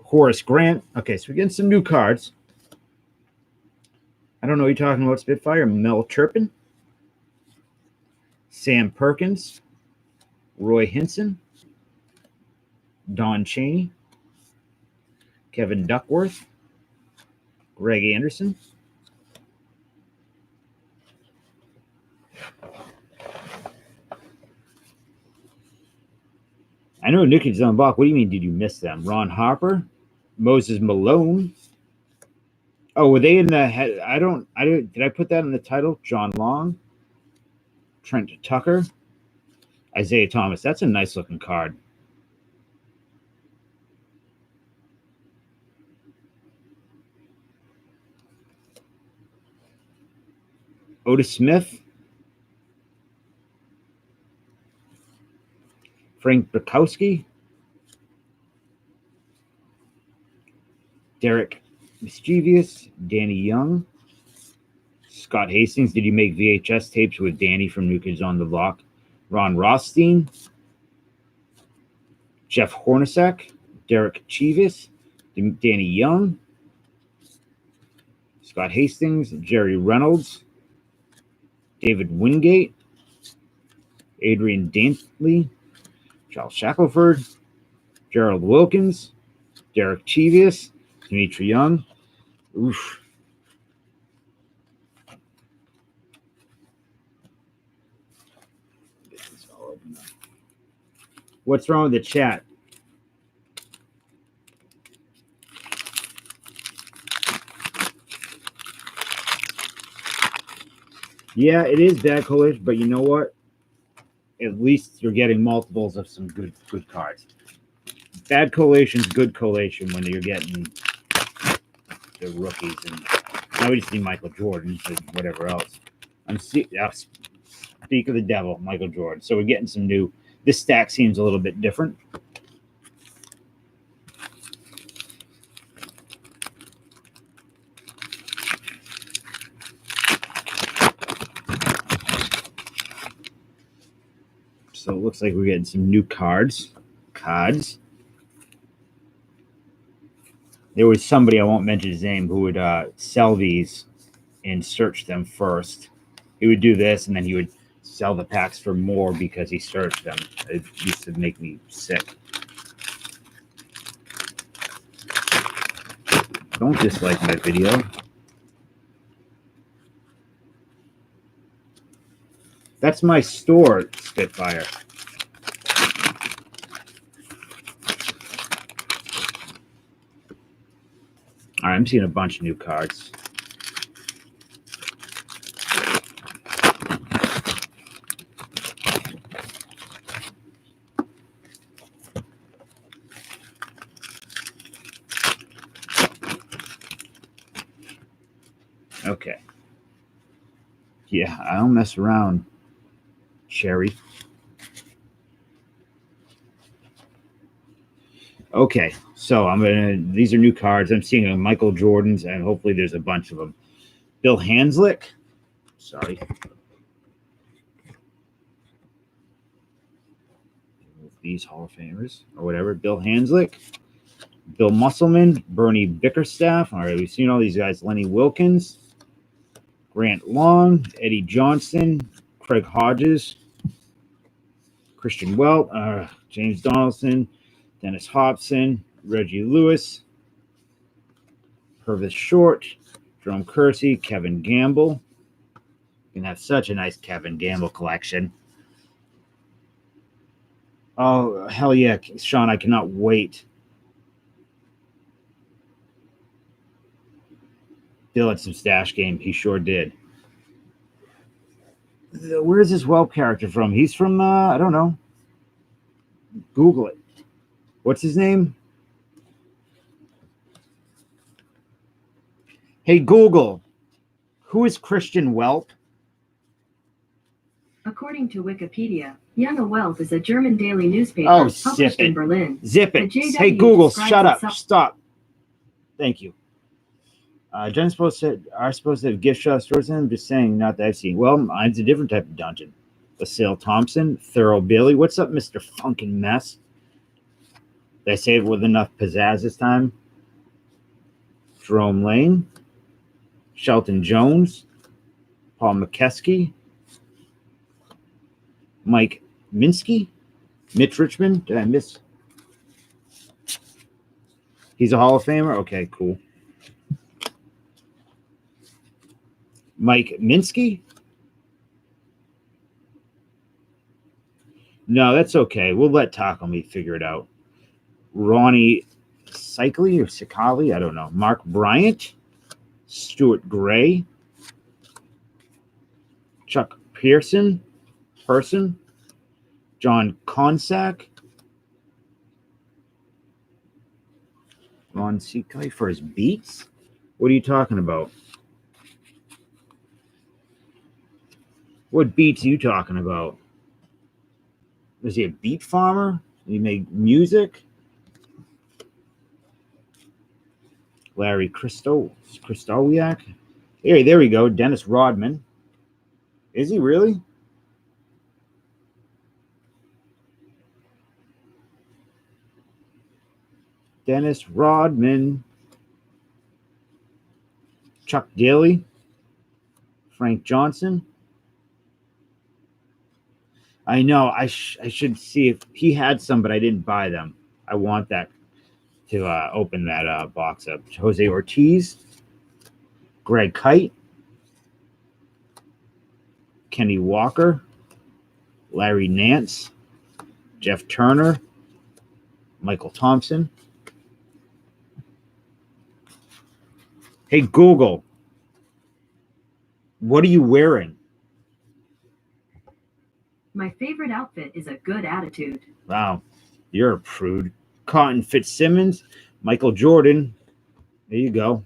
Horace Grant. Okay, so we're getting some new cards. I don't know what you're talking about, Spitfire. Mel Turpin. Sam Perkins. Roy Hinson. Don Chaney. Kevin Duckworth. Greg Anderson. I know Nick is on block. What do you mean, did you miss them? Ron Harper. Moses Malone. Oh, were they in the head? Did I put that in the title? John Long. Trent Tucker. Isaiah Thomas. That's a nice looking card. Otis Smith. Frank Bukowski. Derek Mischievous. Danny Young. Scott Hastings. Did you make VHS tapes with Danny from New Kids on the Block? Ron Rothstein. Jeff Hornacek. Derek Chivas. Danny Young. Scott Hastings. Jerry Reynolds. David Wingate. Adrian Dantley. Charles Shackelford. Gerald Wilkins. Derek Chivas. Dimitri Young. Oof. What's wrong with the chat? Yeah, it is bad collation, but you know what? At least you're getting multiples of some good cards. Bad collation's good collation when you're getting the rookies, and now we just need Michael Jordan and whatever else. Speak of the devil, Michael Jordan. So we're getting some new. This stack seems a little bit different. So it looks like we're getting some new cards. There was somebody, I won't mention his name, who would sell these and search them first. He would do this, and then he would sell the packs for more because he searched them. It used to make me sick. Don't dislike my video. That's my store, Spitfire. All right, I'm seeing a bunch of new cards. Okay. Yeah, I don't mess around, Cherry. Okay, so these are new cards. I'm seeing a Michael Jordan's, and hopefully there's a bunch of them. Bill Hanslick. Sorry. These Hall of Famers or whatever. Bill Hanslick. Bill Musselman. Bernie Bickerstaff. All right, we've seen all these guys. Lenny Wilkins. Grant Long. Eddie Johnson. Craig Hodges. Christian Welt. James Donaldson. Dennis Hobson. Reggie Lewis. Purvis Short. Jerome Kersey. Kevin Gamble. You can have such a nice Kevin Gamble collection. Oh, hell yeah, Sean, I cannot wait. Bill had some stash game. He sure did. Where's this Whelp character from? He's from, I don't know. Google it. What's his name? Hey, Google. Who is Christian Whelp? According to Wikipedia, Junge Welt is a German daily newspaper published in Berlin. Zip it. Hey, Google, shut up. Stop. Thank you. Jen's supposed to have gift shops stores in. I'm just saying, not that I've seen. Well, mine's a different type of dungeon. Vasile Thompson, Thorough Bailey. What's up, Mr. Funkin' Mess? Did I say it with enough pizzazz this time? Jerome Lane, Shelton Jones, Paul McKeskey, Mike Minsky, Mitch Richmond. Did I miss? He's a Hall of Famer? Okay, cool. Mike Minsky? No, that's okay. We'll let Taco Meat figure it out. Ronnie Cycli or Sicali? I don't know. Mark Bryant? Stuart Gray? Chuck Person? John Consack? Ron Cycli for his beats? What are you talking about? What beats are you talking about? Is he a beat farmer? He make music? Larry Christowiak? Hey, there we go. Dennis Rodman. Is he really? Dennis Rodman. Chuck Daly. Frank Johnson. I know. I should see if he had some, but I didn't buy them. I want that to open that box up. Jose Ortiz. Greg Kite. Kenny Walker. Larry Nance. Jeff Turner. Michael Thompson. Hey, Google. What are you wearing? My favorite outfit is a good attitude. Wow, you're a prude. Cotton Fitzsimmons, Michael Jordan. There you go.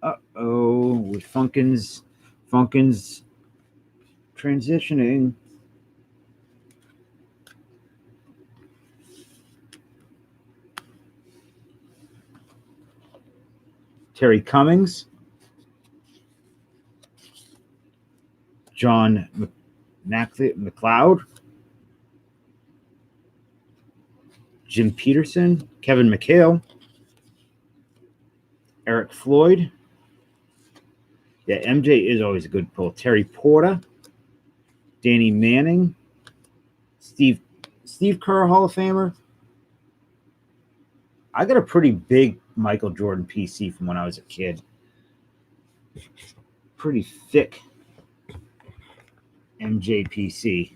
Uh-oh, with Funkins transitioning. Terry Cummings, John McLeod, Jim Peterson, Kevin McHale, Eric Floyd, Yeah, MJ is always a good pull. Terry Porter, Danny Manning, Steve Kerr, Hall of Famer. I got a pretty big Michael Jordan PC from when I was a kid. Pretty thick MJ PC.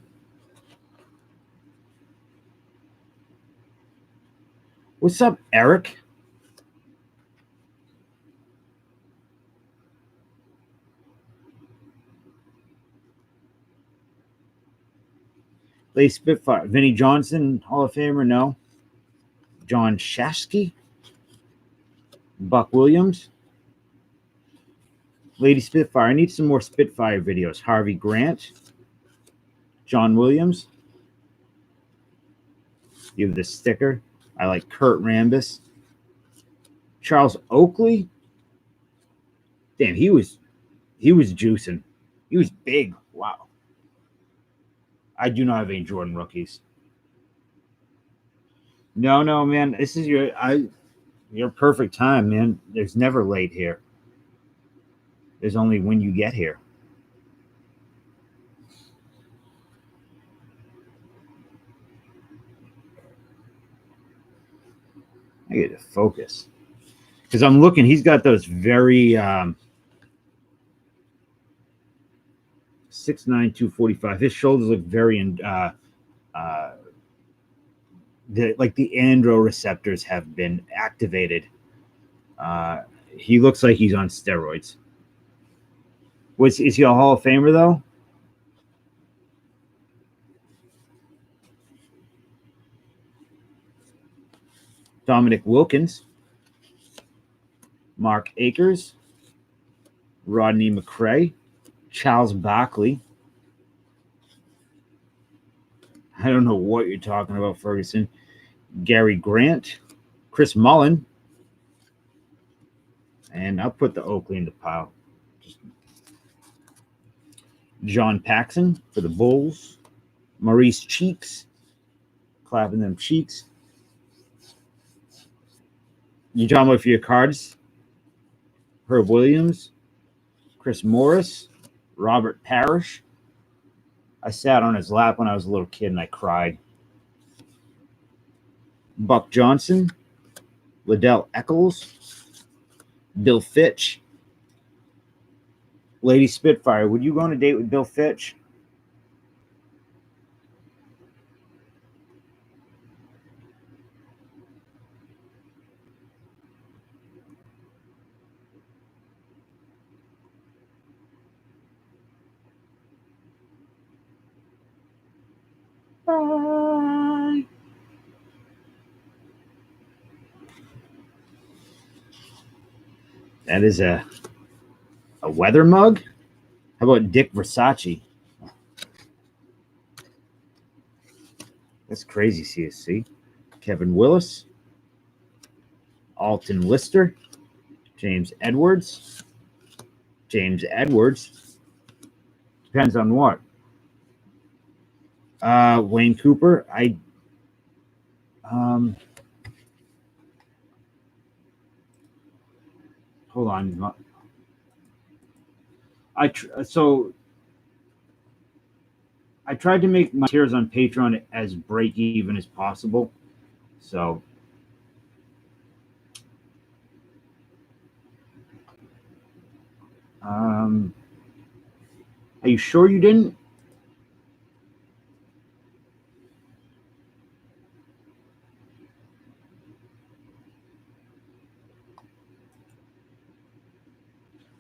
What's up, Eric? Lady Spitfire. Vinnie Johnson, Hall of Famer? No. John Shasky? Buck Williams? Lady Spitfire. I need some more Spitfire videos. Harvey Grant? John Williams? You have the sticker. I like Kurt Rambis. Charles Oakley? Damn, he was juicing. He was big. Wow. I do not have any Jordan rookies. No, man. This is your perfect time, man. There's never late here. There's only when you get here. I get to focus. Because I'm looking, he's got those very 6'9", 245. His shoulders look very like the andro receptors have been activated. He looks like he's on steroids. Is he a Hall of Famer though? Dominic Wilkins, Mark Akers, Rodney McRae, Charles Barkley. I don't know what you're talking about, Ferguson. Gary Grant, Chris Mullen, and I'll put the Oakley in the pile. John Paxson for the Bulls, Maurice Cheeks, clapping them cheeks. You talking about for your cards? Herb Williams, Chris Morris, Robert Parrish. I sat on his lap when I was a little kid and I cried. Buck Johnson, Liddell Eccles, Bill Fitch. Lady Spitfire, would you go on a date with Bill Fitch? Bye. That is a weather mug? How about Dick Versace? That's crazy, CSC. Kevin Willis, Alton Lister, James Edwards. Depends on what. Wayne Cooper. Hold on. I tried to make my tiers on Patreon as break even as possible. So are you sure you didn't?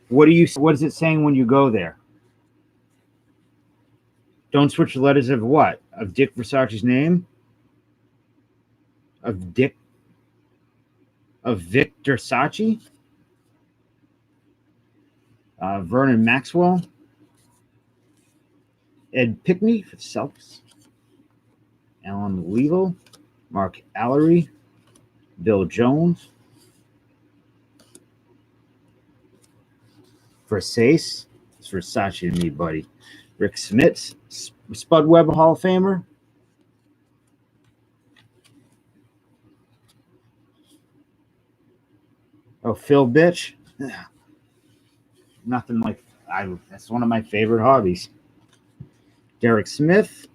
What is it saying when you go there? Don't switch the letters of what? Of Dick Versace's name? Of Victor Sachi? Vernon Maxwell? Ed Pickney for the Celtics? Alan Levo? Mark Allery? Bill Jones? Versace? It's Versace to me, buddy. Rick Smits? Spud Webb Hall of Famer? Oh, Phil Bitch? nothing like that's one of my favorite hobbies. Derek Smith,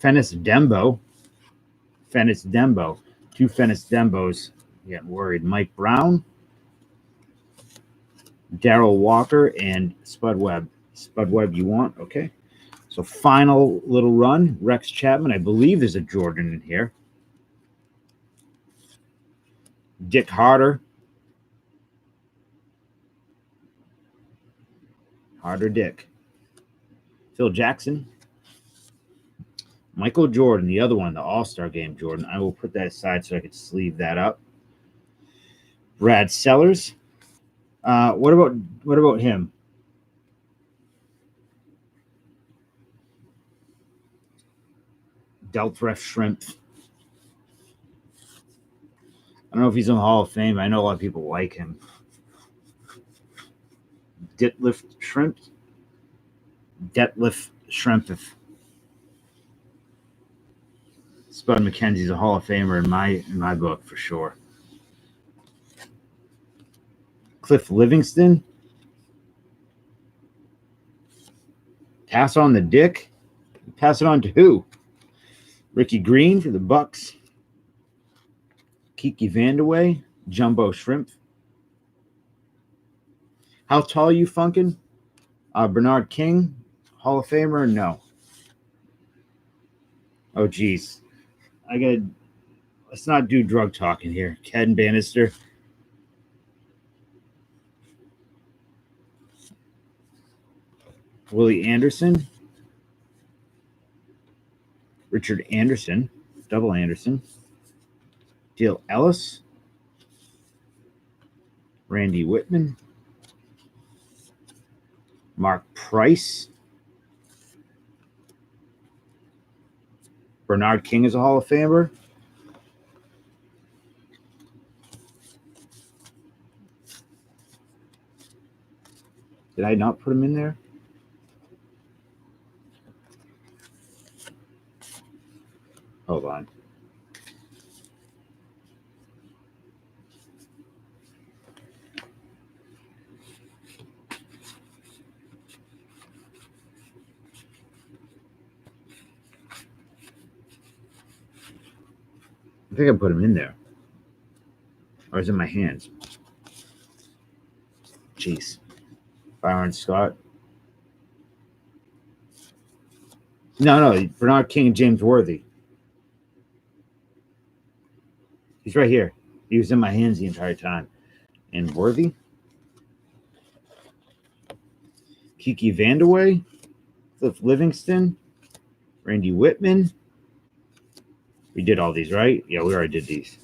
Fennis Dembo. Two Fennis Dembos. Getting worried. Mike Brown, Daryl Walker, and Spud Webb. Spud Webb you want? Okay. So final little run. Rex Chapman. I believe there's a Jordan in here. Dick Harder. Harder Dick. Phil Jackson. Michael Jordan, the other one, the All-Star Game Jordan. I will put that aside so I could sleeve that up. Brad Sellers. What about him? Deltref Shrimp. I don't know if he's in the Hall of Fame. I know a lot of people like him. Detlef Shrimp. Spud McKenzie's a Hall of Famer in my book for sure. Cliff Livingston. Pass on the Dick. Pass it on to who? Ricky Green for the Bucks. Kiki Vandeweghe. Jumbo Shrimp. How tall are you funkin'? Bernard King. Hall of Famer? No. Oh, geez. Let's not do drug talking here. Ken Bannister. Willie Anderson. Richard Anderson. Double Anderson. Dale Ellis. Randy Whitman. Mark Price. Bernard King is a Hall of Famer. Did I not put him in there? Hold on. I think I put him in there. Or is it in my hands? Jeez. Byron Scott. No. Bernard King and James Worthy. He's right here. He was in my hands the entire time. And Worthy. Kiki Vandeweghe. Cliff Livingston. Randy Whitman. We did all these, right? Yeah, we already did these.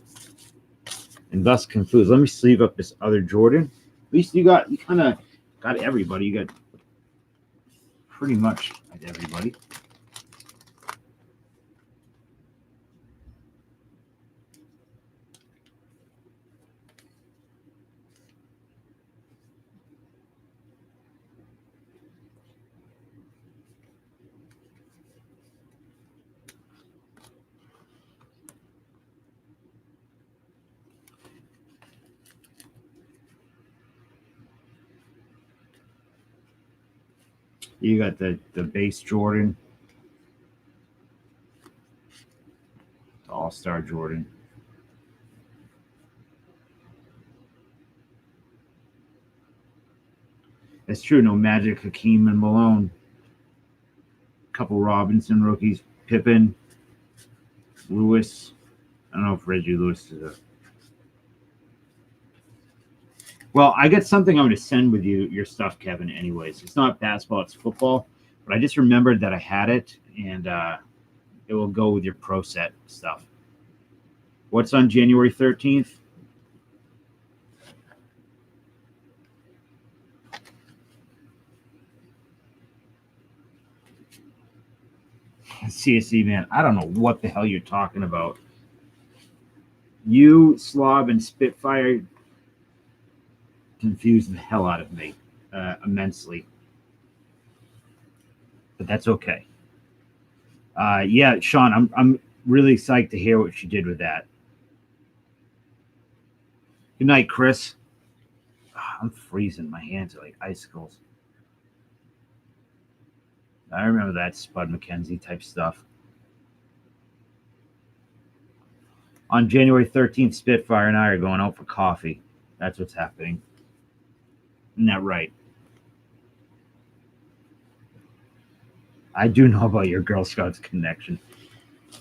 And thus concludes. Let me sleeve up this other Jordan. At least you kind of got everybody. You got pretty much everybody. You got the base Jordan, the All-Star Jordan. That's true. No Magic, Hakeem, and Malone. A couple Robinson rookies. Pippen, Lewis. I don't know if Reggie Lewis is a... Well, I got something I'm going to send with your stuff, Kevin, anyways. It's not basketball, it's football. But I just remembered that I had it, and it will go with your Pro Set stuff. What's on January 13th? CSE, man, I don't know what the hell you're talking about. You, Slob, and Spitfire confused the hell out of me immensely. But that's okay. Yeah, Sean, I'm really psyched to hear what you did with that. Good night, Chris. I'm freezing. My hands are like icicles. I remember that Spud McKenzie type stuff. On January 13th, Spitfire and I are going out for coffee. That's what's happening. Isn't that right? I do know about your Girl Scouts connection.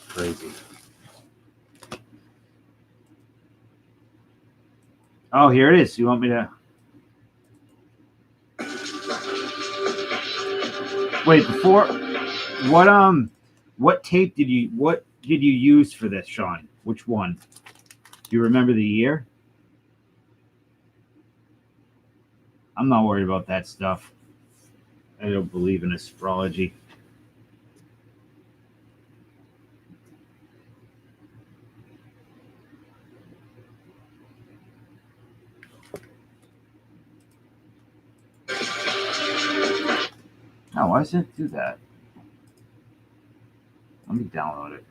Crazy. Oh, here it is. You want me to... Wait, before... What tape did you use for this, Sean? Which one? Do you remember the year? I'm not worried about that stuff. I don't believe in astrology. Oh, why does it do that? Let me download it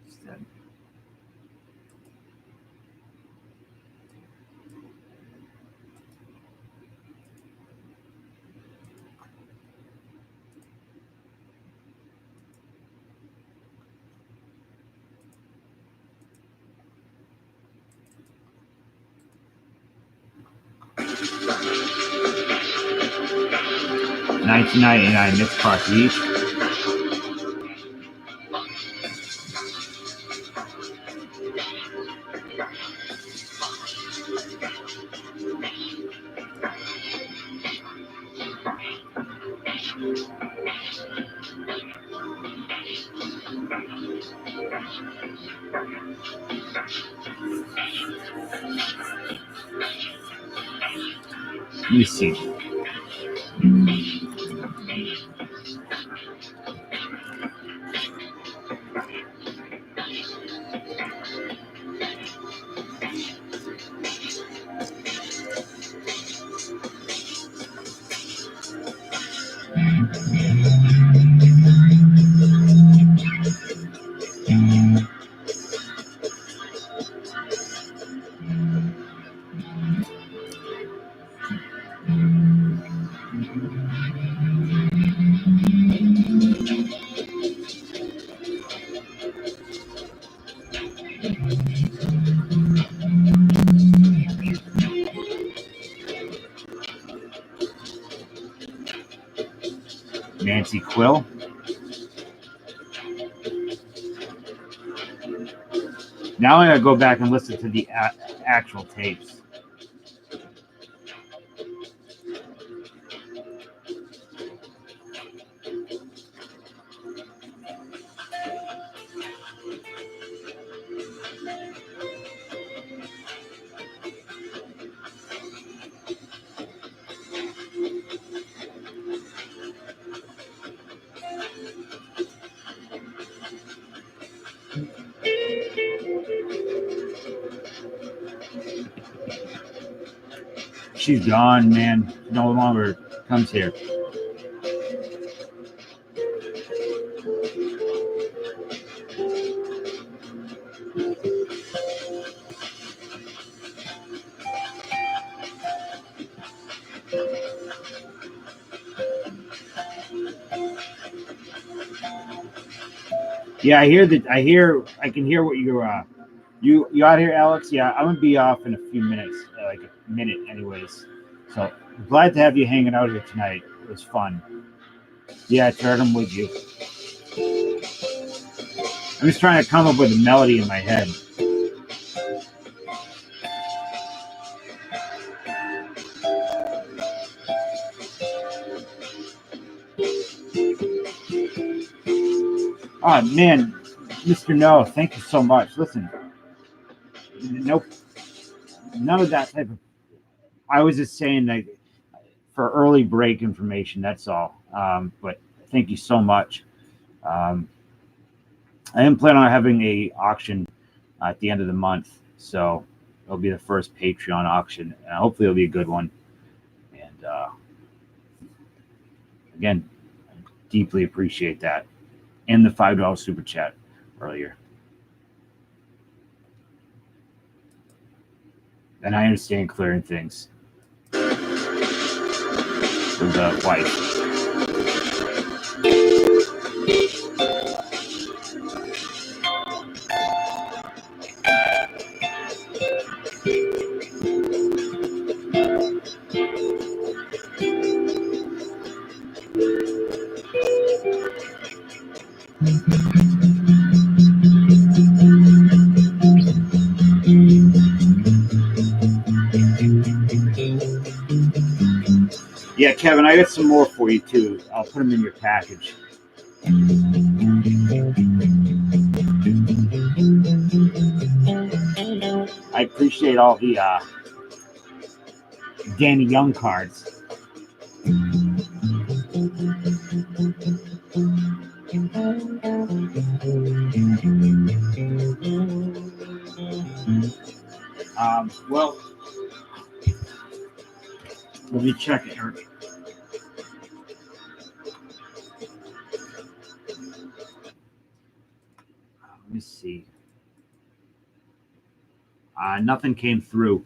instead. $19.99 mixed parts each. Let me see. Nancy Quill. Now I'm going to go back and listen to the actual tapes. She's gone, man. No longer comes here. Yeah, I can hear what you're you out here, Alex? Yeah, I'm gonna be off in a few minutes, like a minute anyways. So glad to have you hanging out here tonight. It was fun. Yeah, Turd, I'm with you. I'm just trying to come up with a melody in my head. Oh man, Mr. No, thank you so much. Listen, nope, none of that type of. I was just saying that for early break information. That's all. But thank you so much. I am planning on having a auction at the end of the month, so it'll be the first Patreon auction, and hopefully it'll be a good one. And again, I deeply appreciate that, and the $5 super chat earlier. And I understand clearing things. for the wife. Yeah, Kevin, I got some more for you too. I'll put them in your package. I appreciate all the Danny Young cards. Well, let me check it, Eric. Let me see. Nothing came through.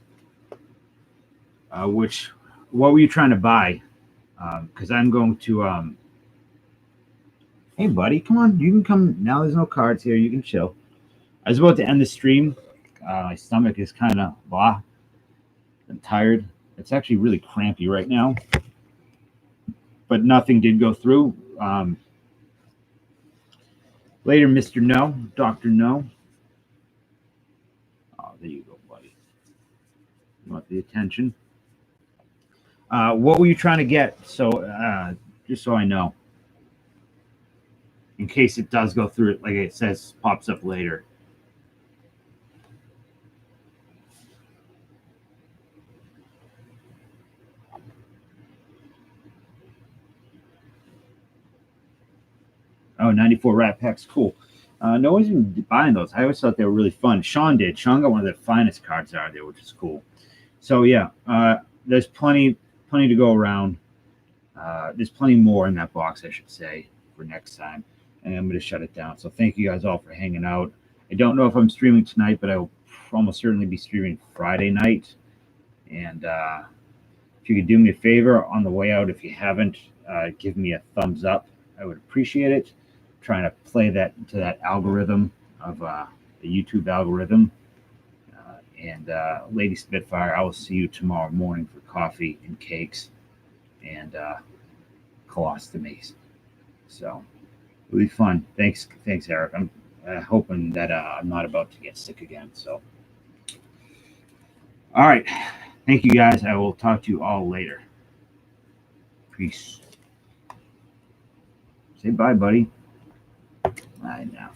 What were you trying to buy? Because I'm going to. Hey, buddy, come on. You can come. Now there's no cards here. You can chill. I was about to end the stream. My stomach is kind of blah. I'm tired. It's actually really crampy right now. But nothing did go through. Later, Mr. No, Dr. No. Oh, there you go, buddy. You want the attention? What were you trying to get? So, just so I know. In case it does go through, like it says, pops up later. Oh, 94 Rat Packs, cool. No one's been buying those. I always thought they were really fun. Sean did. Sean got one of the finest cards out there, which is cool. So yeah, there's plenty to go around. There's plenty more in that box, I should say, for next time. And I'm going to shut it down. So thank you guys all for hanging out. I don't know if I'm streaming tonight, but I will almost certainly be streaming Friday night. And if you could do me a favor on the way out, if you haven't, give me a thumbs up. I would appreciate it. I'm trying to play that to that algorithm of the YouTube algorithm. And Lady Spitfire, I will see you tomorrow morning for coffee and cakes and colostomies. So it'll be fun. Thanks, Eric. I'm hoping that I'm not about to get sick again. So, all right. Thank you, guys. I will talk to you all later. Peace. Say bye, buddy. Bye now.